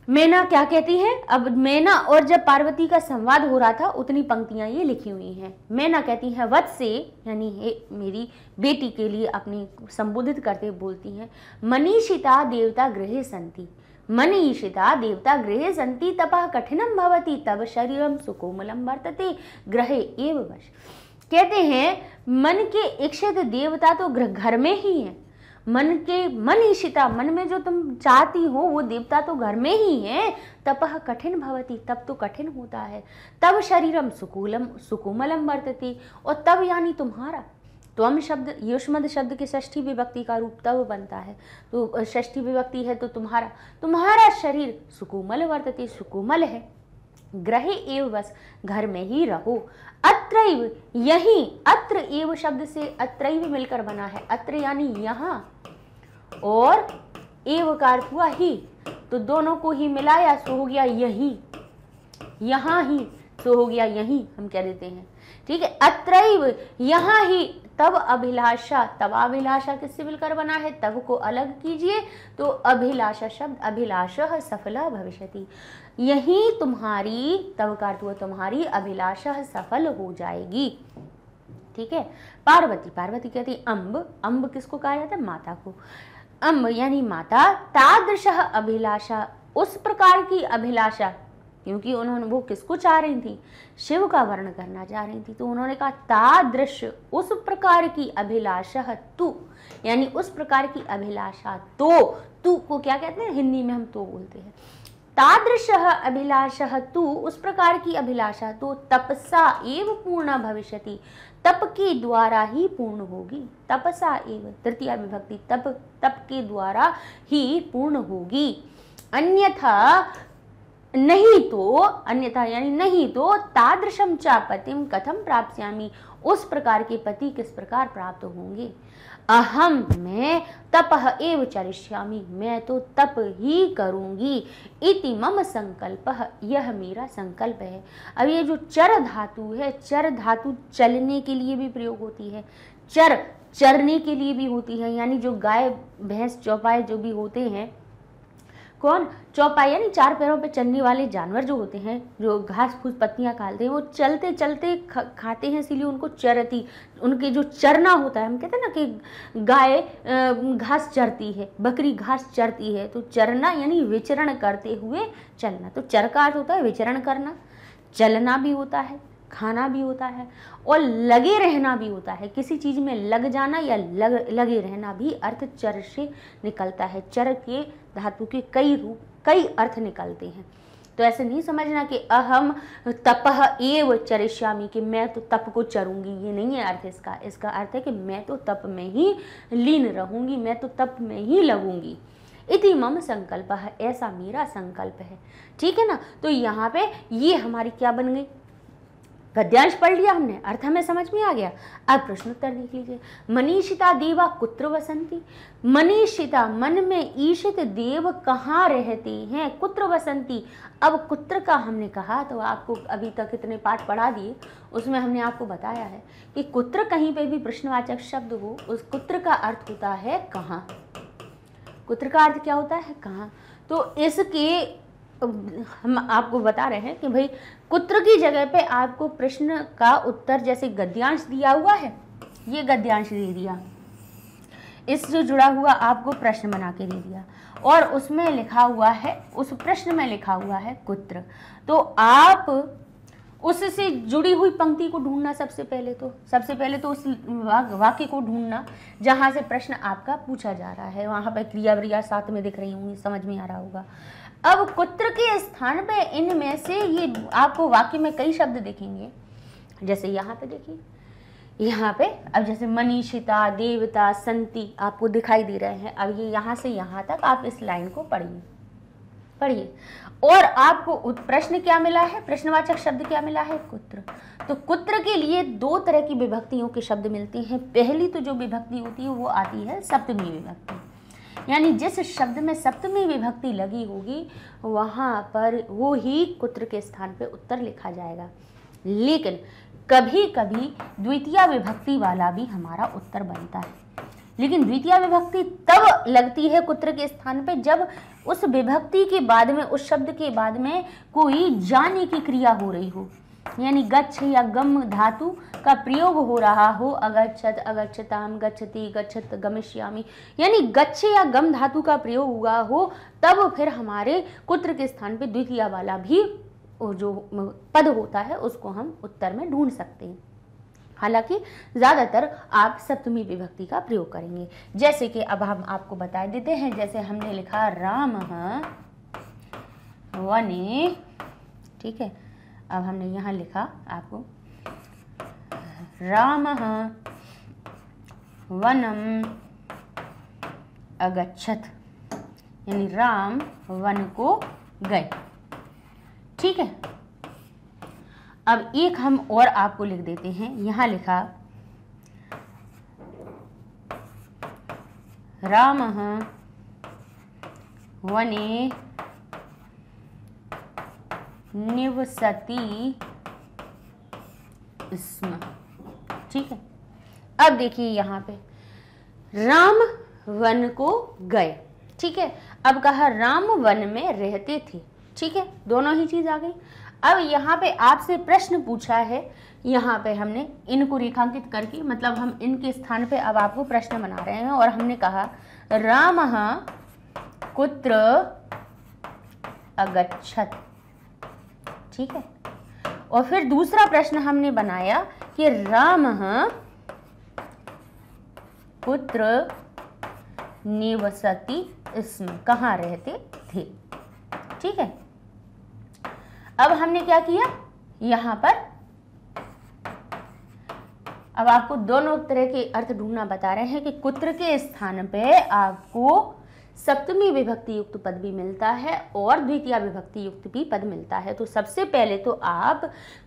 मैना क्या कहती है? अब मैना और जब पार्वती का संवाद हो रहा था उतनी पंक्तियां ये लिखी हुई हैं। मैना कहती है वत्से, यानी हे मेरी बेटी के लिए अपनी संबोधित करते बोलती हैं, मनीषिता देवता गृहे संति, मनीषिता देवता गृहे संति तपः कठिनम भवति तब शरीरम सुकोमलम वर्तते ग्रहे एव वश। कहते हैं मन के इच्छित देवता तो घर में ही है, मन ईशिता, मन में जो तुम चाहती हो वो देवता तो घर में ही है। तपः कठिन भवति, तब तो कठिन होता है। तब शरीरम सुकोमलम वर्तते, और तब यानी तुम्हारा, त्वम शब्द युष्मद शब्द की षष्ठी विभक्ति का रूप तब बनता है, तो षष्ठी विभक्ति है तो तुम्हारा शरीर सुकोमल वर्तते, सुकोमल है। ग्रहे एव बस, घर में ही रहो। अत्रैव, यही, अत्र एव शब्द से अत्रैव मिलकर बना है। अत्र यानी यहाँ, और एव का अर्थ हुआ ही, तो दोनों को ही मिलाया सो हो गया यही, यहाँ ही सो हो गया यही, हम कह देते हैं। ठीक है, अत्रैव यहाँ ही। तब अभिलाषा, तब अभिलाषा किससे मिलकर बना है? तब को अलग कीजिए तो अभिलाषा शब्द, अभिलाषा सफला भविष्यति, यही तुम्हारी, तब का अर्थ हुआ तुम्हारी अभिलाषा सफल हो जाएगी। ठीक है। पार्वती, पार्वती कहती अम्ब, अम्ब किसको कहा जाता है? माता को। अम्ब यानी माता, तादृशः अभिलाषा, उस प्रकार की अभिलाषा, क्योंकि उन्होंने, वो किसको चाह रही थी? शिव का वर्ण करना चाह रही थी, तो उन्होंने कहा तादृश, उस प्रकार की अभिलाषा तू, यानी उस प्रकार की अभिलाषा तो, तू को क्या कहते हैं हिंदी में? हम तो बोलते हैं। तादृशः अभिलाषः तू, उस प्रकार की अभिलाषा तो तपसा एव पूर्ण भविष्यति, तप के द्वारा ही पूर्ण होगी। तपसा एव, तृतीया विभक्ति, तप, तप के द्वारा ही पूर्ण होगी। अन्यथा, नहीं तो, अन्यथा यानी नहीं तो, तादृशम चा पतिम कथम प्राप्स्यामि, उस प्रकार के पति किस प्रकार प्राप्त होंगे। अहम, मैं, तपः एव चरिष्यामि, मैं तो तप ही करूंगी। इति मम संकल्पः, यह मेरा संकल्प है। अब ये जो चर धातु है, चर धातु चलने के लिए भी प्रयोग होती है, चर, चरने के लिए भी होती है, यानी जो गाय भैंस चौपाए जो भी होते हैं, कौन? चौपाई, यानी चार पैरों पे चलने वाले जानवर जो होते हैं, जो घास फूस पत्तियां खाते हैं, वो चलते चलते खाते हैं, इसीलिए उनको चरती, उनके जो चरना होता है, हम कहते हैं ना कि गाय घास चरती है, बकरी घास चरती है, तो चरना यानी विचरण करते हुए चलना। तो चर का अर्थ होता है विचरण करना, चलना भी होता है, खाना भी होता है, और लगे रहना भी होता है। किसी चीज में लग जाना या लगे रहना भी अर्थ चर से निकलता है। चर के धातु के कई रूप, कई अर्थ निकलते हैं। तो ऐसे नहीं समझना कि अहम तपः एव चरिष्यामि, कि मैं तो तप को चरूंगी, ये नहीं है अर्थ इसका। इसका अर्थ है कि मैं तो तप में ही लीन रहूंगी, मैं तो तप में ही लगूंगी। इति मम संकल्प है, ऐसा मेरा संकल्प है। ठीक है ना। तो यहाँ पे ये हमारी क्या बन गई? गद्यांश पढ़ लिया हमने, अर्थ हमें समझ में आ गया। अब प्रश्नोत्तर देख लीजिए। मनीषिता देवा कुत्र वसंती, मनीषिता, मन में ईशित देव कहाँ रहते हैं? कुत्र वसंती। अब कुत्र का हमने कहा, तो आपको अभी तक इतने पाठ पढ़ा दिए, उसमें हमने आपको बताया है कि कुत्र कहीं पे भी प्रश्नवाचक शब्द हो, उस कुत्र का अर्थ होता है कहाँ। कुत्र का अर्थ क्या होता है? कहाँ। तो इसके हम आपको बता रहे हैं कि भाई कुत्र की जगह पे आपको प्रश्न का उत्तर, जैसे गद्यांश दिया हुआ है, ये गद्यांश दे दिया, इससे जुड़ा हुआ आपको प्रश्न बना के दे दिया, और उसमें लिखा हुआ है, उस प्रश्न में लिखा हुआ है कुत्र। तो आप उससे जुड़ी हुई पंक्ति को ढूंढना, सबसे पहले तो उस वाक्य को ढूंढना जहां से प्रश्न आपका पूछा जा रहा है। वहां पर क्रिया व्रिया साथ में दिख रही होंगी, समझ में आ रहा होगा। अब कुत्र के स्थान पे इनमें से ये आपको वाक्य में कई शब्द दिखेंगे, जैसे यहाँ पे देखिए, यहाँ पे अब जैसे मनीषिता, देवता, संति आपको दिखाई दे रहे हैं। अब ये यहाँ से यहाँ तक आप इस लाइन को पढ़िए, और आपको प्रश्न क्या मिला है? प्रश्नवाचक शब्द क्या मिला है? कुत्र। तो कुत्र के लिए दो तरह की विभक्तियों के शब्द मिलते हैं। पहली तो जो विभक्ति होती है वो आती है सप्तमी विभक्ति, यानी जिस शब्द में सप्तमी विभक्ति लगी होगी वहां पर वो ही कुत्र के स्थान पे उत्तर लिखा जाएगा। लेकिन कभी कभी द्वितीय विभक्ति वाला भी हमारा उत्तर बनता है। लेकिन द्वितीय विभक्ति तब लगती है कुत्र के स्थान पे जब उस विभक्ति के बाद में, उस शब्द के बाद में कोई जाने की क्रिया हो रही हो, यानी गच्छ या गम धातु का प्रयोग हो रहा हो। अगच्छत, अगच्छताम, गच्छति, गच्छत, गमिष्यामि, यानी गच्छ या गम धातु का प्रयोग हुआ हो, तब फिर हमारे कुत्र के स्थान पे द्वितीय वाला भी जो पद होता है उसको हम उत्तर में ढूंढ सकते हैं। हालांकि ज्यादातर आप सप्तमी विभक्ति का प्रयोग करेंगे। जैसे कि अब हम आपको बता देते हैं, जैसे हमने लिखा रामः वने, ठीक है। अब हमने यहाँ लिखा आपको रामः वनम अगच्छत, यानी राम वन को गए, ठीक है। अब एक हम और आपको लिख देते हैं, यहां लिखा रामः वने निवसति स्म, ठीक है। अब देखिए यहां पे राम वन को गए, ठीक है। अब कहा राम वन में रहते थे, ठीक है, दोनों ही चीज आ गई। अब यहाँ पे आपसे प्रश्न पूछा है, यहाँ पे हमने इनको रेखांकित करके, मतलब हम इनके स्थान पे अब आपको प्रश्न बना रहे हैं, और हमने कहा रामः कुत्र अगच्छत, ठीक है। और फिर दूसरा प्रश्न हमने बनाया कि रामः कुत्र निवसति स्म, कहाँ रहते थे, ठीक है। अब हमने क्या किया, यहां पर अब आपको दोनों तरह के अर्थ ढूंढना बता रहे हैं कि कुत्र के स्थान पे आपको सप्तमी विभक्ति युक्त पद भी मिलता है और द्वितीय विभक्ति युक्त भी पद मिलता है। तो सबसे पहले तो आप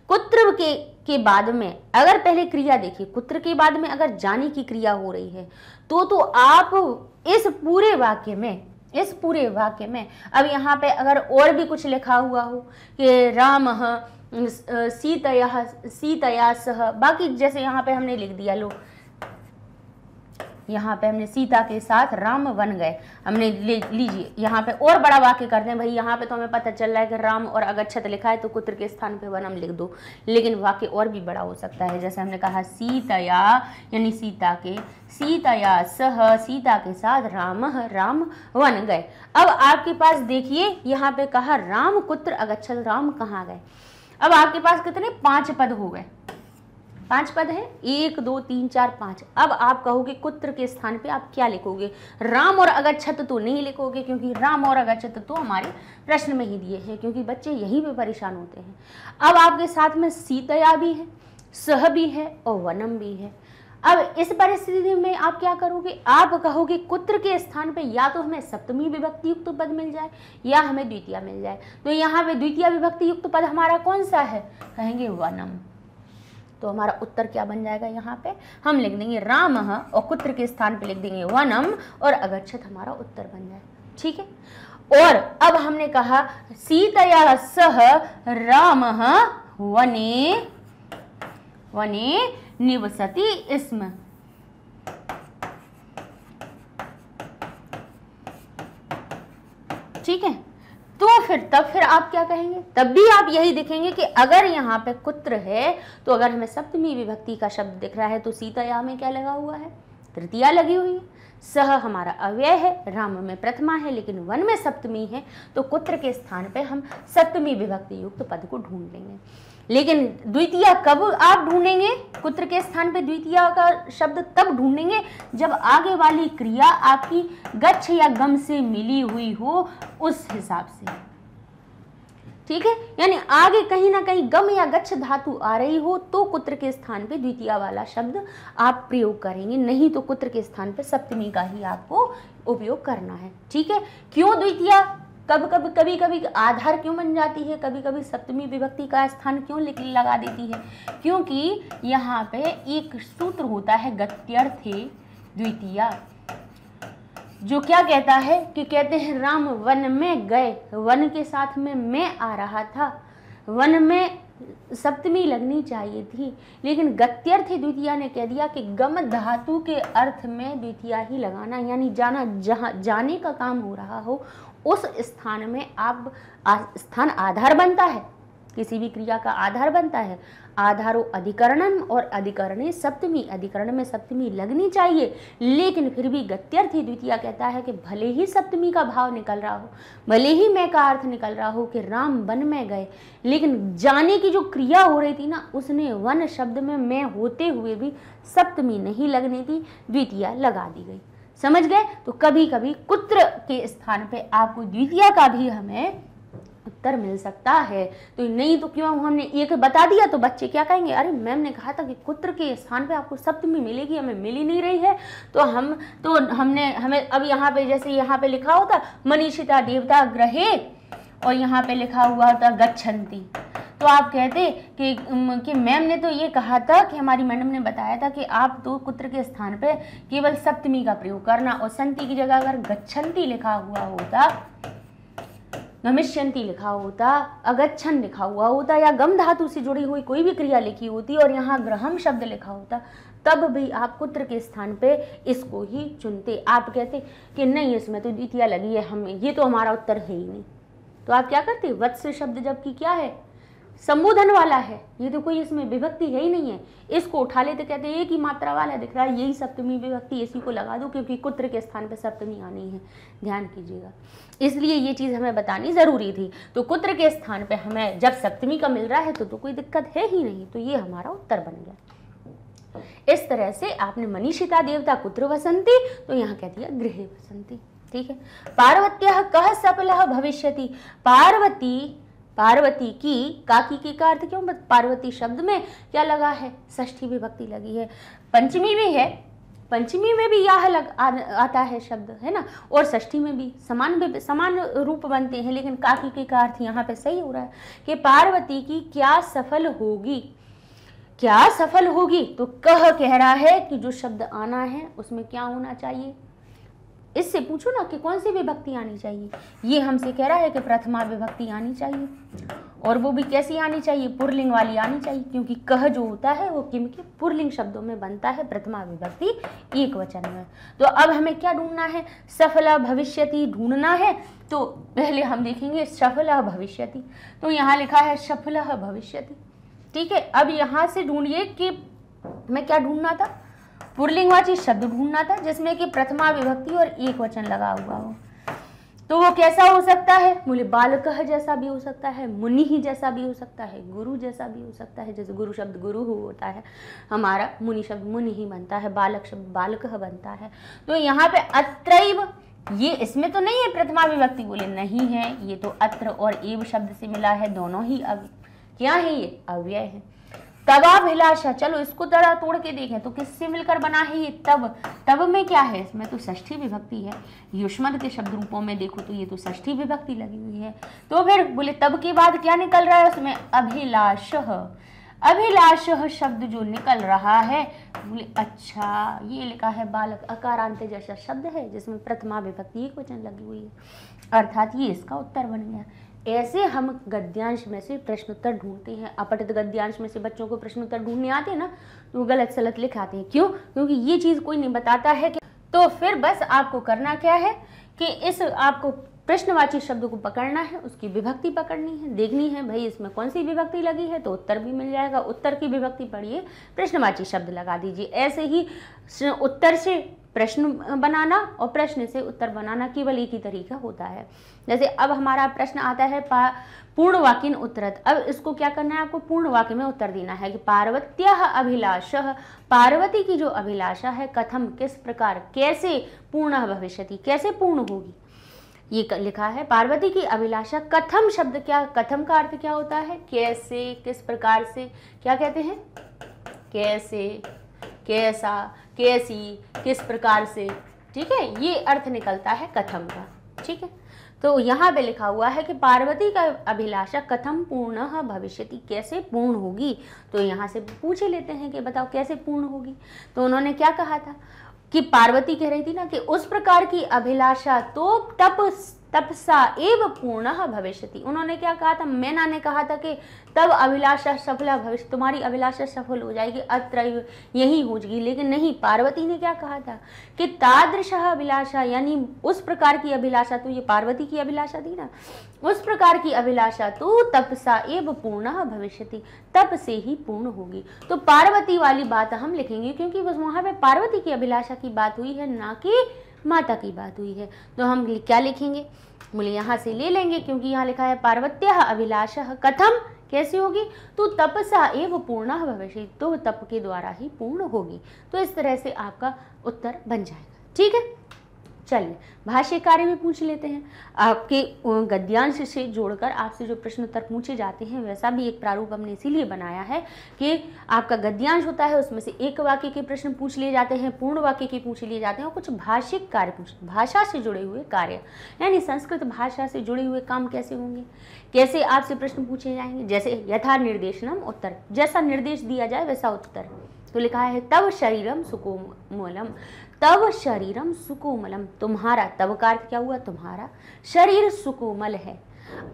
कुत्र के बाद में, अगर पहले क्रिया देखिए, कुत्र के बाद में अगर जाने की क्रिया हो रही है तो आप इस पूरे वाक्य में अब यहाँ पे अगर और भी कुछ लिखा हुआ हो कि रामः सीतया सह, बाकी जैसे यहाँ पे हमने लिख दिया, लो यहाँ पे हमने सीता के साथ राम वन गए, हमने लीजिए यहाँ पे और बड़ा वाक्य करते हैं भाई। यहाँ पे तो हमें पता चल रहा है कि राम और अगच्छत लिखा है तो कुत्र के स्थान पे वनम लिख दो, लेकिन वाक्य और भी बड़ा हो सकता है। जैसे हमने कहा सीतया, यानी सीतया सह, सीता के साथ राम वन गए। अब आपके पास देखिए यहाँ पे कहा राम कुत्र अगच्छत, राम कहाँ गए। अब आपके पास कितने, 5 पद हो गए, 5 पद है, 1 2 3 4 5। अब आप कहोगे कुत्र के स्थान पे आप क्या लिखोगे, राम और अगच्छत तो नहीं लिखोगे, क्योंकि राम और अगच्छत तो हमारे प्रश्न में ही दिए हैं, क्योंकि बच्चे यहीं पे परेशान होते हैं। अब आपके साथ में सीतया भी है, सह भी है और वनम भी है। अब इस परिस्थिति में आप क्या करोगे, आप कहोगे कुत्र के स्थान पे या तो हमें सप्तमी विभक्ति युक्त पद मिल जाए या हमें द्वितीय मिल जाए। तो यहाँ पे द्वितीय विभक्ति युक्त पद हमारा कौन सा है, कहेंगे वनम। तो हमारा उत्तर क्या बन जाएगा, यहाँ पे हम लिख देंगे रामः और कुत्र के स्थान पे लिख देंगे वनम और अगच्छत हमारा उत्तर बन जाए, ठीक है। और अब हमने कहा सीतया सह रामः वने निवसति स्म, ठीक है। तो फिर आप क्या कहेंगे, तब भी आप यही देखेंगे कि अगर यहाँ पे कुत्र है तो अगर हमें सप्तमी विभक्ति का शब्द दिख रहा है तो सीतया में क्या लगा हुआ है, तृतीया लगी हुई है। सह हमारा अव्यय है, राम में प्रथमा है, लेकिन वन में सप्तमी है, तो कुत्र के स्थान पे हम सप्तमी विभक्ति युक्त पद को ढूंढ लेंगे। लेकिन द्वितीय कब आप ढूंढेंगे, कुत्र के स्थान पे द्वितीय का शब्द तब ढूंढेंगे जब आगे वाली क्रिया आपकी गच्छ या गम से मिली हुई हो, उस हिसाब से, ठीक है। यानी आगे कहीं ना कहीं गम या गच्छ धातु आ रही हो तो कुत्र के स्थान पे द्वितीय वाला शब्द आप प्रयोग करेंगे, नहीं तो कुत्र के स्थान पे सप्तमी का ही आपको उपयोग करना है, ठीक है। क्यों द्वितीय कभी कभी आधार क्यों बन जाती है, कभी कभी सप्तमी विभक्ति का स्थान क्यों लगा देती है, क्योंकि यहाँ पे एक सूत्र होता है गत्यर्थे द्वितीया, जो क्या कहता है कि कहते हैं राम वन में गए, वन के साथ में मैं आ रहा था, वन में सप्तमी लगनी चाहिए थी, लेकिन गत्यर्थ द्वितीया ने कह दिया कि गम धातु के अर्थ में द्वितीया ही लगाना, यानी जाना, जहाँ जाने का काम हो रहा हो उस स्थान में आप स्थान आधार बनता है, किसी भी क्रिया का आधार बनता है। आधारो अधिकरणम और अधिकरणे सप्तमी, अधिकरण में सप्तमी लगनी चाहिए, लेकिन फिर भी गत्यर्थी द्वितीया कहता है कि भले ही सप्तमी का भाव निकल रहा हो, भले ही मैं का अर्थ निकल रहा हो कि राम वन में गए, लेकिन जाने की जो क्रिया हो रही थी ना, उसने वन शब्द में मैं होते हुए भी सप्तमी नहीं लगनी थी, द्वितीया लगा दी गई। समझ गए? तो कभी कभी कुत्र के स्थान पे आपको द्वितीया का भी हमें उत्तर मिल सकता है। तो नहीं तो क्यों हमने एक बता दिया तो बच्चे क्या कहेंगे, अरे मैम ने कहा था कि कुत्र के स्थान पे आपको सप्तमी मिलेगी, हमें मिल ही नहीं रही है। तो हमें अब यहाँ पे जैसे यहाँ पे लिखा होता मनीषिता देवता ग्रहे और यहाँ पे लिखा हुआ होता गच्छन्ति, तो आप कहते कि मैम ने तो ये कहा था कि हमारी मैडम ने बताया था कि आप तो कुत्र के स्थान पे केवल सप्तमी का प्रयोग करना, और संति की जगह अगर गच्छन्ति लिखा हुआ होता, गमिष्यन्ति लिखा होता, अगच्छन लिखा हुआ होता, या गम धातु से जुड़ी हुई कोई भी क्रिया लिखी होती और यहाँ ग्रहम शब्द लिखा होता, तब भी आप कुत्र के स्थान पे इसको ही चुनते। आप कहते कि नहीं इसमें तो द्वितीया लगी है, हमें ये तो हमारा उत्तर है ही नहीं। तो आप क्या करते, वत्स शब्द जबकि क्या है, संबोधन वाला है, ये तो कोई इसमें विभक्ति है ही नहीं है, इसको उठा लेते, कहते एक ही मात्रा वाला दिख रहा है, यही सप्तमी विभक्ति, इसी को लगा दो क्योंकि कुत्र के स्थान पे सप्तमी आनी है, ध्यान कीजिएगा। इसलिए ये चीज़ हमें बतानी ज़रूरी थी। तो कुत्र के स्थान पे हमें जब सप्तमी का मिल रहा है तो कोई दिक्कत है ही नहीं, तो ये हमारा उत्तर बन गया। इस तरह से आपने मनीषिता देवता कुत्र वसंती, तो यहाँ कह दिया गृहे वसंती। ठीक है। पार्वत्या कह सफलः भविष्यति, पार्वती की, काकी का अर्थ क्यों, पार्वती शब्द में क्या लगा है, षष्ठी विभक्ति लगी है, पंचमी में है, पंचमी में भी यह आता है शब्द, है ना, और षष्ठी में भी समान रूप बनते हैं, लेकिन काकी का अर्थ यहाँ पे सही हो रहा है कि पार्वती की क्या सफल होगी, क्या सफल होगी। तो कह रहा है कि जो शब्द आना है उसमें क्या होना चाहिए, इससे पूछो ना कि कौन सी विभक्ति आनी चाहिए, ये हमसे कह रहा है कि प्रथमा विभक्ति आनी चाहिए, और वो भी कैसी आनी चाहिए, पुरलिंग वाली आनी चाहिए, क्योंकि कह जो होता है वो किम के पुरलिंग शब्दों में बनता है, प्रथमा विभक्ति एक वचन में। तो अब हमें क्या ढूंढना है, सफला भविष्यति ढूंढना है। तो पहले हम देखेंगे सफला भविष्यति, तो यहाँ लिखा है सफला भविष्यति। ठीक है, अब यहाँ से ढूंढिए कि मैं क्या ढूंढना था, पुरलिंगवाची शब्द ढूंढना था जिसमें कि प्रथमा विभक्ति और एक वचन लगा हुआ हो। तो वो कैसा हो सकता है, बोले बालकः जैसा भी हो सकता है, मुनि ही जैसा भी हो सकता है, गुरु जैसा भी हो सकता है, जैसे गुरु शब्द गुरु होता है हमारा, मुनि शब्द मुनि ही बनता है, बालक शब्द बालकः बनता है। तो यहाँ पे अत्रैव, ये इसमें तो नहीं है प्रथमा विभक्ति, बोले नहीं है, ये तो अत्र और एव शब्द से मिला है, दोनों ही क्या है, ये अव्यय है। तवाभिलाषा, चलो इसको जरा तोड़ के देखें तो किससे मिलकर बना है ये तब में क्या है, इसमें तो षष्ठी विभक्ति है, युष्मद के शब्द रूपों में देखो तो ये तो षष्ठी विभक्ति लगी हुई है। तो फिर बोले तब के बाद क्या निकल रहा है उसमें, अभिलाषः, अभिलाषः शब्द जो निकल रहा है, बोले अच्छा ये लिखा है बालक, अकारांत जैसा शब्द है जिसमें प्रथमा विभक्ति एक वचन लगी हुई है, अर्थात ये इसका उत्तर बन गया। ऐसे हम गद्यांश में से प्रश्नोत्तर ढूंढते हैं। अपठित गद्यांश में से बच्चों को प्रश्नोत्तर ढूंढने आते हैं ना, तो गलत सलत लिख आते हैं, क्यों, क्योंकि ये चीज़ कोई नहीं बताता है कि, तो फिर बस आपको करना क्या है कि इस आपको प्रश्नवाची शब्द को पकड़ना है, उसकी विभक्ति पकड़नी है, देखनी है भाई इसमें कौन सी विभक्ति लगी है, तो उत्तर भी मिल जाएगा, उत्तर की विभक्ति पढ़िए, प्रश्नवाची शब्द लगा दीजिए। ऐसे ही उत्तर से प्रश्न बनाना और प्रश्न से उत्तर बनाना केवल एक ही तरीका होता है। जैसे अब हमारा प्रश्न आता है पूर्ण वाक्य उत्तरत, अब इसको क्या करना है, आपको पूर्ण वाक्य में उत्तर देना है कि पार्वत्याः अभिलाषः, पार्वती की जो अभिलाषा है, कथम किस प्रकार, कैसे पूर्ण भविष्यति, कैसे पूर्ण होगी, ये लिखा है। पार्वती की अभिलाषा, कथम शब्द क्या, कथम का अर्थ क्या होता है, कैसे, किस प्रकार से, क्या कहते हैं, कैसे, कैसा, कैसी, किस प्रकार से, ठीक है, ये अर्थ निकलता है कथम का। ठीक है, तो यहाँ पे लिखा हुआ है कि पार्वती का अभिलाषा कथम पूर्णः भविष्यति, कैसे पूर्ण होगी। तो यहाँ से पूछ लेते हैं कि बताओ कैसे पूर्ण होगी। तो उन्होंने क्या कहा था कि पार्वती कह रही थी ना कि उस प्रकार की अभिलाषा तो तपसा एव पूर्णः भविष्यति। उन्होंने क्या कहा था, मैना ने कहा था कि तब अभिलाषा सफला भविष्य, तुम्हारी अभिलाषा सफल हो जाएगी, अत्र यही हो जाएगी। लेकिन नहीं, पार्वती ने क्या कहा था कि तादृशः अभिलाषा, यानी उस प्रकार की अभिलाषा, तो ये पार्वती की अभिलाषा थी ना, उस प्रकार की अभिलाषा तो तपसा एव पूर्णः भविष्यति, तप से ही पूर्ण होगी। तो पार्वती वाली बात हम लिखेंगे क्योंकि बस वहां पे पार्वती की अभिलाषा की बात हुई है, ना कि माता की बात हुई है। तो हम क्या लिखेंगे, बोले यहाँ से ले लेंगे क्योंकि यहाँ लिखा है पार्वत्यः अभिलाषः कथम, कैसे होगी, तो तपसा एव पूर्णः भविष्यति, तो तप के द्वारा ही पूर्ण होगी। तो इस तरह से आपका उत्तर बन जाएगा। ठीक है, चलिए भाष्य कार्य भी पूछ लेते हैं। आपके गद्यांश से जोड़कर आपसे जो प्रश्न उत्तर पूछे जाते हैं वैसा भी एक प्रारूप हमने इसीलिए बनाया है कि आपका गद्यांश होता है, उसमें से एक वाक्य के प्रश्न पूछ लिए जाते हैं, पूर्ण वाक्य के पूछ लिए जाते हैं, और कुछ भाषिक कार्य भाषा से जुड़े हुए कार्य, यानी संस्कृत भाषा से जुड़े हुए काम कैसे होंगे, कैसे आपसे प्रश्न पूछे जाएंगे। जैसे यथा निर्देशनम उत्तर, जैसा निर्देश दिया जाए वैसा उत्तर। तो लिखा है तव शरीरम सुकोमलम, तव शरीरम सुकोमलम, तुम्हारा, तव का अर्थ क्या हुआ, तुम्हारा शरीर सुकोमल है।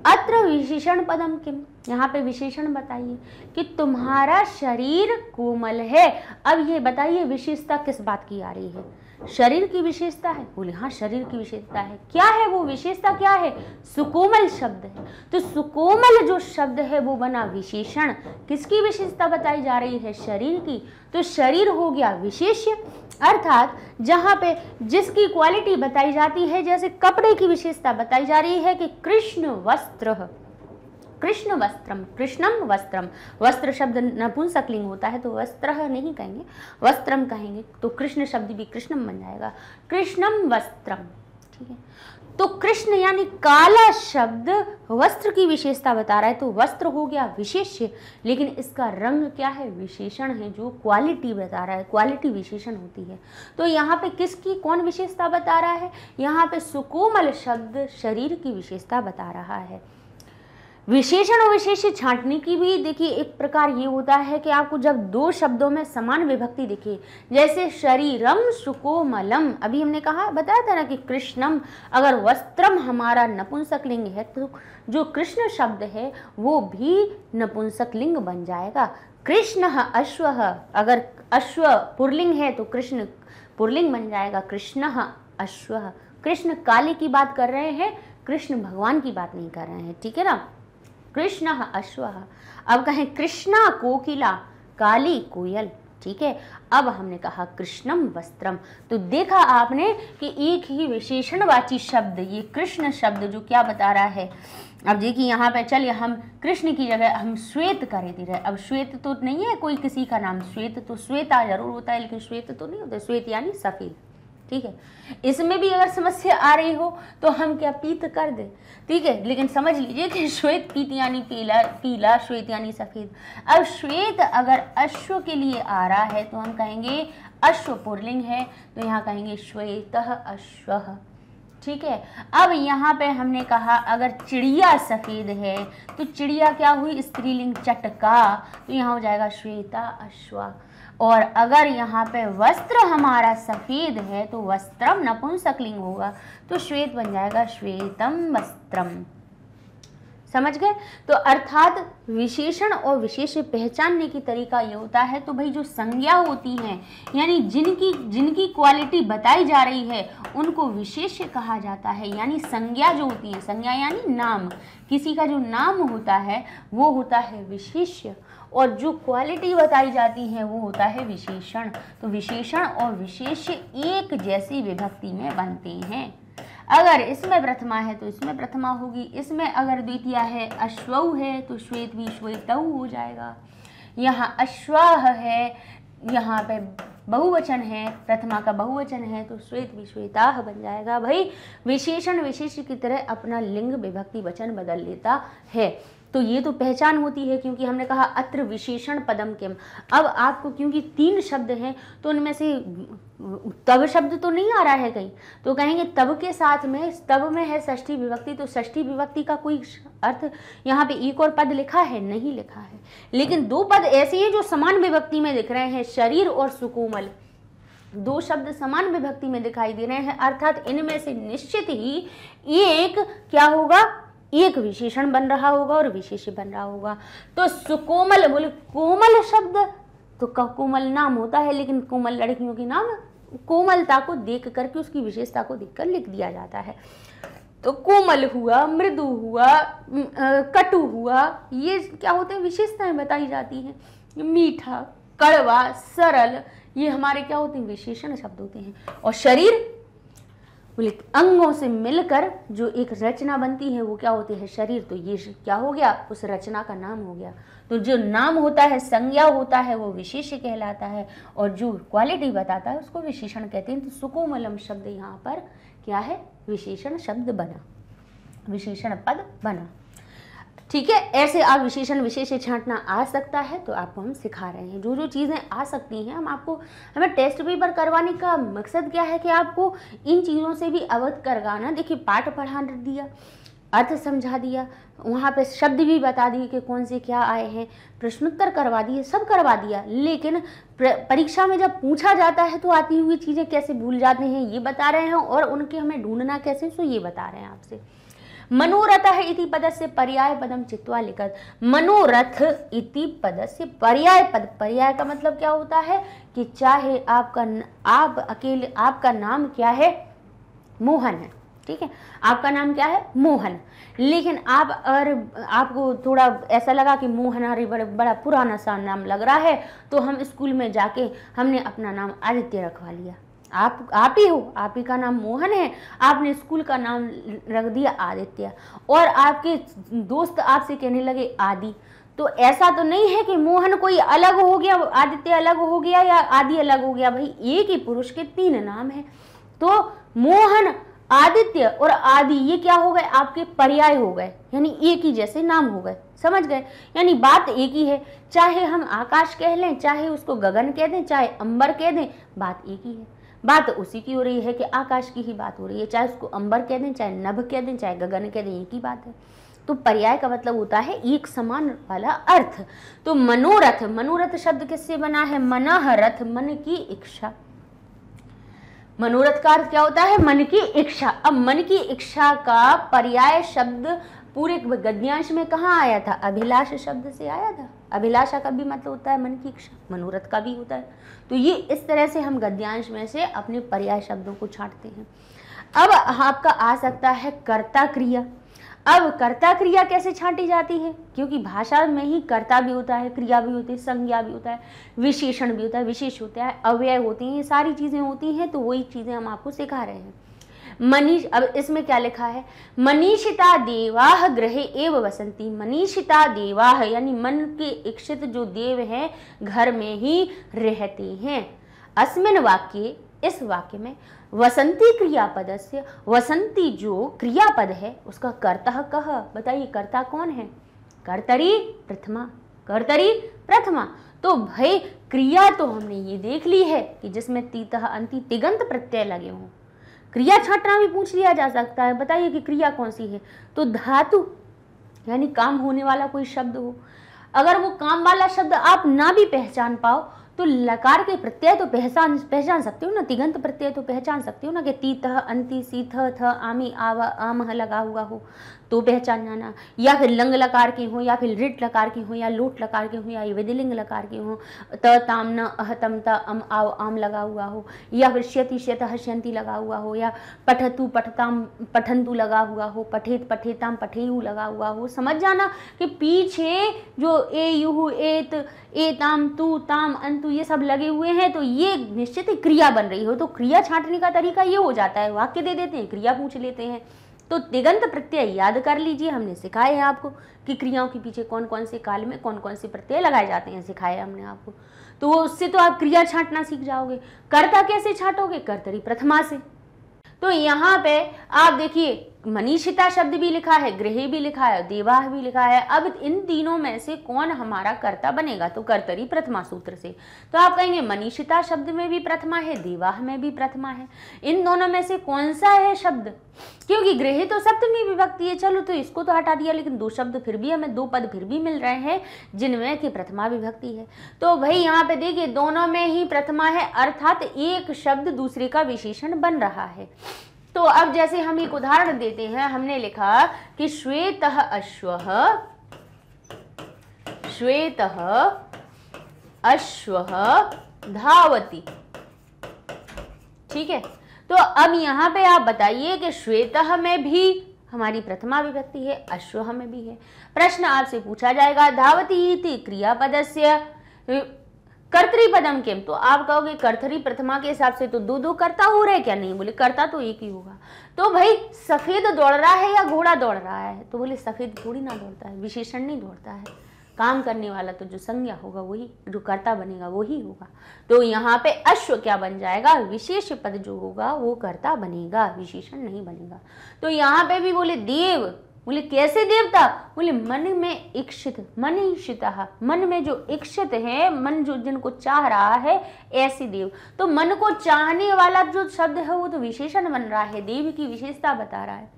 अत्र विशेषण पदम किम, यहाँ पे विशेषण बताइए कि तुम्हारा शरीर कोमल है। अब ये बताइए विशेषता किस बात की आ रही है, शरीर की विशेषता है। बोले हाँ, शरीर की विशेषता है। क्या है वो विशेषता, क्या है, सुकोमल शब्द है। तो सुकोमल जो शब्द है वो बना विशेषण, किसकी विशेषता बताई जा रही है, शरीर की। तो शरीर हो गया विशेष्य, अर्थात जहां पे जिसकी क्वालिटी बताई जाती है, जैसे कपड़े की विशेषता बताई जा रही है कि कृष्ण वस्त्र, कृष्ण वस्त्रम, कृष्णम वस्त्रम, वस्त्र शब्द नपुंसकलिंग होता है तो वस्त्र नहीं कहेंगे, वस्त्रम कहेंगे, तो कृष्ण शब्द भी कृष्णम बन जाएगा, कृष्णम वस्त्रम। ठीक है, तो कृष्ण यानी काला शब्द वस्त्र की विशेषता बता रहा है, तो वस्त्र हो गया विशेष्य, लेकिन इसका रंग क्या है, विशेषण है, जो क्वालिटी बता रहा है, क्वालिटी विशेषण होती है। तो यहाँ पे किसकी कौन विशेषता बता रहा है, यहाँ पे सुकोमल शब्द शरीर की विशेषता बता रहा है। विशेषण और विशेष्य छांटने की भी देखिए एक प्रकार ये होता है कि आपको जब दो शब्दों में समान विभक्ति दिखे, जैसे शरीरम सुकोमलम, अभी हमने कहा बताया था ना कि कृष्णम, अगर वस्त्रम हमारा नपुंसकलिंग है तो जो कृष्ण शब्द है वो भी नपुंसकलिंग बन जाएगा। कृष्ण अश्व, अगर अश्व पुरलिंग है तो कृष्ण पुरलिंग बन जाएगा, कृष्ण अश्व। कृष्ण काली की बात कर रहे हैं, कृष्ण भगवान की बात नहीं कर रहे हैं, ठीक है ना। कृष्ण अश्व, अब कहें कृष्णा कोकिला, काली कोयल, ठीक है। अब हमने कहा कृष्णम वस्त्रम, तो देखा आपने कि एक ही विशेषणवाची शब्द, ये कृष्ण शब्द जो क्या बता रहा है। अब देखिए यहाँ पे चलिए हम कृष्ण की जगह हम श्वेत कर दे रहे। अब श्वेत तो नहीं है कोई किसी का नाम, श्वेत तो श्वेता जरूर होता है लेकिन श्वेत तो नहीं होता, श्वेत यानी सफेद, ठीक है। इसमें भी अगर समस्या आ रही हो तो हम क्या पीत कर दे, ठीक है, लेकिन समझ लीजिए कि श्वेत पीत यानी पीला, पीला श्वेत यानी सफेद। अब श्वेत अगर अश्व के लिए आ रहा है तो हम कहेंगे अश्व पुरलिंग है तो यहाँ कहेंगे श्वेतः अश्वः, ठीक है। अब यहाँ पे हमने कहा अगर चिड़िया सफेद है तो चिड़िया क्या हुई, स्त्रीलिंग चटका, तो यहाँ हो जाएगा श्वेता अश्वा। और अगर यहाँ पे वस्त्र हमारा सफेद है तो वस्त्रम नपुंसकलिंग होगा तो श्वेत बन जाएगा श्वेतम वस्त्रम। समझ गए। तो अर्थात विशेषण और विशेष्य पहचानने की तरीका ये होता है, तो भाई जो संज्ञा होती हैं यानी जिनकी क्वालिटी बताई जा रही है उनको विशेष्य कहा जाता है। यानी संज्ञा जो होती है, संज्ञा यानी नाम, किसी का जो नाम होता है वो होता है विशेष्य, और जो क्वालिटी बताई जाती है वो होता है विशेषण। तो विशेषण और विशेष्य एक जैसी विभक्ति में बनते हैं। अगर इसमें प्रथमा है तो इसमें प्रथमा होगी, इसमें अगर द्वितीया है अश्वौ है तो श्वेत भी श्वेतौ हो जाएगा। यहाँ अश्वाह है, यहाँ पे बहुवचन है, प्रथमा का बहुवचन है तो श्वेत भी श्वेताह बन जाएगा। भाई विशेषण विशेष्य की तरह अपना लिंग विभक्ति वचन बदल लेता है। तो ये तो पहचान होती है, क्योंकि हमने कहा अत्र विशेषण पदम किम। अब आपको क्योंकि 3 शब्द हैं तो उनमें से तब शब्द तो नहीं आ रहा है कहीं, तो कहेंगे तब के साथ में, तब में है षष्ठी विभक्ति, तो षष्ठी विभक्ति का कोई अर्थ यहाँ पे एक और पद लिखा है, नहीं लिखा है। लेकिन 2 पद ऐसे हैं जो समान विभक्ति में दिख रहे हैं, शरीर और सुकोमल। दो शब्द समान विभक्ति में दिखाई दे रहे हैं, अर्थात इनमें से निश्चित ही एक क्या होगा, एक विशेषण बन रहा होगा और विशेष्य बन रहा होगा। तो सुकोमल, बोले कोमल शब्द, तो कोमल नाम होता है, लेकिन कोमल लड़कियों के नाम कोमलता को देख करके, उसकी विशेषता को देखकर लिख दिया जाता है। तो कोमल हुआ, मृदु हुआ, कटु हुआ, ये क्या होते हैं, विशेषताएं बताई जाती हैं। मीठा, कड़वा, सरल, ये हमारे क्या होते हैं, विशेषण शब्द होते हैं। और शरीर, बोले अंगों से मिलकर जो एक रचना बनती है वो क्या होती है, शरीर। तो ये क्या हो गया, उस रचना का नाम हो गया। तो जो नाम होता है, संज्ञा होता है, वो विशेष्य कहलाता है, और जो क्वालिटी बताता है उसको विशेषण कहते हैं। तो सुकोमलम शब्द यहाँ पर क्या है, विशेषण शब्द बना, विशेषण पद बना। ठीक है, ऐसे आप विशेषण विशेष्य छांटना आ सकता है, तो आपको हम सिखा रहे हैं। जो जो चीज़ें आ सकती हैं हमें टेस्ट पेपर करवाने का मकसद क्या है कि आपको इन चीज़ों से भी अवगत करवाना। देखिए, पाठ पढ़ा दिया, अर्थ समझा दिया, वहाँ पे शब्द भी बता दिए कि कौन से क्या आए हैं, प्रश्नोत्तर करवा दिए, सब करवा दिया। लेकिन परीक्षा में जब पूछा जाता है तो आती हुई चीज़ें कैसे भूल जाते हैं ये बता रहे हैं, और उनके हमें ढूंढना कैसे, सो ये बता रहे हैं आपसे। मनोरथ इति पदस्य पर्याय पदम चित्वा लिखत। मनोरथ इति पदस्य पर्याय पद, पर्याय का मतलब क्या होता है कि चाहे आपका नाम क्या है, मोहन है, ठीक है, आपका नाम क्या है, मोहन, लेकिन आप अगर आपको थोड़ा ऐसा लगा कि मोहन अरे बड़ा पुराना सा नाम लग रहा है, तो हम स्कूल में जाके हमने अपना नाम आदित्य रखवा लिया। आप ही हो, आप ही का नाम मोहन है, आपने स्कूल का नाम रख दिया आदित्य, और आपके दोस्त आपसे कहने लगे आदि। तो ऐसा तो नहीं है कि मोहन कोई अलग हो गया, आदित्य अलग हो गया या आदि अलग हो गया, भाई एक ही पुरुष के तीन नाम है। तो मोहन, आदित्य और आदि ये क्या हो गए, आपके पर्याय हो गए, यानी एक ही जैसे नाम हो गए, समझ गए। यानी बात एक ही है, चाहे हम आकाश कह लें, चाहे उसको गगन कह दें, चाहे अंबर कह दें, बात एक ही है। बात उसी की हो रही है कि आकाश की ही बात हो रही है, चाहे उसको अंबर कह दें, चाहे नभ कह दें, चाहे गगन कह दें, एक ही बात है। तो पर्याय का मतलब होता है एक समान वाला अर्थ। तो मनोरथ, मनोरथ शब्द किससे बना है, मनः रथ, मन की इच्छा। मनोरथ का अर्थ क्या होता है, मन की इच्छा। अब मन की इच्छा का पर्याय शब्द पूरे गद्यांश में कहाँ आया था, अभिलाष शब्द से आया था। अभिलाषा का भी मतलब होता है मन की इच्छा, मनोरथ का भी होता है। तो ये इस तरह से हम गद्यांश में से अपने पर्याय शब्दों को छांटते हैं। अब आपका आ सकता है कर्ता क्रिया। अब कर्ता क्रिया कैसे छांटी जाती है, क्योंकि भाषा में ही कर्ता भी होता है, क्रिया भी होती है, संज्ञा भी होता है, विशेषण भी होता है, विशेष होता है, अव्यय होती हैं, ये सारी चीजें होती हैं। तो वही चीजें हम आपको सिखा रहे हैं। मनीष, अब इसमें क्या लिखा है, मनीषिता देवाह ग्रहे एव वसंती। मनीषिता देवाह यानी मन के इच्छित जो देव हैं घर में ही रहते हैं। अस्मिन वाक्य, इस वाक्य में वसंती क्रियापदस्य, वसंती जो क्रियापद है उसका कर्ता कह, बताइए कर्ता कौन है, कर्तरी प्रथमा, कर्तरी प्रथमा। तो भाई क्रिया तो हमने ये देख ली है कि जिसमें तीतः अंति तिगंत प्रत्यय लगे हों। क्रिया छांटना भी पूछ लिया जा सकता है, बताइए कि क्रिया कौन सी है, तो धातु यानी काम होने वाला कोई शब्द हो। अगर वो काम वाला शब्द आप ना भी पहचान पाओ तो लकार के प्रत्यय तो पहचान सकते हो ना, तिगंत प्रत्यय तो पहचान सकते हो ना, कि तीतः अंति सीथ थ आमी आव आमह लगा हुआ हो तो पहचान जाना, या फिर लंग लकार के हो, या फिर रिट लकार के हो, या लोट लकार के हो, या विधिलिंग लकार के हो, त ताम न अहतम त अम आव आम लगा हुआ हो, या फिर श्यति श्यत हश्यंती लगा हुआ हो, या पठतु पठताम पठंतु लगा हुआ हो, पठेत पठेताम पठेयु लगा हुआ हो। समझ जाना कि पीछे जो ए युहु एत एताम तू ताम अंतु ये सब लगे हुए हैं, तो ये निश्चित क्रिया बन रही हो। तो क्रिया छांटने का तरीका ये हो जाता है, वाक्य दे देते हैं, क्रिया पूछ लेते हैं। तो तिगंत प्रत्यय याद कर लीजिए, हमने सिखाए हैं आपको कि क्रियाओं के पीछे कौन कौन से काल में कौन कौन से प्रत्यय लगाए जाते हैं, सिखाए हमने आपको। तो वो उससे तो आप क्रिया छांटना सीख जाओगे। कर्ता कैसे छांटोगे, कर्तरी प्रथमा से। तो यहाँ पे आप देखिए मनीषिता शब्द भी लिखा है, गृहे भी लिखा है, देवाह भी लिखा है। अब इन तीनों में से कौन हमारा कर्ता बनेगा? तो कर्तरी प्रथमा सूत्र से। तो आप कहेंगे मनीषिता शब्द में भी प्रथमा है, देवाह में भी प्रथमा है, इन दोनों में से कौन सा है शब्द? क्योंकि गृहे तो सप्तमी विभक्ति है, चलो तो इसको तो हटा दिया, लेकिन दो शब्द फिर भी हमें, दो पद फिर भी मिल रहे हैं जिनमें कि प्रथमा विभक्ति है। तो भाई यहाँ पे देखिए दोनों में ही प्रथमा है, अर्थात एक शब्द दूसरे का विशेषण बन रहा है। तो अब जैसे हम एक उदाहरण देते हैं, हमने लिखा कि श्वेतः अश्वः, श्वेतः अश्वः धावति। ठीक है, तो अब यहाँ पे आप बताइए कि श्वेतः में भी हमारी प्रथमा विभक्ति है, अश्वः में भी है। प्रश्न आपसे पूछा जाएगा धावति इति क्रियापदस्य कर्तृपदम किम? तो आप कहोगे कर्तरी प्रथमा के हिसाब से तो दो दो कर्ता हो रहे क्या? नहीं, बोले कर्ता तो एक ही होगा। तो भाई सफेद दौड़ रहा है या घोड़ा दौड़ रहा है? तो बोले सफेद थोड़ी ना दौड़ता है, विशेषण नहीं दौड़ता है, काम करने वाला तो जो संज्ञा होगा वही, जो कर्ता बनेगा वही होगा। तो यहाँ पे अश्व क्या बन जाएगा? विशेष पद जो होगा वो कर्ता बनेगा, विशेषण नहीं बनेगा। तो यहाँ पे भी बोले देव, बोले कैसे देवता? बोले मन में इक्षित, मनीषिता, मन में जो इक्षित है, मन जो जिनको चाह रहा है, ऐसे देव। तो मन को चाहने वाला जो शब्द है वो तो विशेषण बन रहा है, देव की विशेषता बता रहा है।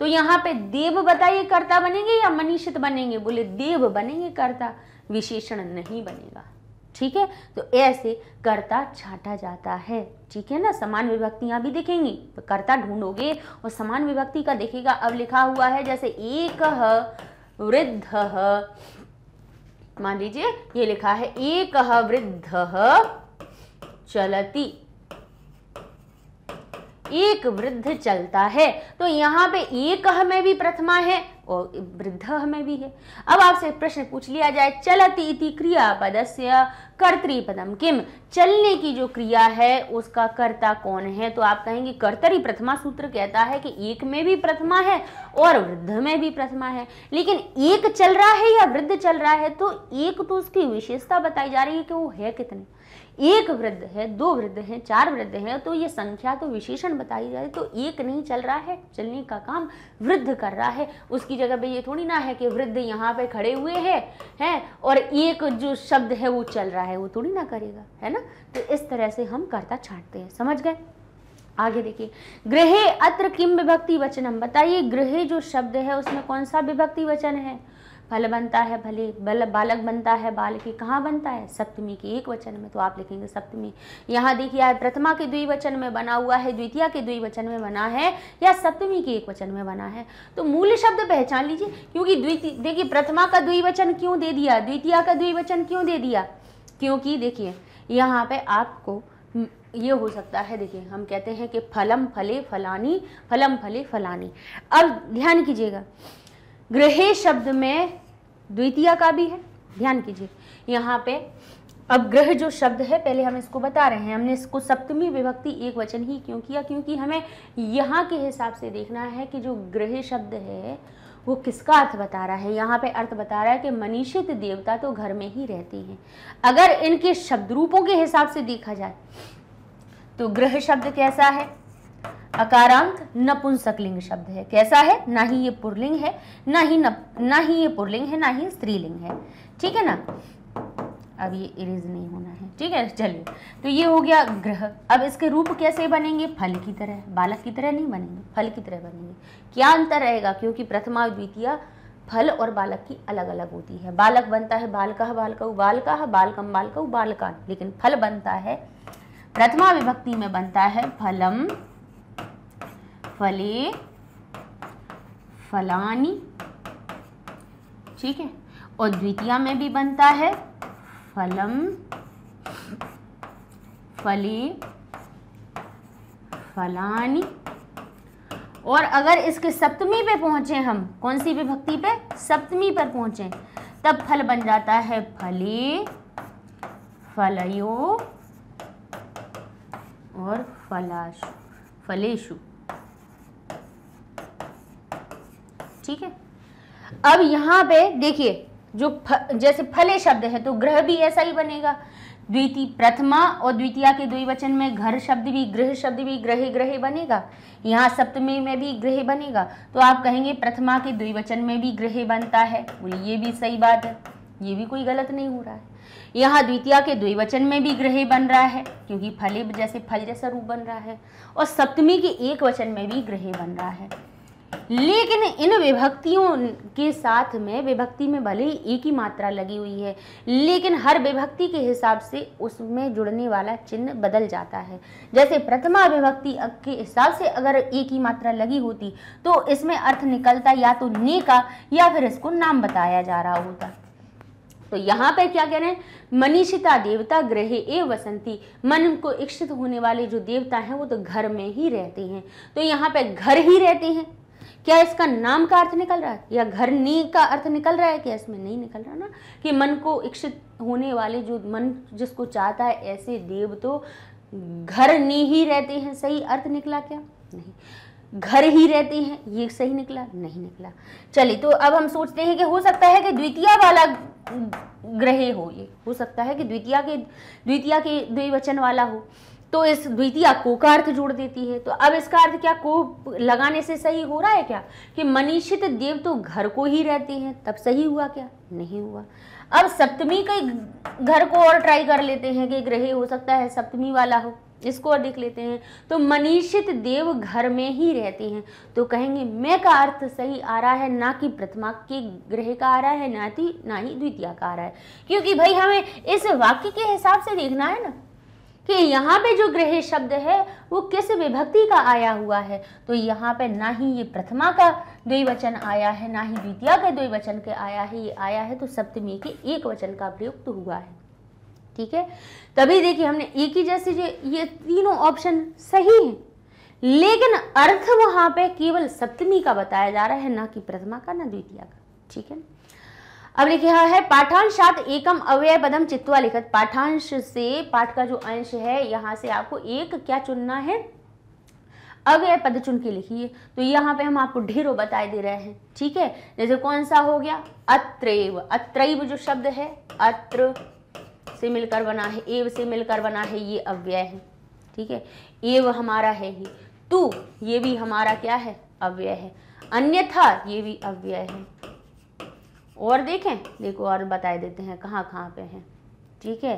तो यहाँ पे देव बताइए कर्ता बनेंगे या मनीषित बनेंगे? बोले देव बनेंगे कर्ता, विशेषण नहीं बनेगा। ठीक है, तो ऐसे कर्ता छांटा जाता है। ठीक है ना, समान विभक्तियां भी दिखेंगी तो कर्ता ढूंढोगे और समान विभक्ति का देखिएगा। अब लिखा हुआ है जैसे एकः वृद्धः, मान लीजिए ये लिखा है एकः वृद्धः चलति, एक वृद्ध चलता है। तो यहाँ पे एकः में भी प्रथमा है और वृद्धः में भी है। अब आपसे प्रश्न पूछ लिया जाए चलति इति क्रियापदस्य कर्तृपदम किम? चलने की जो क्रिया है उसका कर्ता कौन है? तो आप कहेंगे कर्तरी प्रथमा सूत्र कहता है कि एक में भी प्रथमा है और वृद्ध में भी प्रथमा है। लेकिन एक चल रहा है या वृद्ध चल रहा है, तो एक तो उसकी विशेषता बताई जा रही है कि वो है कितने। एक वृद्ध है, दो वृद्ध हैं, चार वृद्ध हैं, तो ये संख्या तो विशेषण बताई जा रही। तो एक नहीं चल रहा है, चलने का काम वृद्ध कर रहा है। उसकी जगह पे ये थोड़ी ना है कि वृद्ध यहाँ पे खड़े हुए हैं और एक जो शब्द है वो चल रहा है, वो थोड़ी ना करेगा, है ना। तो इस तरह से हम कर्ता छांटते हैं, समझ गए। आगे देखिए, गृहे अत्र किम विभक्ति वचनम, बताइए गृहे जो शब्द है उसमें कौन सा विभक्ति वचन है? फल बनता है भले, बालक बनता है बालकी, कहाँ बनता है? सप्तमी के एक वचन में, तो आप लिखेंगे सप्तमी। यहाँ देखिए प्रथमा के द्विवचन में बना हुआ है, द्वितीया के द्विवचन में बना है या सप्तमी के एक वचन में बना है। तो मूल शब्द पहचान लीजिए, क्योंकि देखिए प्रथमा का द्विवचन क्यों दे दिया, द्वितीया का द्विवचन क्यों दे दिया? क्योंकि देखिए यहाँ पे आपको ये हो सकता है, देखिए हम कहते हैं कि फलम फले फलानी, फलम फले फलानी। अब ध्यान कीजिएगा, गृहे शब्द में द्वितीया का भी है, ध्यान कीजिए यहाँ पे। अब ग्रह जो शब्द है, पहले हम इसको बता रहे हैं, हमने इसको सप्तमी विभक्ति एक वचन ही क्यों किया? क्योंकि हमें यहाँ के हिसाब से देखना है कि जो ग्रह शब्द है वो किसका अर्थ बता रहा है। यहाँ पे अर्थ बता रहा है कि मनीषित देवता तो घर में ही रहती हैं। अगर इनके शब्द रूपों के हिसाब से देखा जाए तो ग्रह शब्द कैसा है? अकारांत नपुंसकलिंग शब्द है। कैसा है? ना ही ये पुरलिंग है, ना ही ये पुरलिंग है, ना ही स्त्रीलिंग है। ठीक है ना, अब ये इरेज नहीं होना है, ठीक है। चलिए, तो ये हो गया ग्रह। अब इसके रूप कैसे बनेंगे? फल की तरह, बालक की तरह नहीं बनेंगे, फल की तरह बनेंगे। क्या अंतर रहेगा? क्योंकि प्रथमा और द्वितीया फल और बालक की अलग अलग होती है। बालक बनता है बालकः बालकौ बालकाः, बालकम बालकौ बालकान्, लेकिन फल बनता है प्रथमा विभक्ति में बनता है फलम फले फलानी, ठीक है। और द्वितीया में भी बनता है फलम फले फलानी। और अगर इसके सप्तमी पे पहुंचे हम, कौन सी विभक्ति पे? सप्तमी पर पहुंचे, तब फल बन जाता है फले फलयो और फलाशु, फलेशु, ठीक है। अब यहाँ पे देखिए, जो जैसे फले शब्द है तो ग्रह भी ऐसा ही बनेगा, द्वितीय प्रथमा और द्वितीया के द्विवचन में घर शब्द भी, गृह शब्द भी ग्रहे ग्रहे बनेगा। यहाँ सप्तमी में भी गृह बनेगा, तो आप कहेंगे प्रथमा के द्विवचन में भी गृह बनता है। बोलिए ये भी सही बात है, ये भी कोई गलत नहीं हो रहा है। यहाँ द्वितीया के द्विवचन में भी गृह बन रहा है, क्योंकि फले जैसे फल जैसा रूप बन रहा है। और सप्तमी के एक वचन में भी गृह बन रहा है। लेकिन इन विभक्तियों के साथ में, विभक्ति में भले ही एक ही मात्रा लगी हुई है, लेकिन हर विभक्ति के हिसाब से उसमें जुड़ने वाला चिन्ह बदल जाता है। जैसे प्रथमा विभक्ति के हिसाब से अगर एक ही मात्रा लगी होती तो इसमें अर्थ निकलता या तो ने का, या फिर इसको नाम बताया जा रहा होता। तो यहाँ पे क्या कह रहे हैं, मनीषिता देवता गृहे एव वसंती। मन को इच्छित होने वाले जो देवता हैं वो तो घर में ही रहते हैं। तो यहाँ पे घर ही रहते हैं, क्या इसका नाम का अर्थ निकल रहा है या घर नी का अर्थ निकल रहा है? क्या इसमें नहीं निकल रहा ना, कि मन को इच्छित होने वाले, जो मन जिसको चाहता है ऐसे देव तो घर नी ही रहते हैं। सही अर्थ निकला क्या? नहीं। घर ही रहते हैं, ये सही निकला? नहीं निकला। चलिए, तो अब हम सोचते हैं कि हो सकता है कि द्वितीया वाला ग्रह हो, ये हो सकता है कि द्वितीया के द्विवचन वाला हो, तो इस द्वितीया को का अर्थ जोड़ देती है। तो अब इसका अर्थ क्या को लगाने से सही हो रहा है क्या, कि मनीषित देव तो घर को ही रहते हैं, तब सही हुआ क्या? नहीं हुआ। अब सप्तमी के घर को और ट्राई कर लेते हैं कि ग्रह हो सकता है सप्तमी वाला हो, इसको और देख लेते हैं। तो मनीषित देव घर में ही रहते हैं, तो कहेंगे मैं का अर्थ सही आ रहा है, ना कि प्रथमा के ग्रह का आ रहा है, ना ही द्वितीया का आ रहा है। क्योंकि भाई हमें इस वाक्य के हिसाब से देखना है ना कि यहाँ पे जो गृह शब्द है वो किस विभक्ति का आया हुआ है। तो यहाँ पे ना ही ये प्रथमा का द्विवचन आया है, ना ही द्वितीया का द्विवचन के आया है, ये आया है तो सप्तमी के एक वचन का प्रयोग तो हुआ है। ठीक है, तभी देखिए हमने एक ही जैसे ये तीनों ऑप्शन सही हैं, लेकिन अर्थ वहां पे केवल सप्तमी का बताया जा रहा है, ना कि प्रथमा का, ना द्वितीया का। ठीक है, अब लिखा है पाठांशात एकम अव्यय पदम चित्वा लिखत। पाठांश से, पाठ का जो अंश है, यहाँ से आपको एक क्या चुनना है, अव्यय पद चुन के लिखिए। तो यहाँ पे हम आपको ढेरों बताए दे रहे हैं। ठीक है, जैसे कौन सा हो गया, अत्रैव। अत्रैव जो शब्द है, अत्र से मिलकर बना है, एव से मिलकर बना है, ये अव्यय है। ठीक है, एव हमारा है ही, तू ये भी हमारा क्या है, अव्यय है। अन्यथा ये भी अव्यय है। और देखें, देखो और बताए देते हैं कहाँ कहाँ पे है। ठीक है,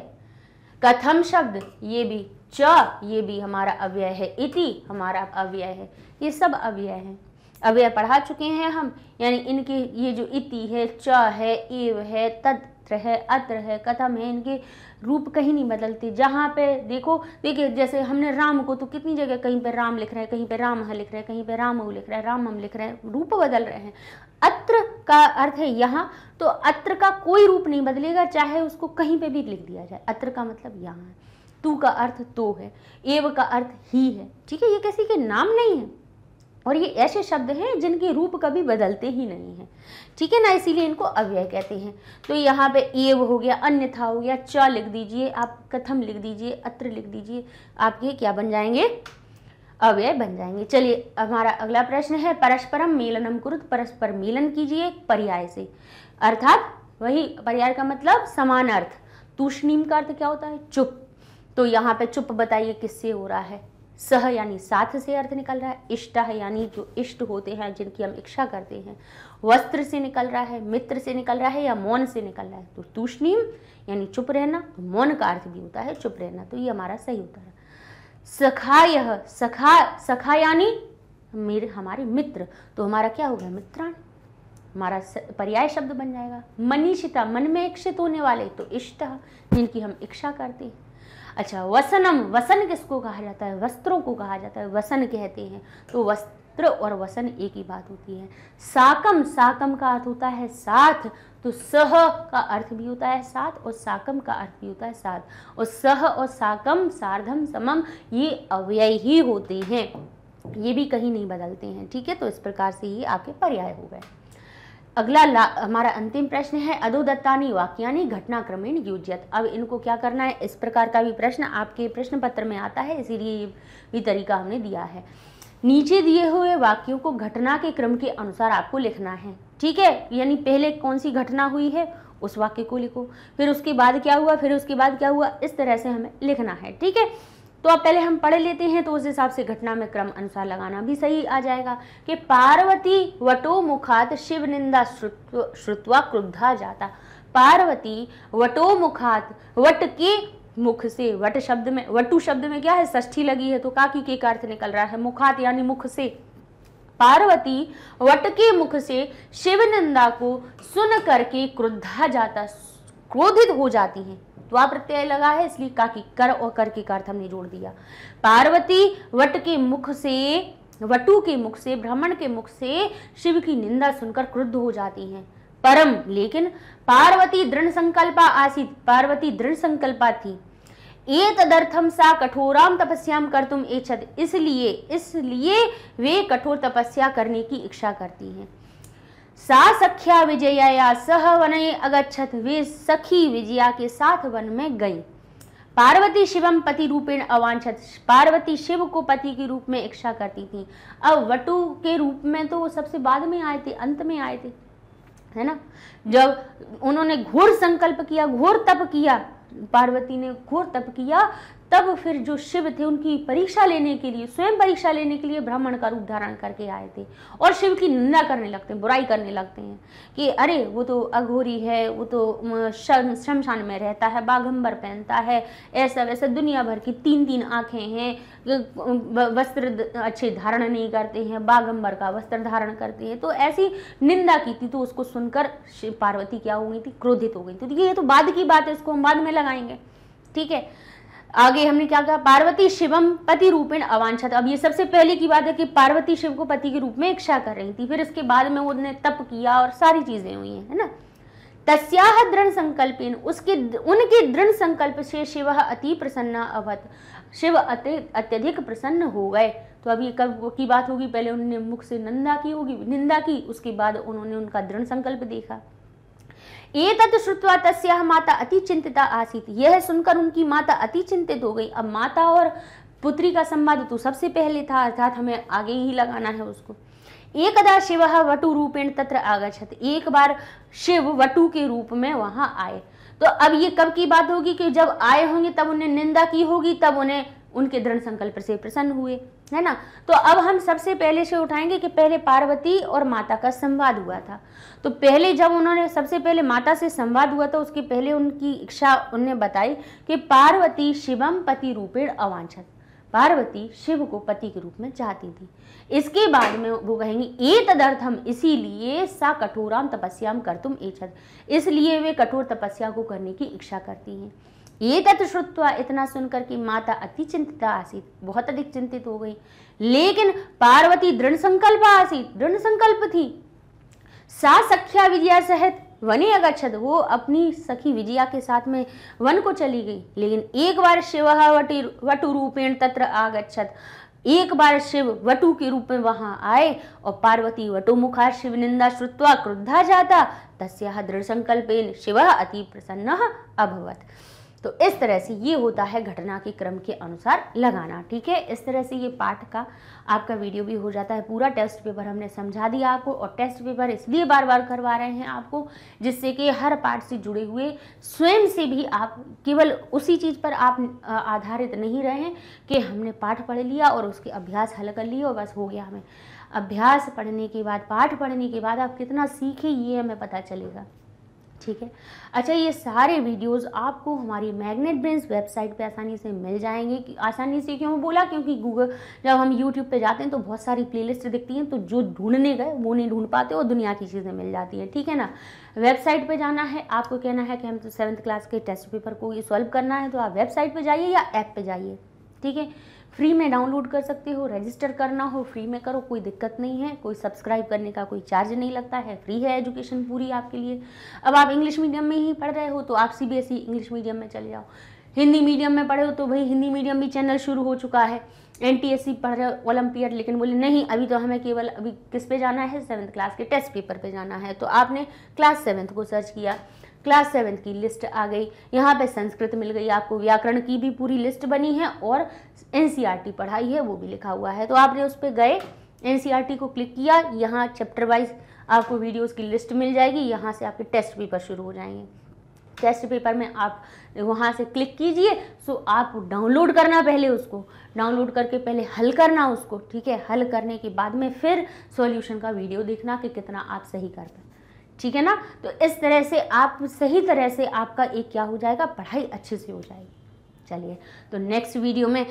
कथम शब्द ये भी, च ये भी हमारा अव्यय है, इति हमारा अव्यय है, ये सब अव्यय है। अव्यय पढ़ा चुके हैं हम, यानी इनके ये जो इति है, च है, एव है, तत्र है, अत्र है, कथम है, इनके रूप कहीं नहीं बदलते। जहाँ पे देखिए जैसे हमने राम को तो कितनी जगह कहीं पे राम लिख रहे हैं, कहीं पे राम लिख रहे हैं, कहीं पे राम लिख रहे हैं, रामम लिख रहे हैं, रूप बदल रहे हैं। अत्र का अर्थ है यहाँ, तो अत्र का कोई रूप नहीं बदलेगा, चाहे उसको कहीं पे भी लिख दिया जाए। अत्र का मतलब यहाँ है, तू का अर्थ तो है, एव का अर्थ ही है। ठीक है, ये किसी के नाम नहीं है, और ये ऐसे शब्द हैं जिनके रूप कभी बदलते ही नहीं हैं। ठीक है ना, इसीलिए इनको अव्यय कहते हैं। तो यहाँ पे एव हो गया, अन्यथा हो गया, च लिख दीजिए, आप कथम लिख दीजिए, अत्र लिख दीजिए, आपके क्या बन जाएंगे, अव्यय बन जाएंगे। चलिए, हमारा अगला प्रश्न है परस्परम मेलनम कुरुत। परस्पर मेलन कीजिए पर्याय से, अर्थात वही पर्याय का मतलब समान अर्थ। तूष्णीम का अर्थ क्या होता है, चुप। तो यहाँ पे चुप बताइए किससे हो रहा है, सह यानी साथ से अर्थ निकल रहा है, इष्ट है यानी जो इष्ट होते हैं, जिनकी हम इच्छा करते हैं, वस्त्र से निकल रहा है, मित्र से निकल रहा है, या मौन से निकल रहा है। तो तूष्णीम यानी चुप रहना, तो मौन का अर्थ भी होता है चुप रहना, तो ये हमारा सही होता है। सखायः, सखा यानी मेरे हमारे मित्र, तो हमारा क्या हो गया, मित्रान, हमारा पर्याय शब्द बन जाएगा। मनीषिता मन में इच्छित होने वाले, तो इष्ट जिनकी हम इच्छा करते हैं। अच्छा, वसनम, वसन किसको कहा जाता है, वस्त्रों को कहा जाता है, वसन कहते हैं। तो वस्त्र और वसन एक ही बात होती है। साकम, साकम का अर्थ होता है साथ, तो सह का अर्थ भी होता है साथ, और साकम का अर्थ भी होता है साथ। और सह और साकम, सार्धम, समम, ये अव्यय ही होते हैं, ये भी कहीं नहीं बदलते हैं। ठीक है, तो इस प्रकार से ये आपके पर्याय हो गए। अगला हमारा अंतिम प्रश्न है अधोदत्तानि वाक्यानि घटनाक्रमेण युज्यत। अब इनको क्या करना है, इस प्रकार का भी प्रश्न आपके प्रश्न पत्र में आता है, इसीलिए ये भी तरीका हमने दिया है। नीचे दिए हुए वाक्यों को घटना के क्रम के अनुसार आपको लिखना है। ठीक है, यानी पहले कौन सी घटना हुई है उस वाक्य को लिखो, फिर उसके बाद क्या हुआ, फिर उसके बाद क्या हुआ, इस तरह से हमें लिखना है। ठीक है, तो अब पहले हम पढ़ लेते हैं, तो उस हिसाब से घटना में क्रम अनुसार लगाना भी सही आ जाएगा कि पार्वती वटो मुखात शिव निंदा श्रुत्वा क्रुद्धा जाता। पार्वती वटो मुखात, वट के मुख से, वट शब्द में, वटु शब्द में क्या है, षष्ठी लगी है तो काकी के अर्थ निकल रहा है, मुखात यानी मुख से। पार्वती वट के मुख से शिव निंदा को सुन करके क्रुद्धा जाता, क्रोधित हो जाती हैं। द्वा प्रत्यय लगा है इसलिए काकी, कर और कर के अर्थ हमने जोड़ दिया। पार्वती वट के मुख से, वटु के मुख से, ब्राह्मण के मुख से शिव की निंदा सुनकर क्रुद्ध हो जाती हैं। परम, लेकिन पार्वती दृढ़ संकल्पा आसीत, पार्वती दृढ़ संकल्पा थी। एतदर्थम सा कठोराम तपस्याम कर्तुम इच्छत, इसलिए वे कठोर तपस्या करने की इच्छा करती हैं। सा सख्या विजया सह वने अगच्छत, वे सखी विजया के साथ वन में गई। पार्वती शिवम पति रूपेण अवांछत, पार्वती शिव को पति के रूप में इच्छा करती थी। अब वटु के रूप में तो वो सबसे बाद में आए थे, अंत में आए थे, है ना। जब उन्होंने घोर संकल्प किया, घोर तप किया, पार्वती ने घोर तप किया, तब फिर जो शिव थे उनकी परीक्षा लेने के लिए, स्वयं परीक्षा लेने के लिए ब्राह्मण का रूप धारण करके आए थे और शिव की निंदा करने लगते हैं, बुराई करने लगते हैं कि अरे वो तो अघोरी है, वो तो शमशान में रहता है, बाघंबर पहनता है, ऐसा वैसा, दुनिया भर की 3-3 आंखें हैं, वस्त्र अच्छे धारण नहीं करते हैं, बाघंबर का वस्त्र धारण करते हैं। तो ऐसी निंदा की थी, तो उसको सुनकर पार्वती क्या हो गई थी, क्रोधित हो गई थी। तो ये तो बाद की बात है, इसको हम बाद में लगाएंगे। ठीक है, आगे हमने क्या कहा, पार्वती शिवम पति रूपेण अवांछत। अब ये सबसे पहले की बात है कि पार्वती शिव को पति के रूप में इच्छा कर रही थी, फिर इसके बाद में उन्होंने तप किया और सारी चीजें हुई हैं, है ना। तस्याह दृढ़ संकल्पेन, उनके दृढ़ संकल्प से शिव अति प्रसन्न अभवत, शिव अत्यधिक प्रसन्न हो गए। तो अब ये कब की बात होगी, पहले उन्होंने मुख से निंदा की होगी, निंदा की, उसके बाद उन्होंने उनका दृढ़ संकल्प देखा। एतत् श्रुत्वा तस्याह माता अति चिंतिता आसीत, यह सुनकर उनकी माता अति चिंतित हो गई। अब माता और पुत्री का संवाद तो सबसे पहले था, अर्थात हमें आगे ही लगाना है उसको। एकदा शिवः वटु रूपेण तत्र आगच्छत, एक बार शिव वटु के रूप में वहां आए। तो अब ये कब की बात होगी कि जब आए होंगे तब उन्हें निंदा की होगी, तब उन्हें उनके दृढ़ संकल्प से प्रसन्न हुए, है ना। तो अब हम सबसे पहले से उठाएंगे कि पहले पार्वती और माता का संवाद हुआ था। तो पहले जब उन्होंने सबसे पहले माता से संवाद हुआ, तो उसके पहले उनकी इच्छा उन्हें बताई कि पार्वती शिवम पति रूपेण अवांछत, पार्वती शिव को पति के रूप में चाहती थी। इसके बाद में वो कहेंगे एतदर्थम, इसीलिए सा कठोराम तपस्याम कर्तुम इच्छत, इसलिए वे कठोर तपस्या को करने की इच्छा करती हैं। ये तत् श्रुत्वा, इतना सुनकर कि माता अति चिंतिता आसीत, बहुत अधिक चिंतित हो गई। लेकिन पार्वती दृढ़ संकल्प आसीत, दृढ़ संकल्प थी। सा सख्या विजया सहित वने अगच्छत, वो अपनी सखी विजया के साथ में वन को चली गई। लेकिन एक बार शिव वटु रूपेण तत्र आगच्छत, एक बार शिव वटु के रूप में वहां आए और पार्वती वटु मुखार शिव निंदा श्रुत्वा क्रुद्धा जाता, तस्याह दृढ़ संकल्पेन शिवः अति प्रसन्नः अभवत। तो इस तरह से ये होता है घटना के क्रम के अनुसार लगाना। ठीक है, इस तरह से ये पाठ का आपका वीडियो भी हो जाता है पूरा। टेस्ट पेपर हमने समझा दिया आपको, और टेस्ट पेपर इसलिए बार बार करवा रहे हैं आपको, जिससे कि हर पाठ से जुड़े हुए स्वयं से भी आप केवल उसी चीज़ पर आप आधारित नहीं रहे कि हमने पाठ पढ़ लिया और उसके अभ्यास हल कर लिए और बस हो गया। हमें अभ्यास पढ़ने के बाद, पाठ पढ़ने के बाद आप कितना सीखे ये हमें पता चलेगा। ठीक है, अच्छा, ये सारे वीडियोस आपको हमारी मैग्नेट ब्रेन्स वेबसाइट पे आसानी से मिल जाएंगे। कि आसानी से क्यों बोला, क्योंकि गूगल, जब हम यूट्यूब पे जाते हैं तो बहुत सारी प्लेलिस्ट दिखती हैं, तो जो ढूंढने गए वो नहीं ढूंढ पाते और दुनिया की चीज़ें मिल जाती हैं। ठीक है ना, वेबसाइट पे जाना है, आपको कहना है कि हम तो 7th क्लास के टेस्ट पेपर को ये सॉल्व करना है, तो आप वेबसाइट पर जाइए या ऐप पर जाइए। ठीक है, फ्री में डाउनलोड कर सकते हो, रजिस्टर करना हो फ्री में करो, कोई दिक्कत नहीं है, कोई सब्सक्राइब करने का कोई चार्ज नहीं लगता है, फ्री है एजुकेशन पूरी आपके लिए। अब आप इंग्लिश मीडियम में ही पढ़ रहे हो तो आप CBSE इंग्लिश मीडियम में चले जाओ, हिंदी मीडियम में पढ़े हो तो भाई हिंदी मीडियम भी चैनल शुरू हो चुका है। NTSC पढ़ रहे हो ओलंपियड, लेकिन बोले नहीं अभी तो हमें केवल अभी किस पे जाना है, 7th क्लास के टेस्ट पेपर पे जाना है, तो आपने क्लास 7th को सर्च किया, क्लास 7th की लिस्ट आ गई, यहाँ पे संस्कृत मिल गई आपको, व्याकरण की भी पूरी लिस्ट बनी है और NCERT पढ़ाई है वो भी लिखा हुआ है। तो आपने उस पर गए, NCERT को क्लिक किया, यहाँ चैप्टर वाइज आपको वीडियोस की लिस्ट मिल जाएगी। यहाँ से आपके टेस्ट पेपर शुरू हो जाएंगे। टेस्ट पेपर में आप वहाँ से क्लिक कीजिए। सो आप डाउनलोड करना, पहले उसको डाउनलोड करके पहले हल करना उसको, ठीक है। हल करने के बाद में फिर सॉल्यूशन का वीडियो देखना कि कितना आप सही कर पाए, ठीक है ना। तो इस तरह से आप सही तरह से आपका एक क्या हो जाएगा, पढ़ाई अच्छे से हो जाएगी। चलिए, तो नेक्स्ट वीडियो में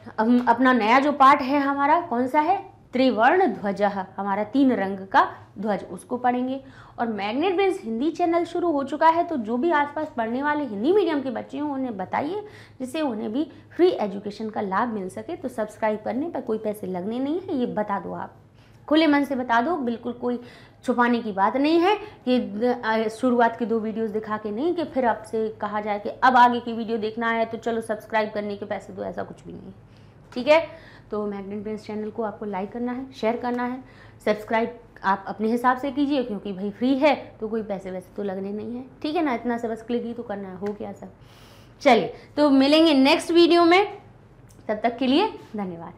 अपना नया जो पार्ट है हमारा कौन सा है, त्रिवर्ण ध्वज, हमारा 3 रंग का ध्वज, उसको पढ़ेंगे। और मैग्नेट ब्रेन्स हिंदी चैनल शुरू हो चुका है, तो जो भी आसपास पढ़ने वाले हिंदी मीडियम के बच्चे हों उन्हें बताइए, जिससे उन्हें भी फ्री एजुकेशन का लाभ मिल सके। तो सब्सक्राइब करने पर कोई पैसे लगने नहीं है, ये बता दो, आप खुले मन से बता दो, बिल्कुल कोई छुपाने की बात नहीं है कि शुरुआत की 2 वीडियोस दिखा के नहीं कि फिर आपसे कहा जाए कि अब आगे की वीडियो देखना है तो चलो सब्सक्राइब करने के पैसे दो, ऐसा कुछ भी नहीं, ठीक है। तो मैग्नेट ब्रेन्स चैनल को आपको लाइक करना है, शेयर करना है, सब्सक्राइब आप अपने हिसाब से कीजिए, क्योंकि भाई फ्री है तो कोई पैसे वैसे तो लगने नहीं है, ठीक है ना। इतना से बस क्लिक ही तो करना है, हो गया सब। चलिए, तो मिलेंगे नेक्स्ट वीडियो में, तब तक के लिए धन्यवाद।